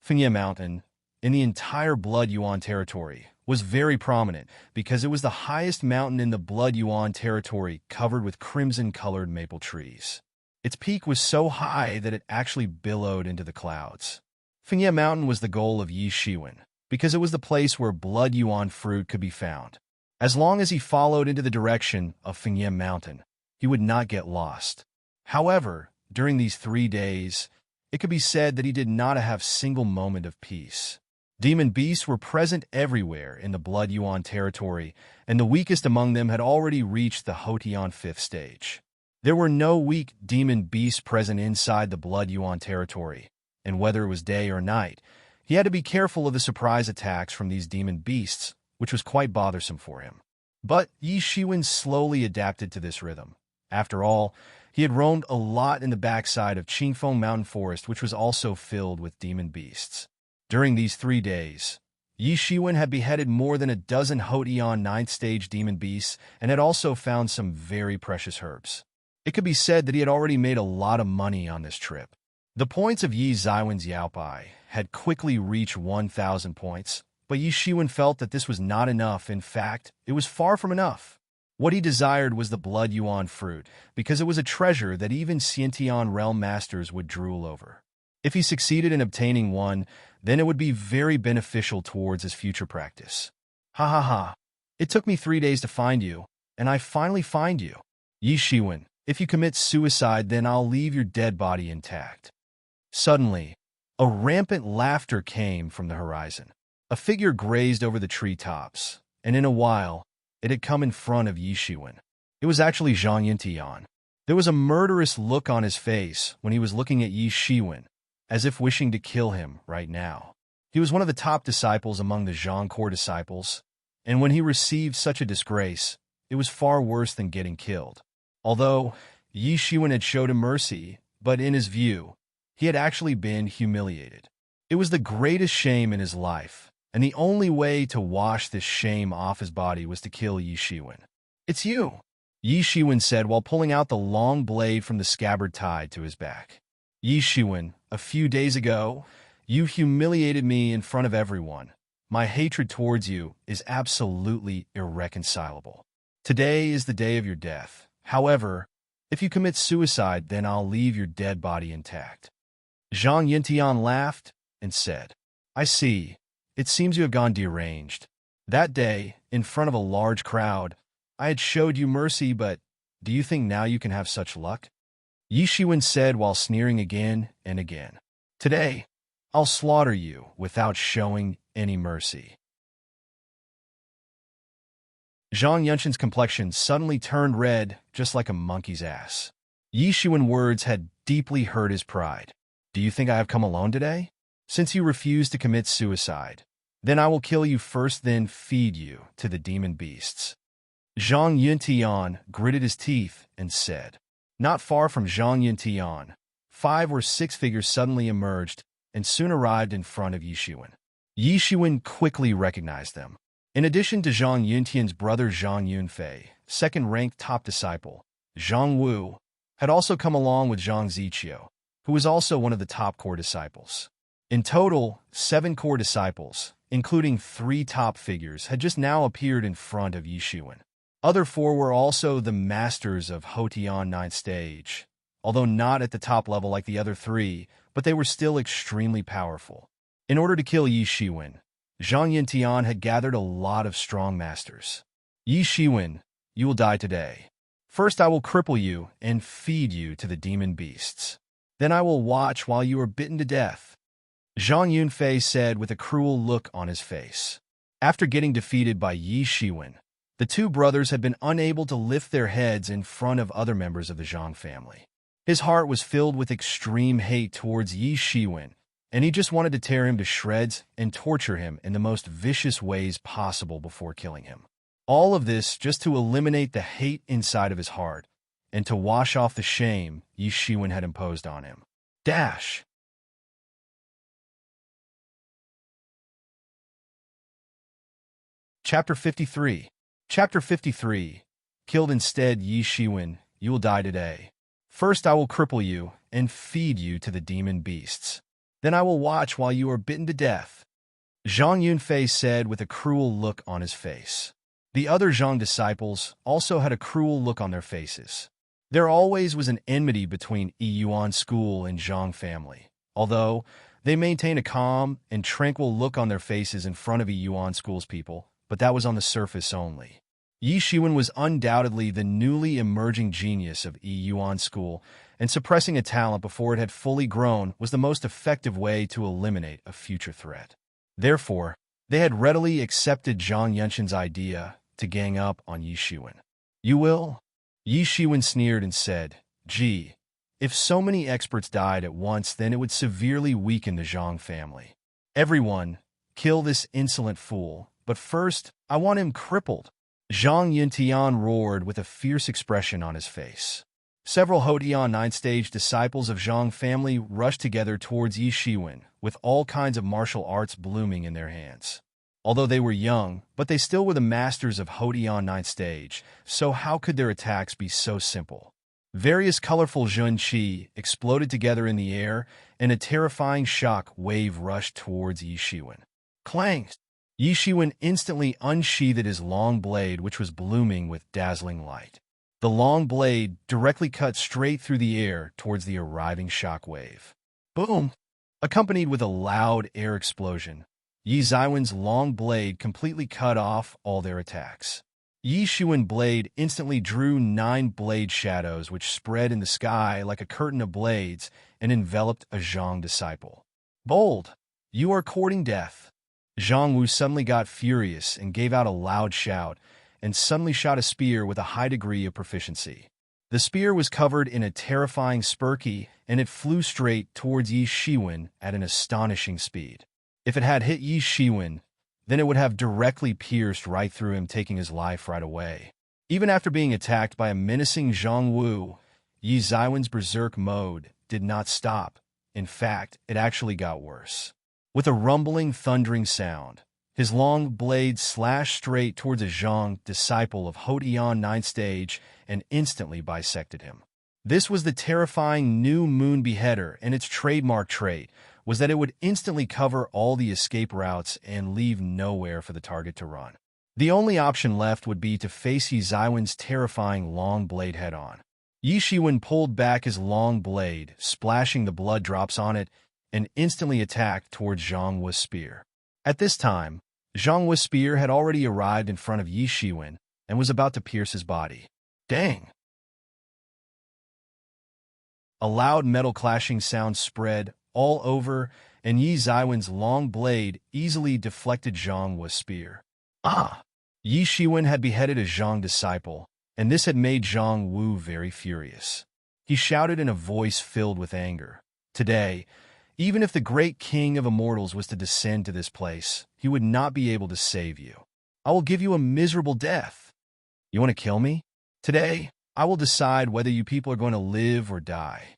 Fengye Mountain, in the entire Blood Yuan territory, was very prominent because it was the highest mountain in the Blood Yuan territory covered with crimson-colored maple trees. Its peak was so high that it actually billowed into the clouds. Fengye Mountain was the goal of Yi Shiwen because it was the place where Blood Yuan fruit could be found. As long as he followed into the direction of Fengye Mountain, he would not get lost. However, during these 3 days, it could be said that he did not have a single moment of peace. Demon beasts were present everywhere in the Blood Yuan territory, and the weakest among them had already reached the Hotian 5th stage. There were no weak demon beasts present inside the Blood Yuan territory, and whether it was day or night, he had to be careful of the surprise attacks from these demon beasts, which was quite bothersome for him. But Yi Shiwen slowly adapted to this rhythm. After all, he had roamed a lot in the backside of Qingfeng Mountain Forest, which was also filled with demon beasts. During these 3 days, Yi Shiwen had beheaded more than a dozen Hotian 9th stage demon beasts and had also found some very precious herbs. It could be said that he had already made a lot of money on this trip. The points of Yi Ziwen's Yaobai had quickly reached 1,000 points, but Yi Shiwen felt that this was not enough. In fact, it was far from enough. What he desired was the Blood Yuan fruit, because it was a treasure that even Xiantian realm masters would drool over. If he succeeded in obtaining one, then it would be very beneficial towards his future practice. Ha ha ha. It took me 3 days to find you, and I finally find you. Yi Shiwen, if you commit suicide, then I'll leave your dead body intact. Suddenly, a rampant laughter came from the horizon. A figure grazed over the treetops, and in a while, it had come in front of Yi Shiwen. It was actually Zhang Yintian. There was a murderous look on his face when he was looking at Yi Shiwen, as if wishing to kill him right now. He was one of the top disciples among the Zhang core disciples, and when he received such a disgrace, it was far worse than getting killed. Although Yi Shiwen had showed him mercy, but in his view, he had actually been humiliated. It was the greatest shame in his life, and the only way to wash this shame off his body was to kill Yi Shiwen. "It's you," Yi Shiwen said while pulling out the long blade from the scabbard tied to his back. "Yi Shiwen, a few days ago, you humiliated me in front of everyone. My hatred towards you is absolutely irreconcilable. Today is the day of your death. However, if you commit suicide, then I'll leave your dead body intact." Zhang Yintian laughed and said, "I see. It seems you have gone deranged. That day, in front of a large crowd, I had showed you mercy, but do you think now you can have such luck?" Yi Shiwen said while sneering again and again. "Today, I'll slaughter you without showing any mercy." Zhang Yunshin's complexion suddenly turned red, just like a monkey's ass. Yi Shiwen's words had deeply hurt his pride. "Do you think I have come alone today? Since you refuse to commit suicide, then I will kill you first, then feed you to the demon beasts." Zhang Yuntian gritted his teeth and said. Not far from Zhang Yuntian, 5 or 6 figures suddenly emerged and soon arrived in front of Yi Shiwen. Yi Shiwen quickly recognized them. In addition to Zhang Yuntian's brother Zhang Yunfei, second-ranked top disciple, Zhang Wu, had also come along with Zhang Ziqiu, who was also one of the top core disciples. In total, 7 core disciples, including 3 top figures, had just now appeared in front of Yi Shiwen. Other 4 were also the masters of Hotian 9th stage, although not at the top level like the other 3, but they were still extremely powerful. In order to kill Yi Shiwen, Zhang Yintian had gathered a lot of strong masters. "Yi Shiwen, you will die today. First I will cripple you and feed you to the demon beasts. Then I will watch while you are bitten to death," Zhang Yunfei said with a cruel look on his face. After getting defeated by Yi Shiwen, the two brothers had been unable to lift their heads in front of other members of the Zhang family. His heart was filled with extreme hate towards Yi Shiwen, and he just wanted to tear him to shreds and torture him in the most vicious ways possible before killing him. All of this just to eliminate the hate inside of his heart and to wash off the shame Yi Shiwen had imposed on him. Dash. Chapter 53. Chapter 53. Killed instead, Yi Shiwen, you will die today. First I will cripple you and feed you to the demon beasts. Then I will watch while you are bitten to death. Zhang Yunfei said with a cruel look on his face. The other Zhang disciples also had a cruel look on their faces. There always was an enmity between Yi Yuan school and Zhang family, although they maintained a calm and tranquil look on their faces in front of Yi Yuan school's people, but that was on the surface only. Yi Shiwen was undoubtedly the newly emerging genius of Yi Yuan school, and suppressing a talent before it had fully grown was the most effective way to eliminate a future threat. Therefore, they had readily accepted Zhang Yunshen's idea to gang up on Yi Shiwen. You will? Yi Shiwen sneered and said, Gee, if so many experts died at once, then it would severely weaken the Zhang family. Everyone, kill this insolent fool, but first, I want him crippled. Zhang Yuntian roared with a fierce expression on his face. Several Hodian 9th-stage disciples of Zhang family rushed together towards Yi Shiwen, with all kinds of martial arts blooming in their hands. Although they were young, but they still were the masters of Hodian 9th stage, so how could their attacks be so simple? Various colorful Zhun Qi exploded together in the air, and a terrifying shock wave rushed towards Yi Shiwen. Clang! Yi Shiwen instantly unsheathed his long blade, which was blooming with dazzling light. The long blade directly cut straight through the air towards the arriving shock wave. Boom! Accompanied with a loud air explosion, Yi Ziwen's long blade completely cut off all their attacks. Yi Shiwen blade instantly drew 9 blade shadows which spread in the sky like a curtain of blades and enveloped a Zhang disciple. Bold! You are courting death. Zhang Wu suddenly got furious and gave out a loud shout, and suddenly shot a spear with a high degree of proficiency. The spear was covered in a terrifying spurky, and it flew straight towards Yi Shiwen at an astonishing speed. If it had hit Yi Shiwen, then it would have directly pierced right through him, taking his life right away. Even after being attacked by a menacing Zhang Wu, Yi Ziwen's berserk mode did not stop. In fact, it actually got worse. With a rumbling, thundering sound, his long blade slashed straight towards a Zhang disciple of Hodian 9th stage and instantly bisected him. This was the terrifying new moon beheader, and its trademark trait was that it would instantly cover all the escape routes and leave nowhere for the target to run. The only option left would be to face Yi Ziwen's terrifying long blade head-on. Yi Shiwen pulled back his long blade, splashing the blood drops on it, and instantly attacked towards Zhang Wu's spear. At this time, Zhang Wu's spear had already arrived in front of Yi Shiwen and was about to pierce his body. Dang! A loud metal clashing sound spread all over, and Yi Ziwen's long blade easily deflected Zhang Wu's spear. Ah! Yi Shiwen had beheaded a Zhang disciple, and this had made Zhang Wu very furious. He shouted in a voice filled with anger, Today, even if the great king of immortals was to descend to this place, he would not be able to save you. I will give you a miserable death. You want to kill me? Today, I will decide whether you people are going to live or die.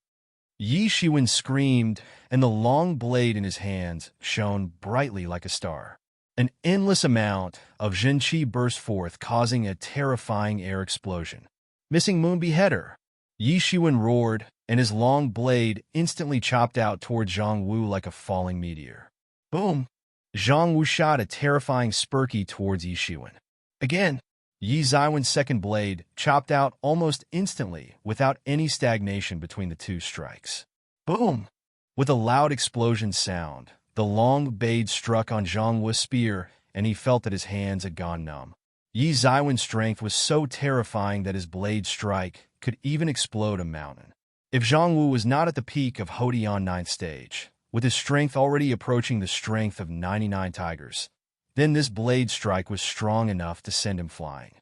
Yi Shiwen screamed, and the long blade in his hands shone brightly like a star. An endless amount of Zhenqi burst forth, causing a terrifying air explosion. Missing Moon Beheader! Yi Shiwen roared, and his long blade instantly chopped out toward Zhang Wu like a falling meteor. Boom! Zhang Wu shot a terrifying spurky towards Yi Shiwen. Again, Yi Ziwen's second blade chopped out almost instantly without any stagnation between the two strikes. Boom! With a loud explosion sound, the long blade struck on Zhang Wu's spear, and he felt that his hands had gone numb. Yi Ziwen's strength was so terrifying that his blade strike could even explode a mountain. If Zhang Wu was not at the peak of Hodian 9th stage, with his strength already approaching the strength of 99 tigers, Then this blade strike was strong enough to send him flying.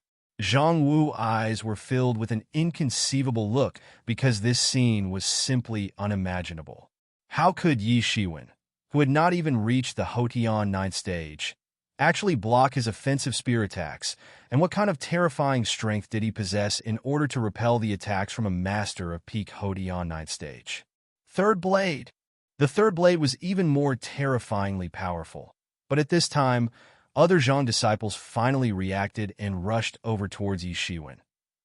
Zhang Wu's eyes were filled with an inconceivable look because this scene was simply unimaginable. How could Yi Shiwen, who had not even reached the Hotian 9th stage, actually block his offensive spear attacks, and what kind of terrifying strength did he possess in order to repel the attacks from a master of peak Hotian 9th stage? Third blade. The third blade was even more terrifyingly powerful, but at this time, other Zhang disciples finally reacted and rushed over towards Yi Shiwen,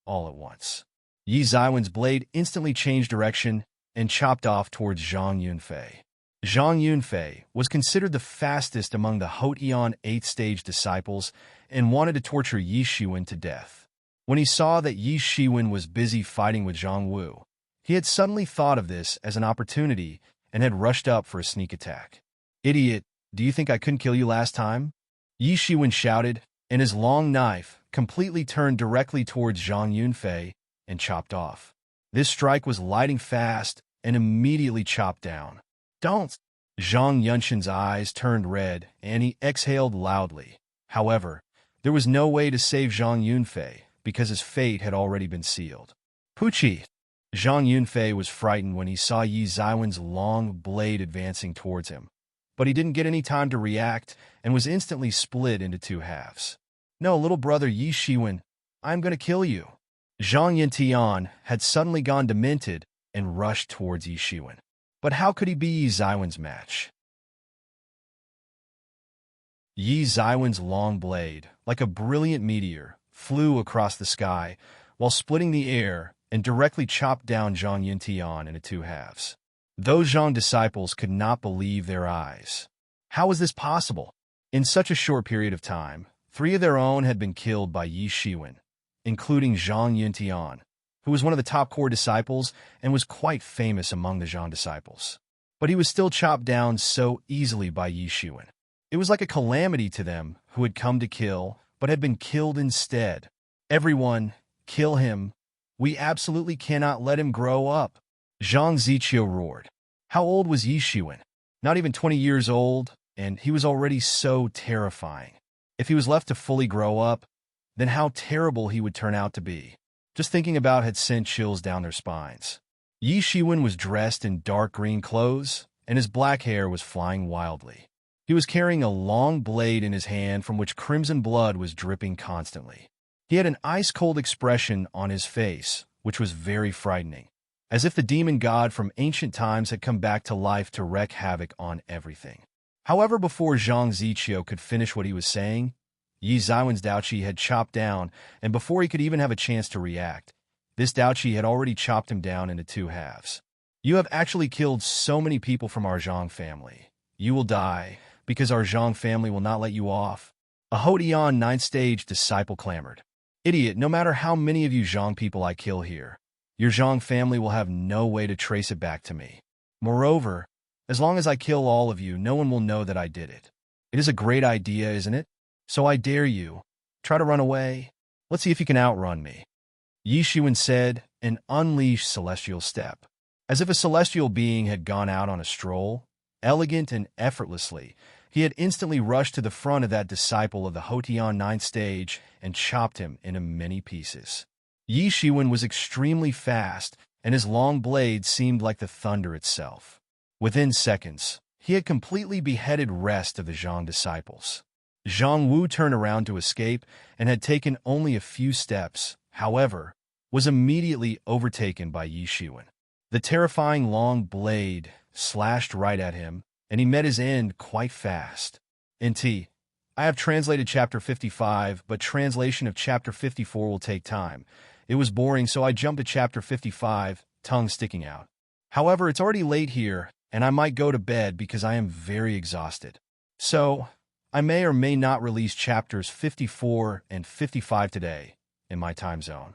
all at once. Yi Ziwen's blade instantly changed direction and chopped off towards Zhang Yunfei. Zhang Yunfei was considered the fastest among the Hotian 8th stage disciples and wanted to torture Yi Shiwen to death. When he saw that Yi Shiwen was busy fighting with Zhang Wu, he had suddenly thought of this as an opportunity and had rushed up for a sneak attack. "Idiot, do you think I couldn't kill you last time?" Yi Shiwen shouted, and his long knife completely turned directly towards Zhang Yunfei and chopped off. This strike was lightning fast and immediately chopped down. "Don't!" Zhang Yunshin's eyes turned red and he exhaled loudly. However, there was no way to save Zhang Yunfei because his fate had already been sealed. "Puchi!" Zhang Yunfei was frightened when he saw Yi Ziwen's long blade advancing towards him, but he didn't get any time to react and was instantly split into two halves. "No, little brother Yi Shiwen, I'm going to kill you." Zhang Yintian had suddenly gone demented and rushed towards Yi Shiwen. But how could he be Yi Ziwen's match? Yi Ziwen's long blade, like a brilliant meteor, flew across the sky while splitting the air and directly chopped down Zhang Yintian into two halves. Those Zhang disciples could not believe their eyes. How was this possible? In such a short period of time, 3 of their own had been killed by Yi Shiwen, including Zhang Yintian, who was one of the top core disciples and was quite famous among the Zhang disciples. But he was still chopped down so easily by Yi Shiwen. It was like a calamity to them who had come to kill, but had been killed instead. "Everyone, kill him. We absolutely cannot let him grow up," Zhang Ziqiu roared. How old was Yi Shiwen? Not even 20 years old, and he was already so terrifying. If he was left to fully grow up, then how terrible he would turn out to be. Just thinking about had sent chills down their spines. Yi Shiwen was dressed in dark green clothes, and his black hair was flying wildly. He was carrying a long blade in his hand from which crimson blood was dripping constantly. He had an ice-cold expression on his face, which was very frightening, as if the demon god from ancient times had come back to life to wreak havoc on everything. However, before Zhang Ziqiu could finish what he was saying, Yi Ziwen's Daoqi had chopped down, and before he could even have a chance to react, this Daoqi had already chopped him down into two halves. "You have actually killed so many people from our Zhang family. You will die, because our Zhang family will not let you off," a Hotian 9th stage disciple clamored. "Idiot, no matter how many of you Zhang people I kill here, your Zhang family will have no way to trace it back to me. Moreover, as long as I kill all of you, no one will know that I did it. It is a great idea, isn't it? So I dare you. Try to run away. Let's see if you can outrun me." Yi Shiwen said and unleashed celestial step. As if a celestial being had gone out on a stroll, elegant and effortlessly, he had instantly rushed to the front of that disciple of the Hotian 9th stage and chopped him into many pieces. Yi Shiwen was extremely fast, and his long blade seemed like the thunder itself. Within seconds, he had completely beheaded rest of the Zhang disciples. Zhang Wu turned around to escape and had taken only a few steps, however, was immediately overtaken by Yi Shiwen. The terrifying long blade slashed right at him, and he met his end quite fast. I have translated chapter 55, but translation of chapter 54 will take time. It was boring, so I jumped to chapter 55, tongue sticking out. However, it's already late here, and I might go to bed because I am very exhausted. So, I may or may not release chapters 54 and 55 today in my time zone.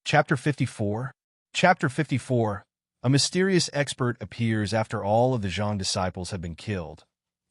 Chapter 54. Chapter 54. A mysterious expert appears after all of the Zhang disciples have been killed.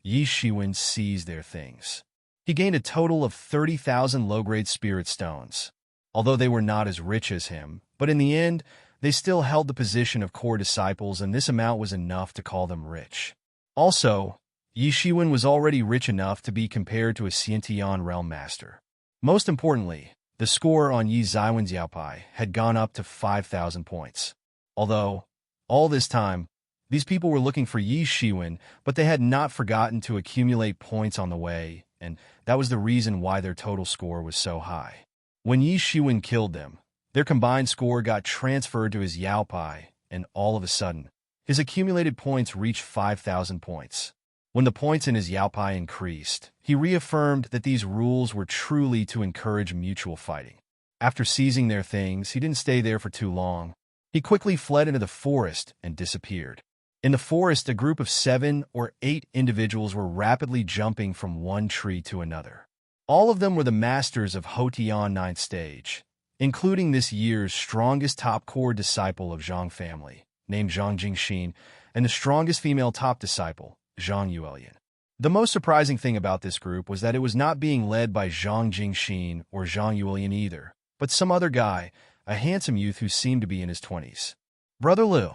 Yi Shiwen seized their things. He gained a total of 30,000 low-grade spirit stones. Although they were not as rich as him, but in the end, they still held the position of core disciples, and this amount was enough to call them rich. Also, Yi Shiwen was already rich enough to be compared to a Xiantian realm master. Most importantly, the score on Yi Ziwen's Yaopai had gone up to 5,000 points. Although, all this time, these people were looking for Yi Shiwen, but they had not forgotten to accumulate points on the way, and that was the reason why their total score was so high. When Yi Shiwen killed them, their combined score got transferred to his Yaopai, and all of a sudden, his accumulated points reached 5,000 points. When the points in his Yaopai increased, he reaffirmed that these rules were truly to encourage mutual fighting. After seizing their things, he didn't stay there for too long. He quickly fled into the forest and disappeared. In the forest, a group of 7 or 8 individuals were rapidly jumping from one tree to another. All of them were the masters of Houtian 9th stage, including this year's strongest top core disciple of Zhang family, named Zhang Jingxin, and the strongest female top disciple, Zhang Yuelian. The most surprising thing about this group was that it was not being led by Zhang Jingxin or Zhang Yuelian either, but some other guy, a handsome youth who seemed to be in his 20s. "Brother Liu,"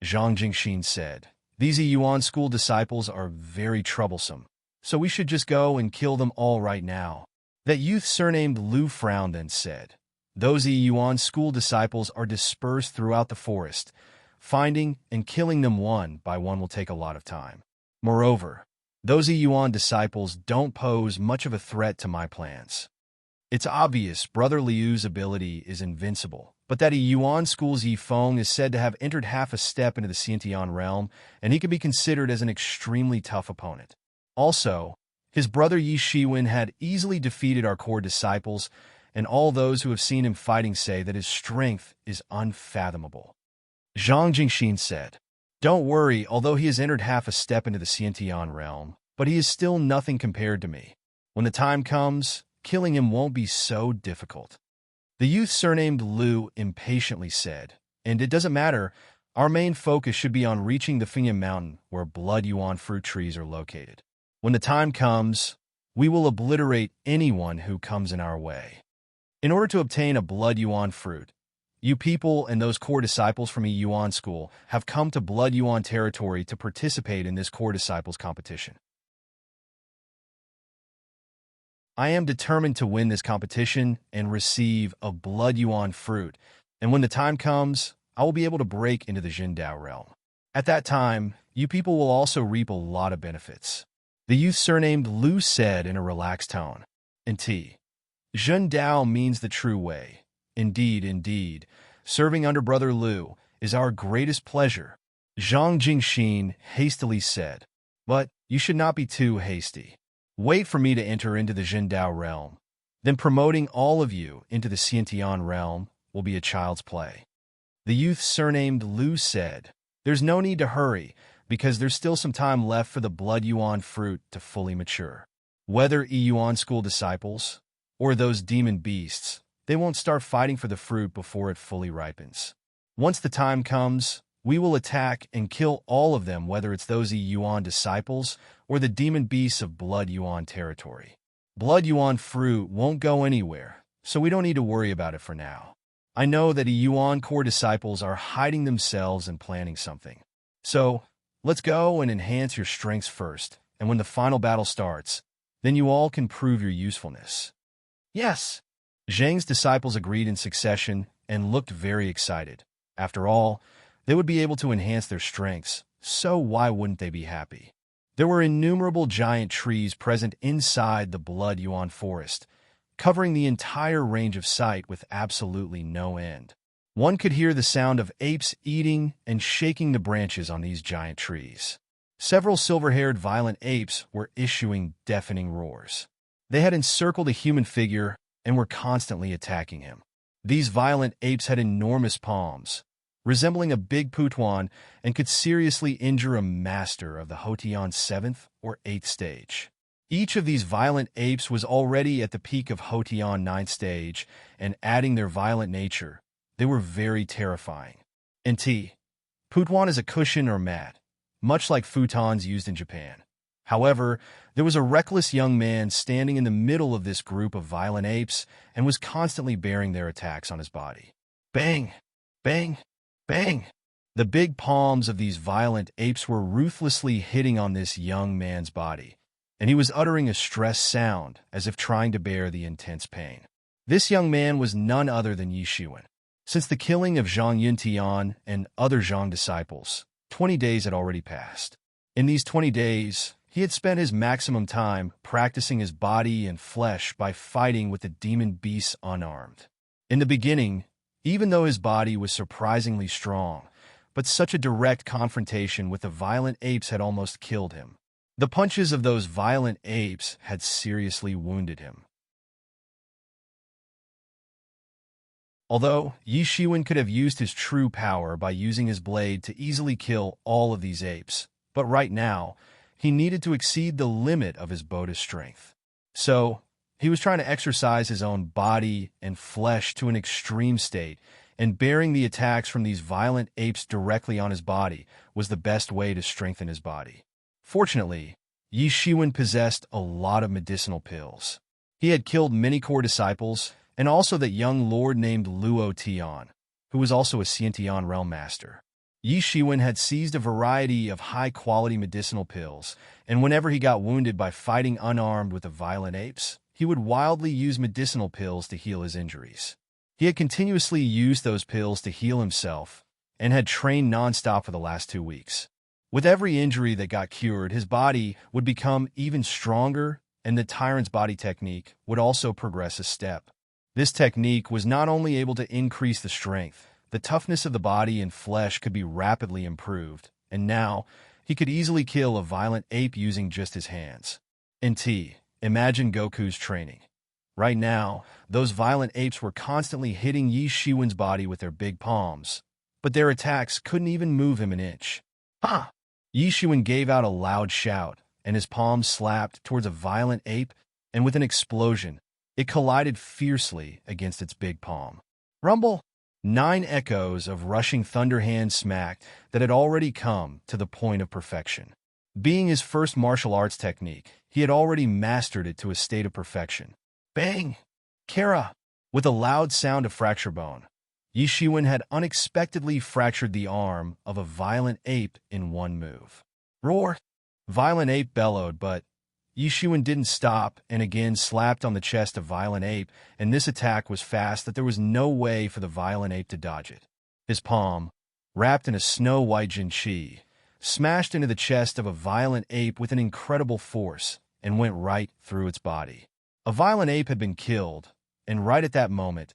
Zhang Jingxin said, "these Yuan school disciples are very troublesome, so we should just go and kill them all right now." That youth surnamed Liu frowned and said, "Those Yuan school disciples are dispersed throughout the forest. Finding and killing them one by one will take a lot of time. Moreover, those Yuan disciples don't pose much of a threat to my plans. It's obvious Brother Liu's ability is invincible, but that Yuan school's Yi Feng is said to have entered half a step into the Xiantian realm, and he can be considered as an extremely tough opponent. Also, his brother Yi Shiwen had easily defeated our core disciples, and all those who have seen him fighting say that his strength is unfathomable." Zhang Jingxin said, "Don't worry, although he has entered half a step into the Xiantian realm, but he is still nothing compared to me. When the time comes, killing him won't be so difficult." The youth surnamed Liu impatiently said, "And it doesn't matter, our main focus should be on reaching the Fingyan Mountain where blood Yuan fruit trees are located. When the time comes, we will obliterate anyone who comes in our way." In order to obtain a blood Yuan fruit, you people and those core disciples from a Yuan school have come to Blood Yuan territory to participate in this core disciples competition. I am determined to win this competition and receive a Blood Yuan fruit, and when the time comes, I will be able to break into the Jindao realm. At that time, you people will also reap a lot of benefits." The youth surnamed Liu said in a relaxed tone. "And Jindao means the true way. Indeed, indeed, serving under Brother Liu is our greatest pleasure," Zhang Jingxin hastily said. "But you should not be too hasty. Wait for me to enter into the Jindao realm. Then promoting all of you into the Xiantian realm will be a child's play." The youth surnamed Liu said, "There's no need to hurry, because there's still some time left for the Blood Yuan fruit to fully mature. Whether Yuan school disciples or those demon beasts, they won't start fighting for the fruit before it fully ripens. Once the time comes, we will attack and kill all of them, whether it's those Yuan disciples or the demon beasts of Blood Yuan territory. Blood Yuan fruit won't go anywhere, so we don't need to worry about it for now. I know that Yuan core disciples are hiding themselves and planning something. So, let's go and enhance your strengths first, and when the final battle starts, then you all can prove your usefulness." "Yes." Zhang's disciples agreed in succession and looked very excited. After all, they would be able to enhance their strengths, so why wouldn't they be happy? There were innumerable giant trees present inside the Blood Yuan forest, covering the entire range of sight with absolutely no end. One could hear the sound of apes eating and shaking the branches on these giant trees. Several silver-haired violent apes were issuing deafening roars. They had encircled a human figure and were constantly attacking him. These violent apes had enormous palms, resembling a big putuan, and could seriously injure a master of the Houtian 7th or 8th stage. Each of these violent apes was already at the peak of Houtian 9th stage, and adding their violent nature, they were very terrifying. Putuan is a cushion or mat, much like futons used in Japan. However, there was a reckless young man standing in the middle of this group of violent apes and was constantly bearing their attacks on his body. Bang! Bang! Bang! The big palms of these violent apes were ruthlessly hitting on this young man's body, and he was uttering a stressed sound as if trying to bear the intense pain. This young man was none other than Yi Shiwen. Since the killing of Zhang Yuntian and other Zhang disciples, 20 days had already passed. In these 20 days, he had spent his maximum time practicing his body and flesh by fighting with the demon beasts unarmed. In the beginning, even though his body was surprisingly strong, but such a direct confrontation with the violent apes had almost killed him. The punches of those violent apes had seriously wounded him. Although Yi Shiwen could have used his true power by using his blade to easily kill all of these apes, but right now, he needed to exceed the limit of his Buddha's strength. So, he was trying to exercise his own body and flesh to an extreme state, and bearing the attacks from these violent apes directly on his body was the best way to strengthen his body. Fortunately, Yi Shiwen possessed a lot of medicinal pills. He had killed many core disciples, and also that young lord named Luo Tian, who was also a Xiantian realm master. Yi Shiwen had seized a variety of high-quality medicinal pills, and whenever he got wounded by fighting unarmed with the violent apes, he would wildly use medicinal pills to heal his injuries. He had continuously used those pills to heal himself, and had trained non-stop for the last 2 weeks. With every injury that got cured, his body would become even stronger, and the tyrant's body technique would also progress a step. This technique was not only able to increase the strength, the toughness of the body and flesh could be rapidly improved, and now he could easily kill a violent ape using just his hands. Imagine Goku's training. Right now, those violent apes were constantly hitting Yi Shiwen's body with their big palms, but their attacks couldn't even move him an inch. Ha! Yi Shiwen gave out a loud shout, and his palms slapped towards a violent ape, and with an explosion, it collided fiercely against its big palm. Rumble! 9 echoes of rushing thunder hands smacked that had already come to the point of perfection. Being his first martial arts technique, he had already mastered it to a state of perfection. Bang! Kara! With a loud sound of fracture bone, Yi Shiwen had unexpectedly fractured the arm of a violent ape in one move. Roar! Violent ape bellowed, but Yi Shiwen didn't stop and again slapped on the chest of violent ape, and this attack was fast that there was no way for the violent ape to dodge it. His palm, wrapped in a snow-white jinchi, smashed into the chest of a violent ape with an incredible force and went right through its body. A violent ape had been killed, and right at that moment,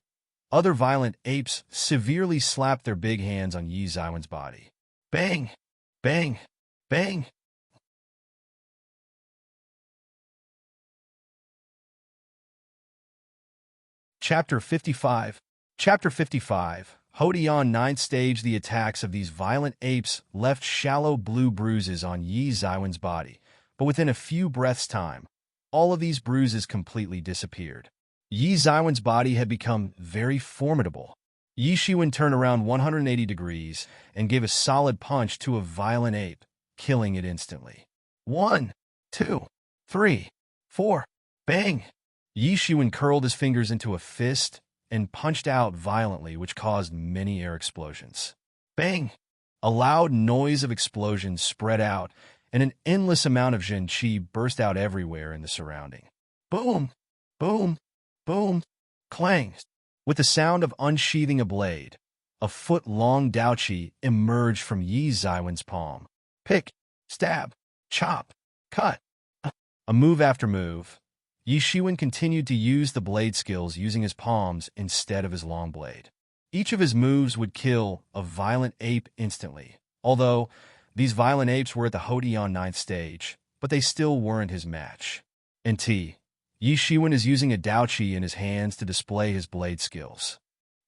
other violent apes severely slapped their big hands on Yi Shiwen's body. Bang! Bang! Bang! Chapter 55. Chapter 55. Hodian 9th stage. The attacks of these violent apes left shallow blue bruises on Yi Shiwen's body, but within a few breaths' time, all of these bruises completely disappeared. Yi Shiwen's body had become very formidable. Yi Shiwen turned around 180 degrees and gave a solid punch to a violent ape, killing it instantly. 1, 2, 3, 4. Bang! Yi Shiwen curled his fingers into a fist and punched out violently, which caused many air explosions. Bang! A loud noise of explosions spread out, and an endless amount of Zhenqi burst out everywhere in the surrounding. Boom! Boom! Boom! Clang! With the sound of unsheathing a blade, a foot-long daoqi emerged from Yi Shiwen's palm. Pick! Stab! Chop! Cut! A move after move, Yi Shiwen continued to use the blade skills using his palms instead of his long blade. Each of his moves would kill a violent ape instantly, although these violent apes were at the Hodian 9th stage, but they still weren't his match. Yi Shiwen is using a daoqi in his hands to display his blade skills.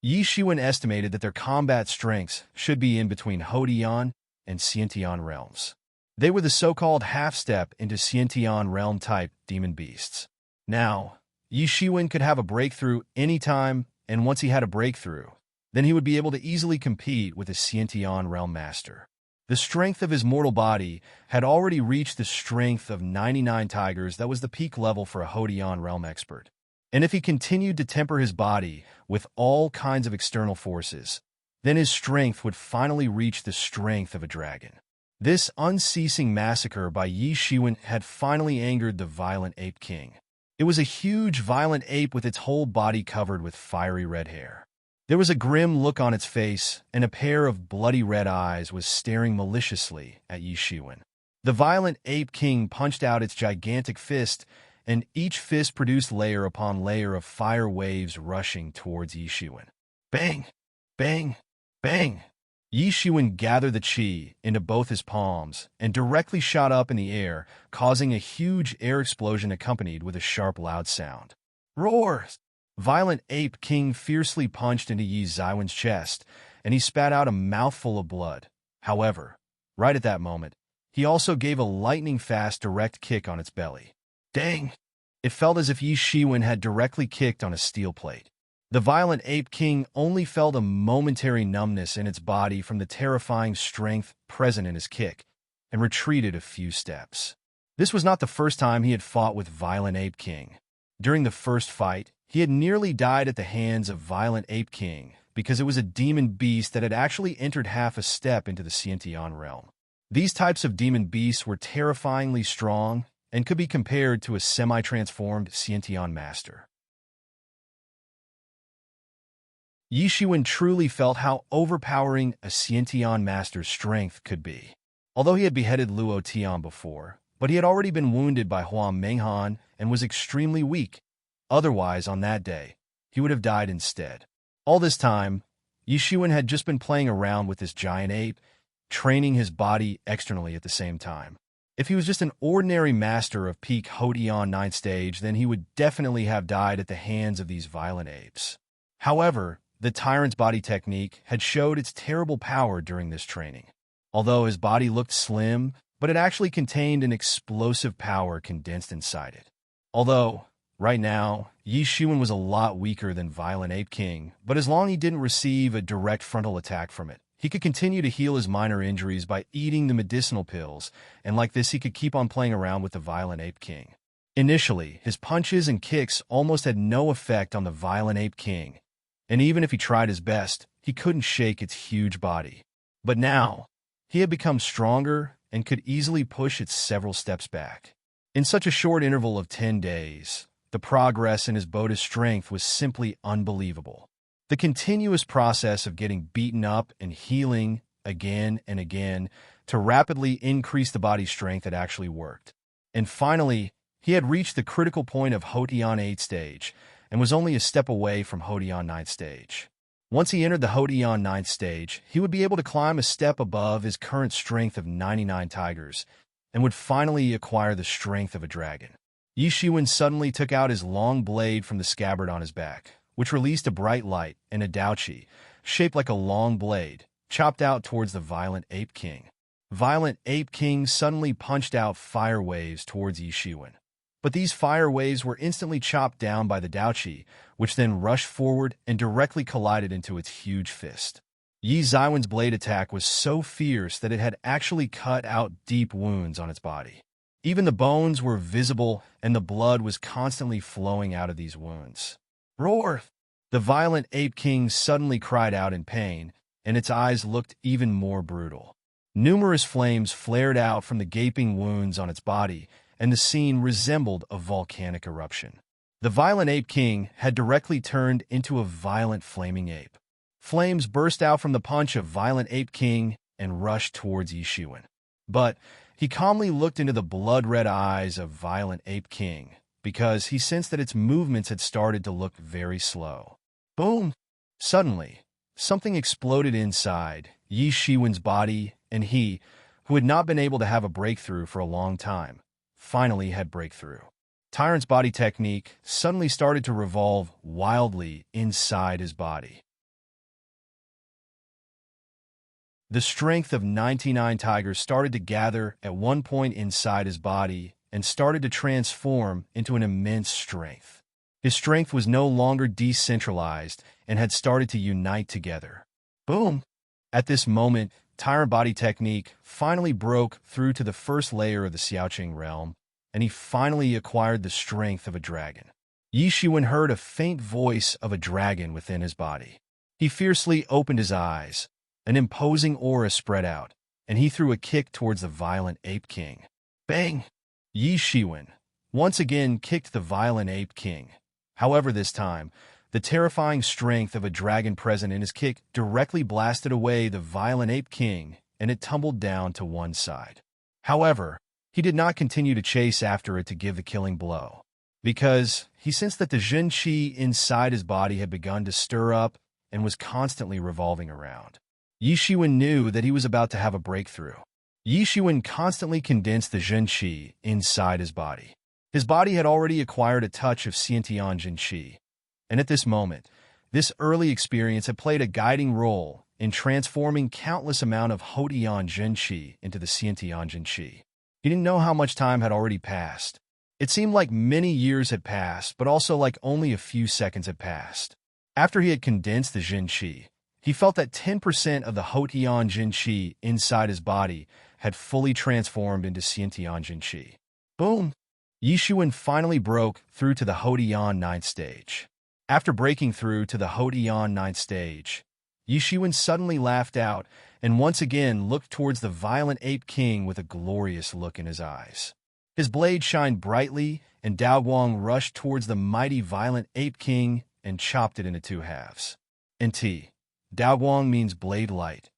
Yi Shiwen estimated that their combat strengths should be in between Hodian and Xiantian realms. They were the so-called half-step into Xiantian realm-type demon beasts. Now, Yi Shiwen could have a breakthrough anytime, and once he had a breakthrough, then he would be able to easily compete with a Xiantian realm master. The strength of his mortal body had already reached the strength of 99 tigers. That was the peak level for a Hodian realm expert. And if he continued to temper his body with all kinds of external forces, then his strength would finally reach the strength of a dragon. This unceasing massacre by Yi Shiwen had finally angered the violent ape king. It was a huge, violent ape with its whole body covered with fiery red hair. There was a grim look on its face, and a pair of bloody red eyes was staring maliciously at Yi Shiwen. The violent ape king punched out its gigantic fist, and each fist produced layer upon layer of fire waves rushing towards Yi Shiwen. Bang! Bang! Bang! Yi Shiwen gathered the chi into both his palms and directly shot up in the air, causing a huge air explosion accompanied with a sharp, loud sound. Roar! Violent Ape King fiercely punched into Yi Shiwen's chest, and he spat out a mouthful of blood. However, right at that moment, he also gave a lightning-fast direct kick on its belly. Dang! It felt as if Yi Shiwen had directly kicked on a steel plate. The violent Ape King only felt a momentary numbness in its body from the terrifying strength present in his kick, and retreated a few steps. This was not the first time he had fought with Violent Ape King. During the first fight, he had nearly died at the hands of Violent Ape King because it was a demon beast that had actually entered half a step into the Xiantian realm. These types of demon beasts were terrifyingly strong and could be compared to a semi-transformed Xiantian master. Yi Shiwen truly felt how overpowering a Xiantian master's strength could be. Although he had beheaded Luo Tian before, but he had already been wounded by Huang Menghan and was extremely weak. Otherwise, on that day, he would have died instead. All this time, Yi Shiwen had just been playing around with this giant ape, training his body externally at the same time. If he was just an ordinary master of peak Houtian 9th stage, then he would definitely have died at the hands of these violent apes. However, the tyrant's body technique had showed its terrible power during this training. Although his body looked slim, but it actually contained an explosive power condensed inside it. Although, right now, Yi Shiwen was a lot weaker than Violent Ape King, but as long as he didn't receive a direct frontal attack from it, he could continue to heal his minor injuries by eating the medicinal pills, and like this he could keep on playing around with the Violent Ape King. Initially, his punches and kicks almost had no effect on the Violent Ape King, and even if he tried his best, he couldn't shake its huge body. But now, he had become stronger and could easily push it several steps back. In such a short interval of 10 days, the progress in his boda's strength was simply unbelievable. The continuous process of getting beaten up and healing again and again to rapidly increase the body's strength had actually worked. And finally, he had reached the critical point of Houtian 8th stage, and was only a step away from Houtian 9th stage. Once he entered the Houtian 9th stage, he would be able to climb a step above his current strength of 99 tigers, and would finally acquire the strength of a dragon. Yi Shiwen suddenly took out his long blade from the scabbard on his back, which released a bright light, and a daoqi, shaped like a long blade, chopped out towards the Violent Ape King. Violent Ape King suddenly punched out fire waves towards Yi Shiwen. But these fire waves were instantly chopped down by the daoqi, which then rushed forward and directly collided into its huge fist. Yi Shiwen's blade attack was so fierce that it had actually cut out deep wounds on its body. Even the bones were visible, and the blood was constantly flowing out of these wounds. Roar! The Violent Ape King suddenly cried out in pain, and its eyes looked even more brutal. Numerous flames flared out from the gaping wounds on its body, and the scene resembled a volcanic eruption. The Violent Ape King had directly turned into a violent flaming ape. Flames burst out from the punch of Violent Ape King and rushed towards Yi Shiwen. But he calmly looked into the blood-red eyes of Violent Ape King, because he sensed that its movements had started to look very slow. Boom! Suddenly, something exploded inside Yi Shiwen's body, and he, who had not been able to have a breakthrough for a long time, finally had breakthrough. Tyrant's body technique suddenly started to revolve wildly inside his body. The strength of 99 tigers started to gather at one point inside his body and started to transform into an immense strength. His strength was no longer decentralized and had started to unite together. Boom! At this moment, Tyrant body technique finally broke through to the first layer of the Xiaoqing realm, and he finally acquired the strength of a dragon. Yi Shiwen heard a faint voice of a dragon within his body. He fiercely opened his eyes. An imposing aura spread out, and he threw a kick towards the violent Ape King. Bang! Yi Shiwen once again kicked the violent Ape King. However, this time, the terrifying strength of a dragon present in his kick directly blasted away the violent Ape King, and it tumbled down to one side. However, he did not continue to chase after it to give the killing blow, because he sensed that the Jin Qi inside his body had begun to stir up and was constantly revolving around. Yi Shiwen knew that he was about to have a breakthrough. Yi Shiwen constantly condensed the Jin Qi inside his body. His body had already acquired a touch of Xiantian Jin Qi, and at this moment, this early experience had played a guiding role in transforming countless amount of Houtian Jin Qi into the Xiantian Jin Qi. He didn't know how much time had already passed. It seemed like many years had passed, but also like only a few seconds had passed. After he had condensed the Jin Qi, he felt that 10% of the Houtian Jin Qi inside his body had fully transformed into Xiantian Jin Qi. Boom! Yi Shiwen finally broke through to the Houtian 9th stage. After breaking through to the Houtian 9th stage, Yi Shiwen suddenly laughed out and once again looked towards the violent Ape King with a glorious look in his eyes. His blade shined brightly, and Dao Guang rushed towards the mighty violent Ape King and chopped it into two halves. In T, Dao Guang means blade light.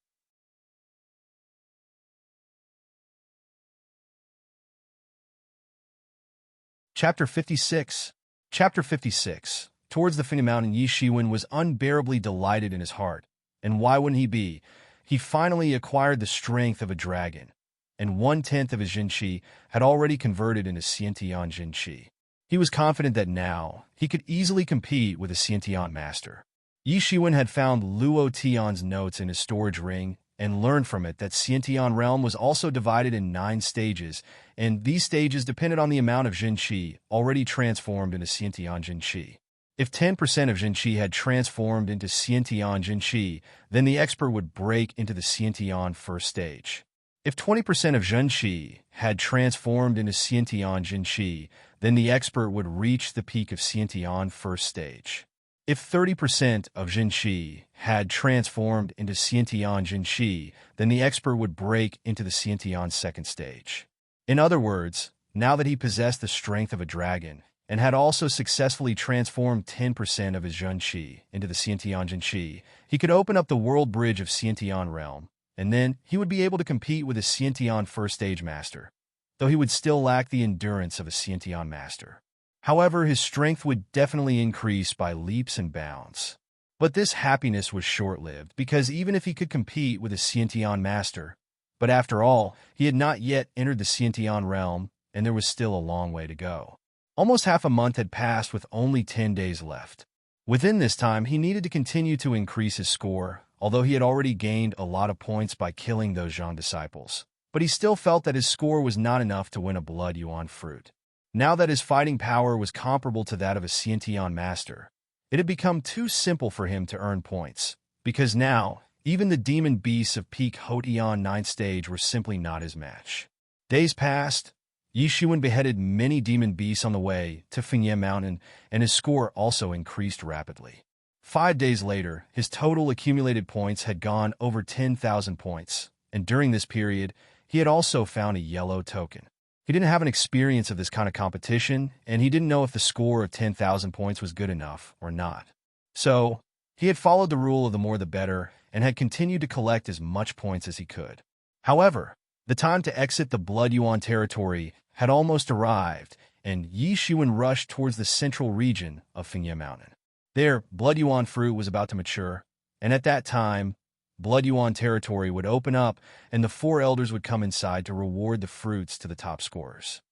Chapter 56. Chapter 56. Towards the Fina Mountain, Yi Shiwen was unbearably delighted in his heart. And why wouldn't he be? He finally acquired the strength of a dragon, and 1/10 of his Jin Qi had already converted into Xiantian Jin Qi. He was confident that now he could easily compete with a Xiantian master. Yi Shiwen had found Luo Tian's notes in his storage ring and learned from it that Xiantian realm was also divided in 9 stages, and these stages depended on the amount of Jin Qi already transformed into Xiantian Jin Qi. If 10% of Jin Qi had transformed into Xiantian Jin Qi, then the expert would break into the Xiantian first stage. If 20% of Jin Qi had transformed into Xiantian Jin Qi, then the expert would reach the peak of Xiantian first stage. If 30% of Jin Qi had transformed into Xiantian Jin Qi, then the expert would break into the Xiantian second stage. In other words, now that he possessed the strength of a dragon, and had also successfully transformed 10% of his Jin Qi into the Xiantian Jin Qi, he could open up the world bridge of Xiantian realm, and then he would be able to compete with a Xiantian first stage master, though he would still lack the endurance of a Xiantian master. However, his strength would definitely increase by leaps and bounds. But this happiness was short-lived, because even if he could compete with a Xiantian master, but after all, he had not yet entered the Xiantian realm, and there was still a long way to go. Almost half a month had passed with only 10 days left. Within this time, he needed to continue to increase his score, although he had already gained a lot of points by killing those Zhang disciples. But he still felt that his score was not enough to win a Blood Yuan fruit. Now that his fighting power was comparable to that of a Xiantian master, it had become too simple for him to earn points, because now, even the demon beasts of peak Houtian 9th stage were simply not his match. Days passed. Yi Shiwen beheaded many demon beasts on the way to Fengye Mountain, and his score also increased rapidly. 5 days later, his total accumulated points had gone over 10,000 points, and during this period, he had also found a yellow token. He didn't have an experience of this kind of competition, and he didn't know if the score of 10,000 points was good enough or not. So, he had followed the rule of the more the better, and had continued to collect as much points as he could. However, the time to exit the Blood Yuan territory had almost arrived, and Yi Shiwen rushed towards the central region of Fengye Mountain. There, Blood Yuan fruit was about to mature, and at that time, Blood Yuan territory would open up, and the 4 elders would come inside to reward the fruits to the top scorers.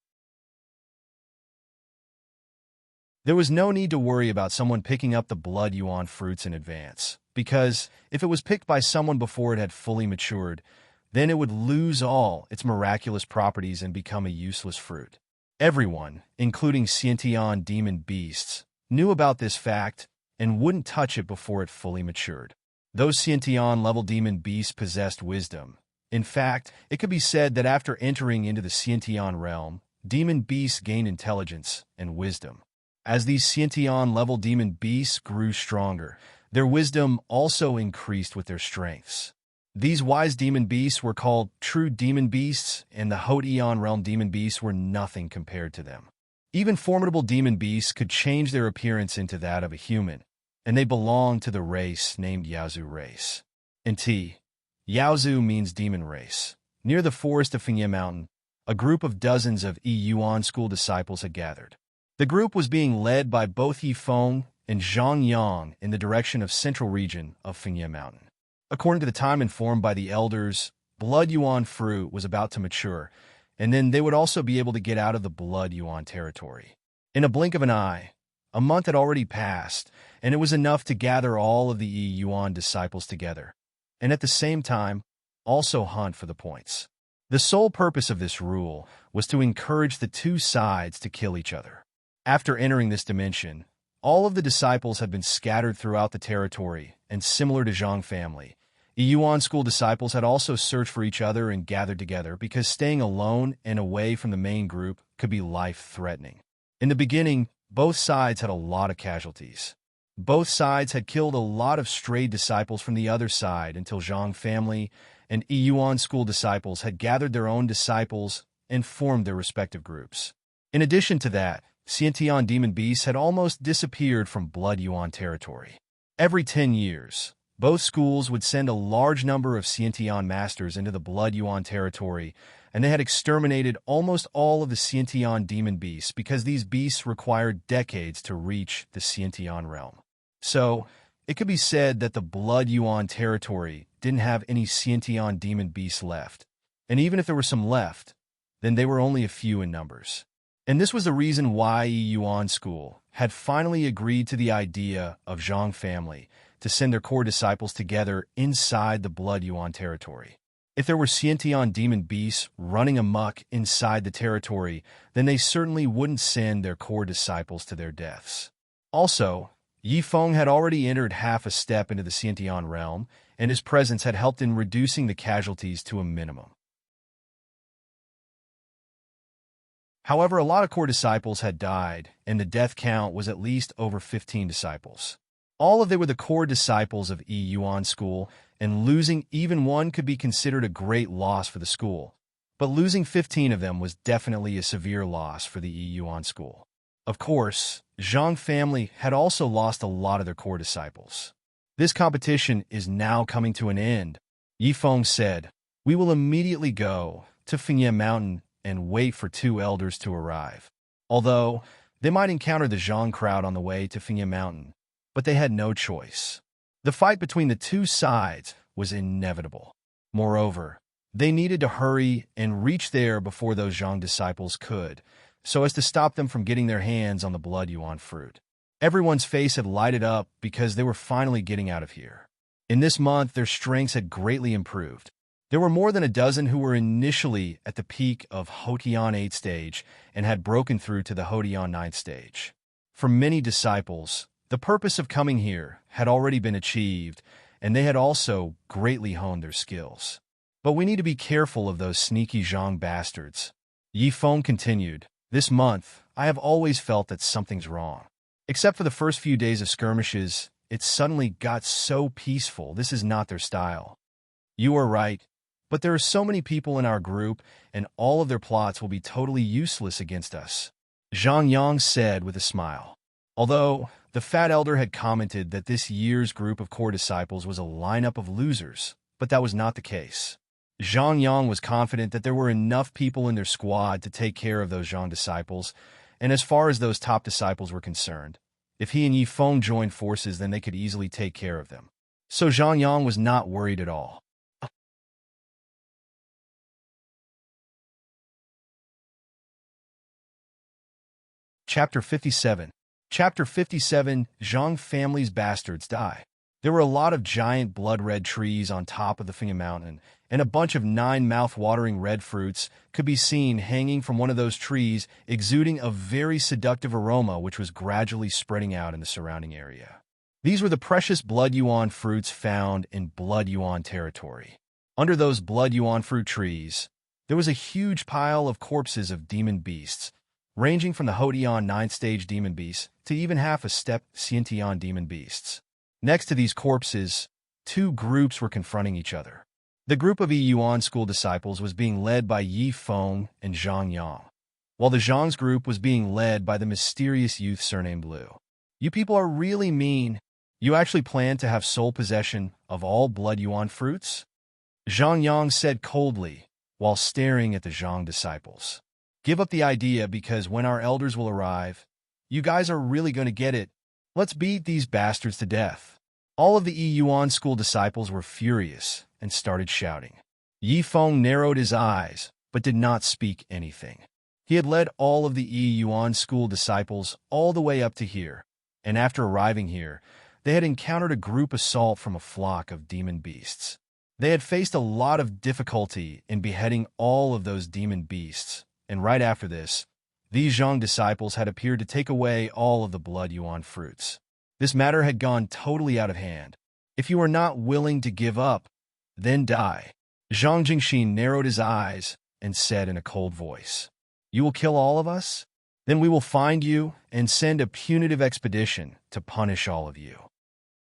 There was no need to worry about someone picking up the Blood Yuan fruits in advance, because if it was picked by someone before it had fully matured, then it would lose all its miraculous properties and become a useless fruit. Everyone, including Xiantian demon beasts, knew about this fact and wouldn't touch it before it fully matured. Those Xiantian-level demon beasts possessed wisdom. In fact, it could be said that after entering into the Xiantian realm, demon beasts gained intelligence and wisdom. As these Xiantian-level demon beasts grew stronger, Their wisdom also increased with their strengths. These wise demon beasts were called true demon beasts, and the Haute realm demon beasts were nothing compared to them. Even formidable demon beasts could change their appearance into that of a human, and they belonged to the race named Yaozu race. In Yaozu means demon race. Near the forest of Fengye Mountain, a group of dozens of Yuan school disciples had gathered. The group was being led by both Yifeng and Zhang Yang in the direction of central region of Fengye Mountain. According to the time informed by the elders, Blood Yuan fruit was about to mature, and then they would also be able to get out of the Blood Yuan territory. In a blink of an eye, a month had already passed, and it was enough to gather all of the Yuan disciples together, and at the same time, also hunt for the points. The sole purpose of this rule was to encourage the two sides to kill each other. After entering this dimension, all of the disciples had been scattered throughout the territory, and similar to Zhang family, Yuan school disciples had also searched for each other and gathered together because staying alone and away from the main group could be life-threatening. In the beginning, both sides had a lot of casualties. Both sides had killed a lot of strayed disciples from the other side until Zhang family and Yuan school disciples had gathered their own disciples and formed their respective groups. In addition to that, Xiantian demon beasts had almost disappeared from Blood Yuan territory. Every 10 years, both schools would send a large number of Xiantian masters into the Blood Yuan territory, and they had exterminated almost all of the Xiantian demon beasts because these beasts required decades to reach the Xiantian realm. So, it could be said that the Blood Yuan territory didn't have any Xiantian demon beasts left, and even if there were some left, then they were only a few in numbers. And this was the reason why Yuan School had finally agreed to the idea of Zhang family to send their core disciples together inside the Blood Yuan territory. If there were Xiantian demon beasts running amok inside the territory, then they certainly wouldn't send their core disciples to their deaths. Also, Yifeng had already entered half a step into the Xiantian realm, and his presence had helped in reducing the casualties to a minimum. However, a lot of core disciples had died, and the death count was at least over 15 disciples. All of them were the core disciples of Yuan School, and losing even one could be considered a great loss for the school. But losing 15 of them was definitely a severe loss for the Yuan School. Of course, Zhang family had also lost a lot of their core disciples. This competition is now coming to an end, Yifeng said. We will immediately go to Fengye Mountain and wait for 2 elders to arrive. Although, they might encounter the Zhang crowd on the way to Fengye Mountain, but they had no choice. The fight between the two sides was inevitable. Moreover, they needed to hurry and reach there before those Zhang disciples could, so as to stop them from getting their hands on the Blood Yuan fruit. Everyone's face had lighted up because they were finally getting out of here. In this month, their strengths had greatly improved. There were more than a dozen who were initially at the peak of Hotian 8th stage and had broken through to the Hotian 9th stage. For many disciples, the purpose of coming here had already been achieved, and they had also greatly honed their skills. But we need to be careful of those sneaky Zhang bastards. Yifeng continued, This month, I have always felt that something's wrong. Except for the first few days of skirmishes, it suddenly got so peaceful. This is not their style. You are right. But there are so many people in our group, and all of their plots will be totally useless against us, Zhang Yang said with a smile. Although, the fat elder had commented that this year's group of core disciples was a lineup of losers, but that was not the case. Zhang Yang was confident that there were enough people in their squad to take care of those Zhang disciples, and as far as those top disciples were concerned, if he and Yifeng joined forces, then they could easily take care of them. So Zhang Yang was not worried at all. Chapter 57. Chapter 57, Zhang family's bastards die. There were a lot of giant blood-red trees on top of the Fengye Mountain, and a bunch of 9 mouth-watering red fruits could be seen hanging from one of those trees, exuding a very seductive aroma which was gradually spreading out in the surrounding area. These were the precious Blood Yuan fruits found in Blood Yuan territory. Under those Blood Yuan fruit trees, there was a huge pile of corpses of demon beasts, ranging from the Hotian 9th stage demon beasts to even half a step Xiantian demon beasts. Next to these corpses, two groups were confronting each other. The group of Yuan school disciples was being led by Yi Feng and Zhang Yang, while the Zhang's group was being led by the mysterious youth surnamed Liu. You people are really mean. You actually plan to have sole possession of all blood Yuan fruits? Zhang Yang said coldly, while staring at the Zhang disciples. Give up the idea because when our elders will arrive, you guys are really going to get it. Let's beat these bastards to death. All of the Yuan school disciples were furious and started shouting. Yi Feng narrowed his eyes, but did not speak anything. He had led all of the Yuan school disciples all the way up to here, and after arriving here, they had encountered a group assault from a flock of demon beasts. They had faced a lot of difficulty in beheading all of those demon beasts, and right after this, these Zhang disciples had appeared to take away all of the blood Yuan fruits. This matter had gone totally out of hand. If you are not willing to give up, then die. Zhang Jingxin narrowed his eyes and said in a cold voice, You will kill all of us? Then we will find you and send a punitive expedition to punish all of you.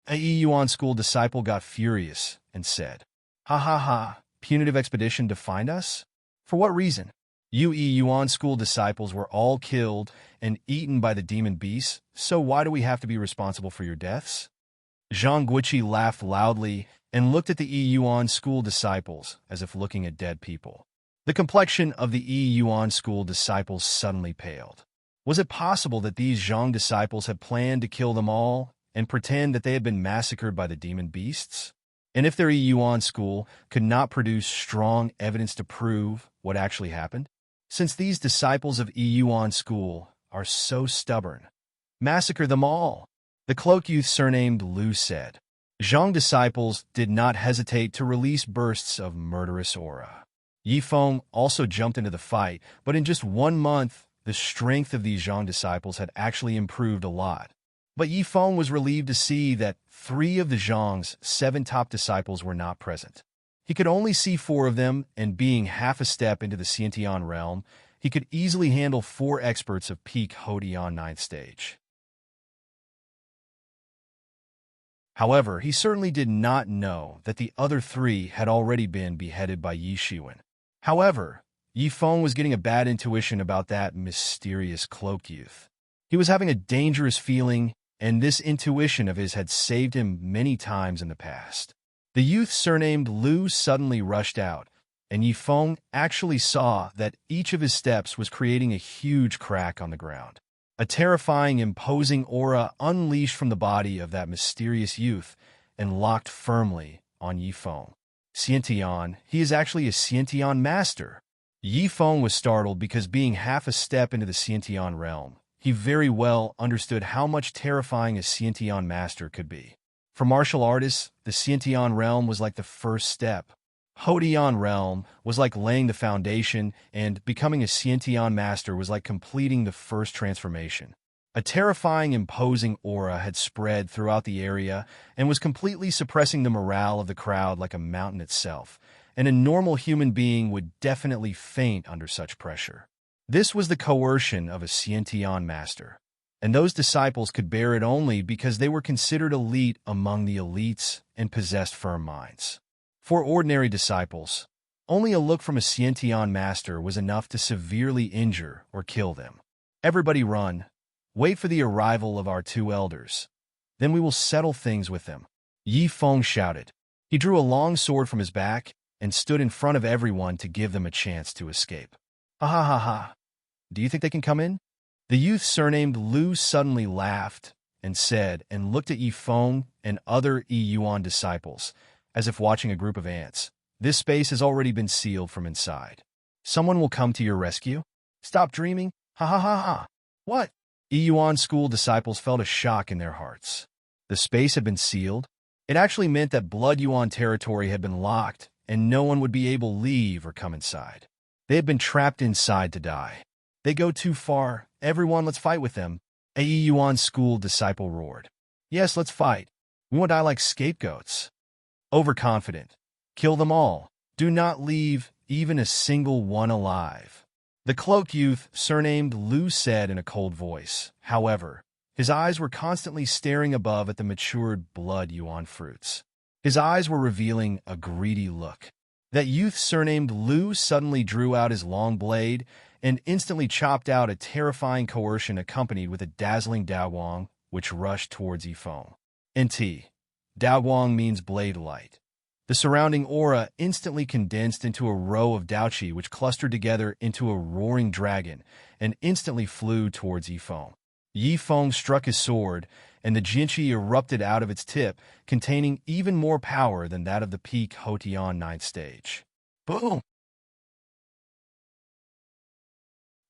A Yuan school disciple got furious and said, Ha ha ha, punitive expedition to find us? For what reason? You Yuan school disciples were all killed and eaten by the demon beasts, so why do we have to be responsible for your deaths? Zhang Guiqi laughed loudly and looked at the Yuan school disciples as if looking at dead people. The complexion of the Yuan school disciples suddenly paled. Was it possible that these Zhang disciples had planned to kill them all and pretend that they had been massacred by the demon beasts? And if their Yuan school could not produce strong evidence to prove what actually happened? Since these disciples of Yuan school are so stubborn, massacre them all, the cloak youth surnamed Liu said. Zhang disciples did not hesitate to release bursts of murderous aura. Yi Feng also jumped into the fight, but in just 1 month, the strength of these Zhang disciples had actually improved a lot. But Yi Feng was relieved to see that 3 of the Zhang's 7 top disciples were not present. He could only see 4 of them, and being half a step into the Xiantian realm, he could easily handle 4 experts of peak Hodian 9th stage. However, he certainly did not know that the other 3 had already been beheaded by Yi Shiwen. However, Yi Feng was getting a bad intuition about that mysterious cloak youth. He was having a dangerous feeling, and this intuition of his had saved him many times in the past. The youth surnamed Liu suddenly rushed out, and Yi Feng actually saw that each of his steps was creating a huge crack on the ground. A terrifying, imposing aura unleashed from the body of that mysterious youth and locked firmly on Yi Feng. Xiantian, he is actually a Xiantian master. Yi Feng was startled because being half a step into the Xiantian realm, he very well understood how much terrifying a Xiantian master could be. For martial artists, the Xiantian realm was like the first step. Hodian realm was like laying the foundation, and becoming a Xiantian master was like completing the first transformation. A terrifying, imposing aura had spread throughout the area and was completely suppressing the morale of the crowd like a mountain itself, and a normal human being would definitely faint under such pressure. This was the coercion of a Xiantian master, and those disciples could bear it only because they were considered elite among the elites and possessed firm minds. For ordinary disciples, only a look from a Xiantian master was enough to severely injure or kill them. Everybody run. Wait for the arrival of our 2 elders. Then we will settle things with them. Yi Feng shouted. He drew a long sword from his back and stood in front of everyone to give them a chance to escape. Ha ha ha ha. Do you think they can come in? The youth surnamed Liu suddenly laughed and said, and looked at Yi Feng and other Yuan disciples, as if watching a group of ants. This space has already been sealed from inside. Someone will come to your rescue? Stop dreaming. Ha ha ha ha. What? Yuan school disciples felt a shock in their hearts. The space had been sealed. It actually meant that Blood Yuan territory had been locked, and no one would be able to leave or come inside. They had been trapped inside to die. They go too far. Everyone, let's fight with them. A Yuan school disciple roared. Yes, let's fight. We won't die like scapegoats. Overconfident. Kill them all. Do not leave even a single one alive. The cloak youth, surnamed Liu, said in a cold voice. However, His eyes were constantly staring above at the matured blood yuan fruits. His eyes were revealing a greedy look. That youth surnamed Lu suddenly drew out his long blade and instantly chopped out a terrifying coercion accompanied with a dazzling Daowang, which rushed towards Yifeng. NT. Daowang means blade light. The surrounding aura instantly condensed into a row of Daoqi which clustered together into a roaring dragon and instantly flew towards Yifeng. Yifeng struck his sword, and the Jinqi erupted out of its tip, containing even more power than that of the peak Hotian 9th stage. Boom!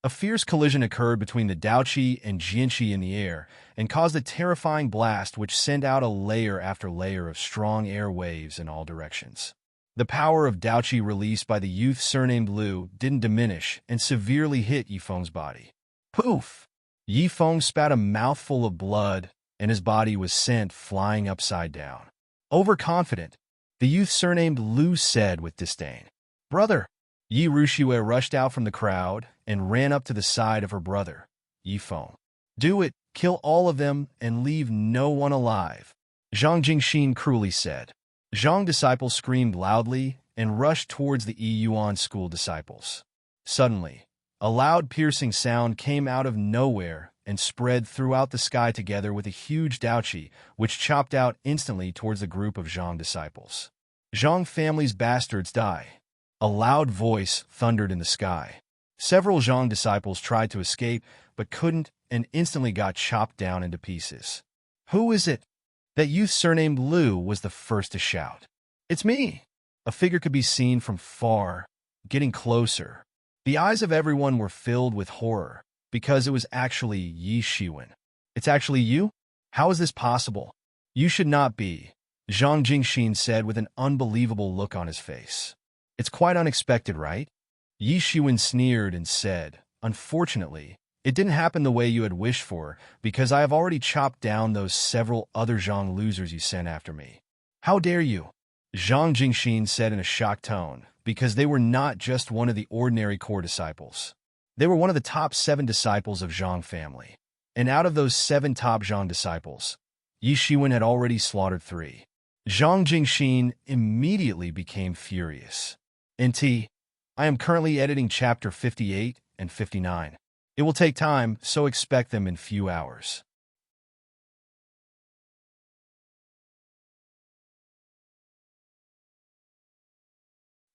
A fierce collision occurred between the Daoqi and Jinqi in the air and caused a terrifying blast which sent out a layer after layer of strong air waves in all directions. The power of Daoqi released by the youth surnamed Lu didn't diminish and severely hit Yifeng's body. Poof! Yifeng spat a mouthful of blood, and his body was sent flying upside down. Overconfident, the youth surnamed Lu said with disdain, "Brother!" Yi Rushue rushed out from the crowd and ran up to the side of her brother, Yifeng. "Do it, kill all of them, and leave no one alive," Zhang Jingxin cruelly said. Zhang disciples screamed loudly and rushed towards the Yuan school disciples. Suddenly, a loud piercing sound came out of nowhere and spread throughout the sky together with a huge Daoqi, which chopped out instantly towards the group of Zhang disciples. "Zhang family's bastards die." A loud voice thundered in the sky. Several Zhang disciples tried to escape, but couldn't and instantly got chopped down into pieces. "Who is it?" That youth surnamed Lu was the first to shout. "It's me!" A figure could be seen from far, getting closer. The eyes of everyone were filled with horror, because it was actually Yi Shiwen. "It's actually you? How is this possible?" "You should not be," Zhang Jingxin said with an unbelievable look on his face. "It's quite unexpected, right?" Yi Shiwen sneered and said, "Unfortunately, it didn't happen the way you had wished for, because I have already chopped down those several other Zhang losers you sent after me." "How dare you?" Zhang Jingxin said in a shocked tone, because they were not just one of the ordinary core disciples. They were one of the top 7 disciples of Zhang family. And out of those 7 top Zhang disciples, Yi Shiwen had already slaughtered 3. Zhang Jingxin immediately became furious. "NT, I am currently editing chapter 58 and 59. It will take time, so expect them in few hours."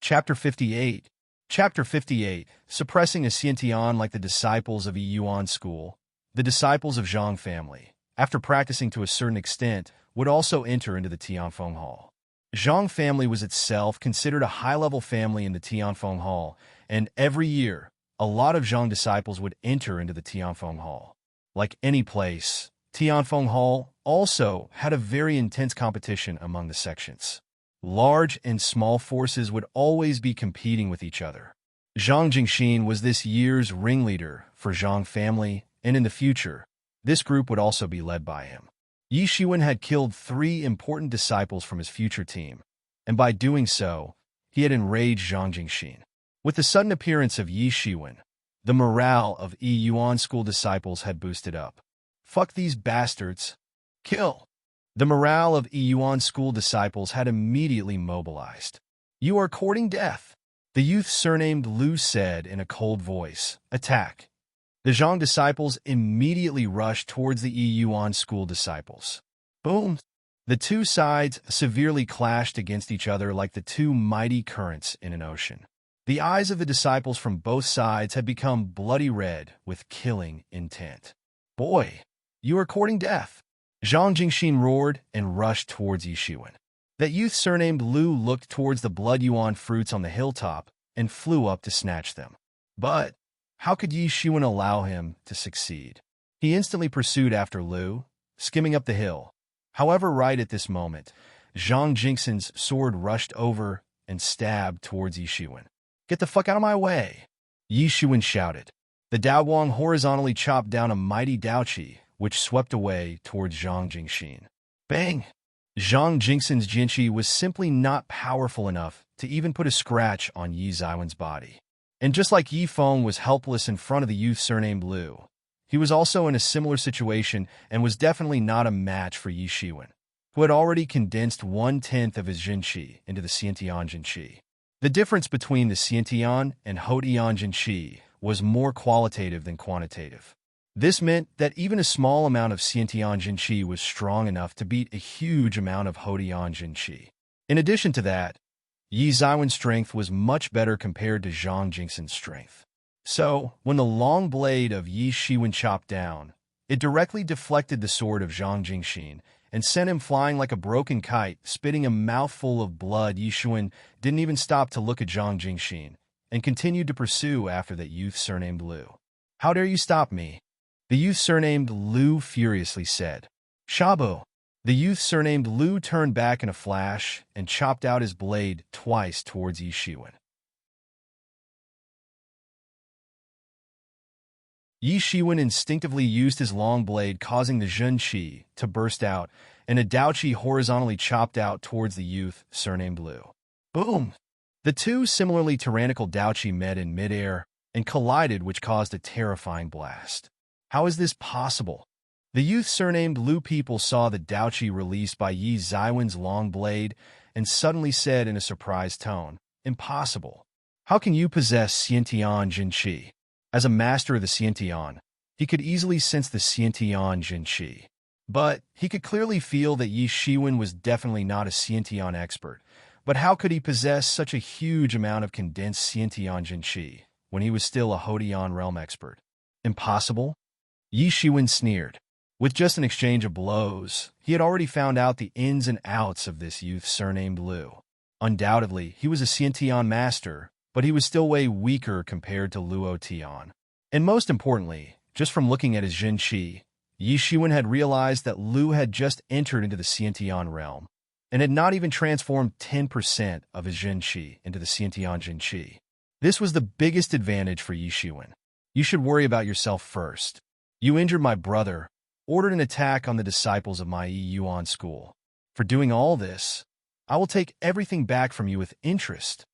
Chapter 58. Chapter 58. Suppressing a Xiantian like the disciples of Yuan school, the disciples of Zhang family, after practicing to a certain extent, would also enter into the Tianfeng Hall. Zhang family was itself considered a high-level family in the Tianfeng Hall, and every year, a lot of Zhang disciples would enter into the Tianfeng Hall. Like any place, Tianfeng Hall also had a very intense competition among the sections. Large and small forces would always be competing with each other. Zhang Jingxin was this year's ringleader for Zhang family, and in the future, this group would also be led by him. Yi Shiwen had killed 3 important disciples from his future team, and by doing so, he had enraged Zhang Jingxin. With the sudden appearance of Yi Shiwen, the morale of Yuan school disciples had boosted up. "Fuck these bastards. Kill!" The morale of Yuan school disciples had immediately mobilized. "You are courting death," the youth surnamed Lu said in a cold voice. "Attack!" The Zhang disciples immediately rushed towards the Yuan school disciples. Boom! The two sides severely clashed against each other like the 2 mighty currents in an ocean. The eyes of the disciples from both sides had become bloody red with killing intent. "Boy, you are courting death!" Zhang Jingxin roared and rushed towards Yi Shiwen. That youth surnamed Lu looked towards the blood yuan fruits on the hilltop and flew up to snatch them. But how could Yi Shiwen allow him to succeed? He instantly pursued after Lu, skimming up the hill. However, right at this moment, Zhang Jingxin's sword rushed over and stabbed towards Yi Shiwen. "Get the fuck out of my way!" Yi Shiwen shouted. The Daowang horizontally chopped down a mighty Daoqi, which swept away towards Zhang Jingxin. Bang! Zhang Jingxin's Jinqi was simply not powerful enough to even put a scratch on Yi Ziwen's body. And just like Yi Feng was helpless in front of the youth surnamed Lu, He was also in a similar situation and was definitely not a match for Yi Shiwen, who had already condensed 1/10 of his Jinqi into the Xiantian Jinqi. The difference between the Xiantian and Hodian Jinqi was more qualitative than quantitative. This meant that even a small amount of Xiantian Jinqi was strong enough to beat a huge amount of Hodian Jinqi. In addition to that, Yi Ziwen's strength was much better compared to Zhang Jingxin's strength. So, when the long blade of Yi Shiwen chopped down, it directly deflected the sword of Zhang Jingxin and sent him flying like a broken kite, spitting a mouthful of blood. Yi Shiwen didn't even stop to look at Zhang Jingxin and continued to pursue after that youth surnamed Lu. "How dare you stop me?" The youth surnamed Lu furiously said. "Shabu." The youth surnamed Lu turned back in a flash and chopped out his blade twice towards Yi Shiwen. Yi Shiwen instinctively used his long blade, causing the Zhen Qi to burst out, and a Dao Qi horizontally chopped out towards the youth surnamed Lu. Boom! The two similarly tyrannical Dao Qi met in midair and collided, which caused a terrifying blast. How is this possible? The youth surnamed Lu people saw the Dao Qi released by Yi Ziwen's long blade and suddenly said in a surprised tone, "Impossible. How can you possess Xiantian Jinqi?" As a master of the Xiantian, he could easily sense the Xiantian Jinqi. But he could clearly feel that Yi Shiwen was definitely not a Xiantian expert. But how could he possess such a huge amount of condensed Xiantian Jinqi when he was still a Hodian realm expert? Impossible? Yi Shiwen sneered. With just an exchange of blows, he had already found out the ins and outs of this youth surnamed Lu. Undoubtedly, he was a Xiantian master, but he was still way weaker compared to Luo Tian. And most importantly, just from looking at his Zhen Qi, Yi Shiwen had realized that Lu had just entered into the Xiantian realm, and had not even transformed 10% of his Zhen Qi into the Xiantian Zhen Qi. This was the biggest advantage for Yi Shiwen. "You should worry about yourself first. You injured my brother, ordered an attack on the disciples of my Yi Yuan school. For doing all this, I will take everything back from you with interest."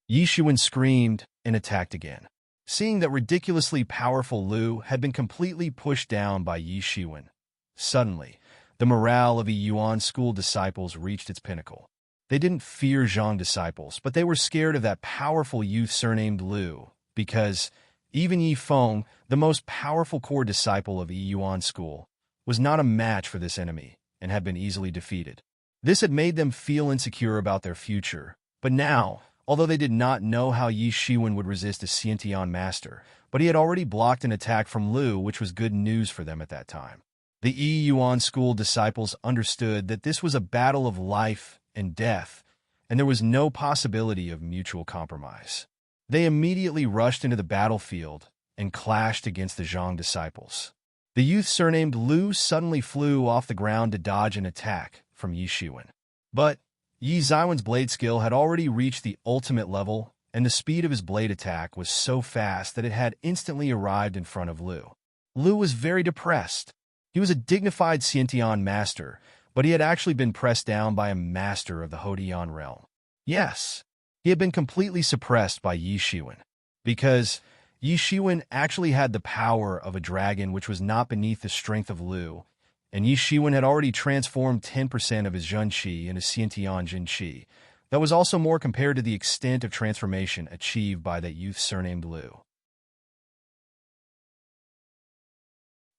Yi Shiwen screamed and attacked again. Seeing that ridiculously powerful Lu had been completely pushed down by Yi Shiwen, suddenly, the morale of Yi Yuan school disciples reached its pinnacle. They didn't fear Zhang disciples, but they were scared of that powerful youth surnamed Lu, because even Yi Feng, the most powerful core disciple of Yi Yuan school, was not a match for this enemy and had been easily defeated. This had made them feel insecure about their future, but now, although they did not know how Yi Shiwen would resist a Xiantian master, but he had already blocked an attack from Lu, which was good news for them at that time. The Yi Yuan school disciples understood that this was a battle of life and death, and there was no possibility of mutual compromise. They immediately rushed into the battlefield and clashed against the Zhang disciples. The youth surnamed Lu suddenly flew off the ground to dodge an attack from Yi Shiwen. But Yi Ziwen's blade skill had already reached the ultimate level, and the speed of his blade attack was so fast that it had instantly arrived in front of Lu. Lu was very depressed. He was a dignified Xiantian master, but he had actually been pressed down by a master of the Hodian realm. Yes, he had been completely suppressed by Yi Shiwen, because Yi Shiwen actually had the power of a dragon, which was not beneath the strength of Lu, and Yi Shiwen had already transformed 10% of his Zhen Qi into Xiantian Zhen Qi. That was also more compared to the extent of transformation achieved by that youth surnamed Lu.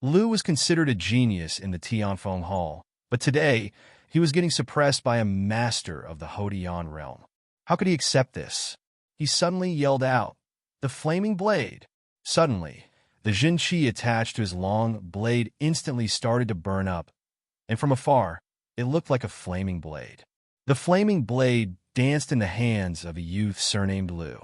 Lu was considered a genius in the Tianfeng Hall, but today he was getting suppressed by a master of the Hodian realm. How could he accept this? He suddenly yelled out, "The flaming blade!" Suddenly, the Zhen Qi attached to his long blade instantly started to burn up, and from afar, it looked like a flaming blade. The flaming blade danced in the hands of a youth surnamed Lu.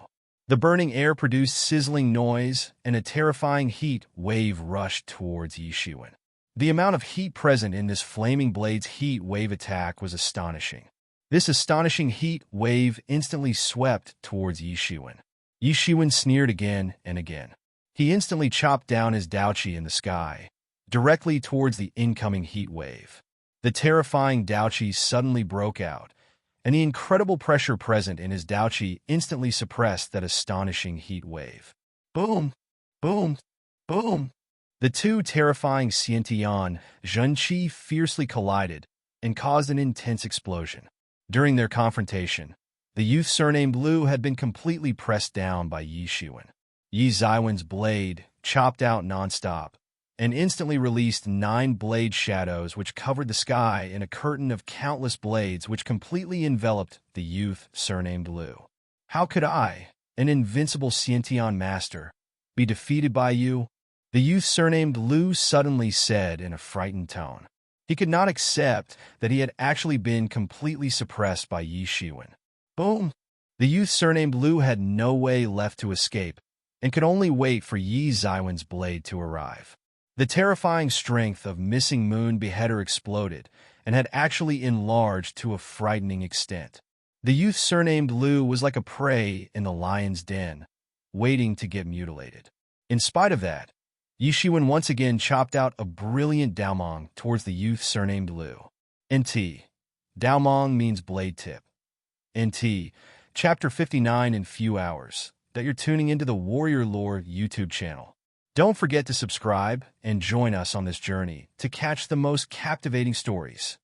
The burning air produced sizzling noise, and a terrifying heat wave rushed towards Yi Shiwen. The amount of heat present in this flaming blade's heat wave attack was astonishing. This astonishing heat wave instantly swept towards Yi Shiwen. Yi Shiwen sneered again and again. He instantly chopped down his Dao Qi in the sky, directly towards the incoming heat wave. The terrifying Dao Qi suddenly broke out, and the incredible pressure present in his Dao Qi instantly suppressed that astonishing heat wave. Boom! Boom! Boom! The two terrifying Xiantian Zhenqi fiercely collided and caused an intense explosion. During their confrontation, the youth surnamed Lu had been completely pressed down by Yi Shiwen. Yi Zaiwen's blade chopped out nonstop and instantly released 9 blade shadows which covered the sky in a curtain of countless blades which completely enveloped the youth surnamed Lu. How could I, an invincible Xiantian master, be defeated by you? The youth surnamed Lu suddenly said in a frightened tone. He could not accept that he had actually been completely suppressed by Yi Shiwen. Boom! The youth surnamed Lu had no way left to escape and could only wait for Yi Zaiwen's blade to arrive. The terrifying strength of Missing Moon Beheader exploded and had actually enlarged to a frightening extent. The youth surnamed Lu was like a prey in the lion's den, waiting to get mutilated. In spite of that, Yi Shiwen once again chopped out a brilliant Daomong towards the youth surnamed Lu. NT. Daomong means blade tip. NT. Chapter 59 in few hours. That you're tuning into the Warrior Lore YouTube channel. Don't forget to subscribe and join us on this journey to catch the most captivating stories.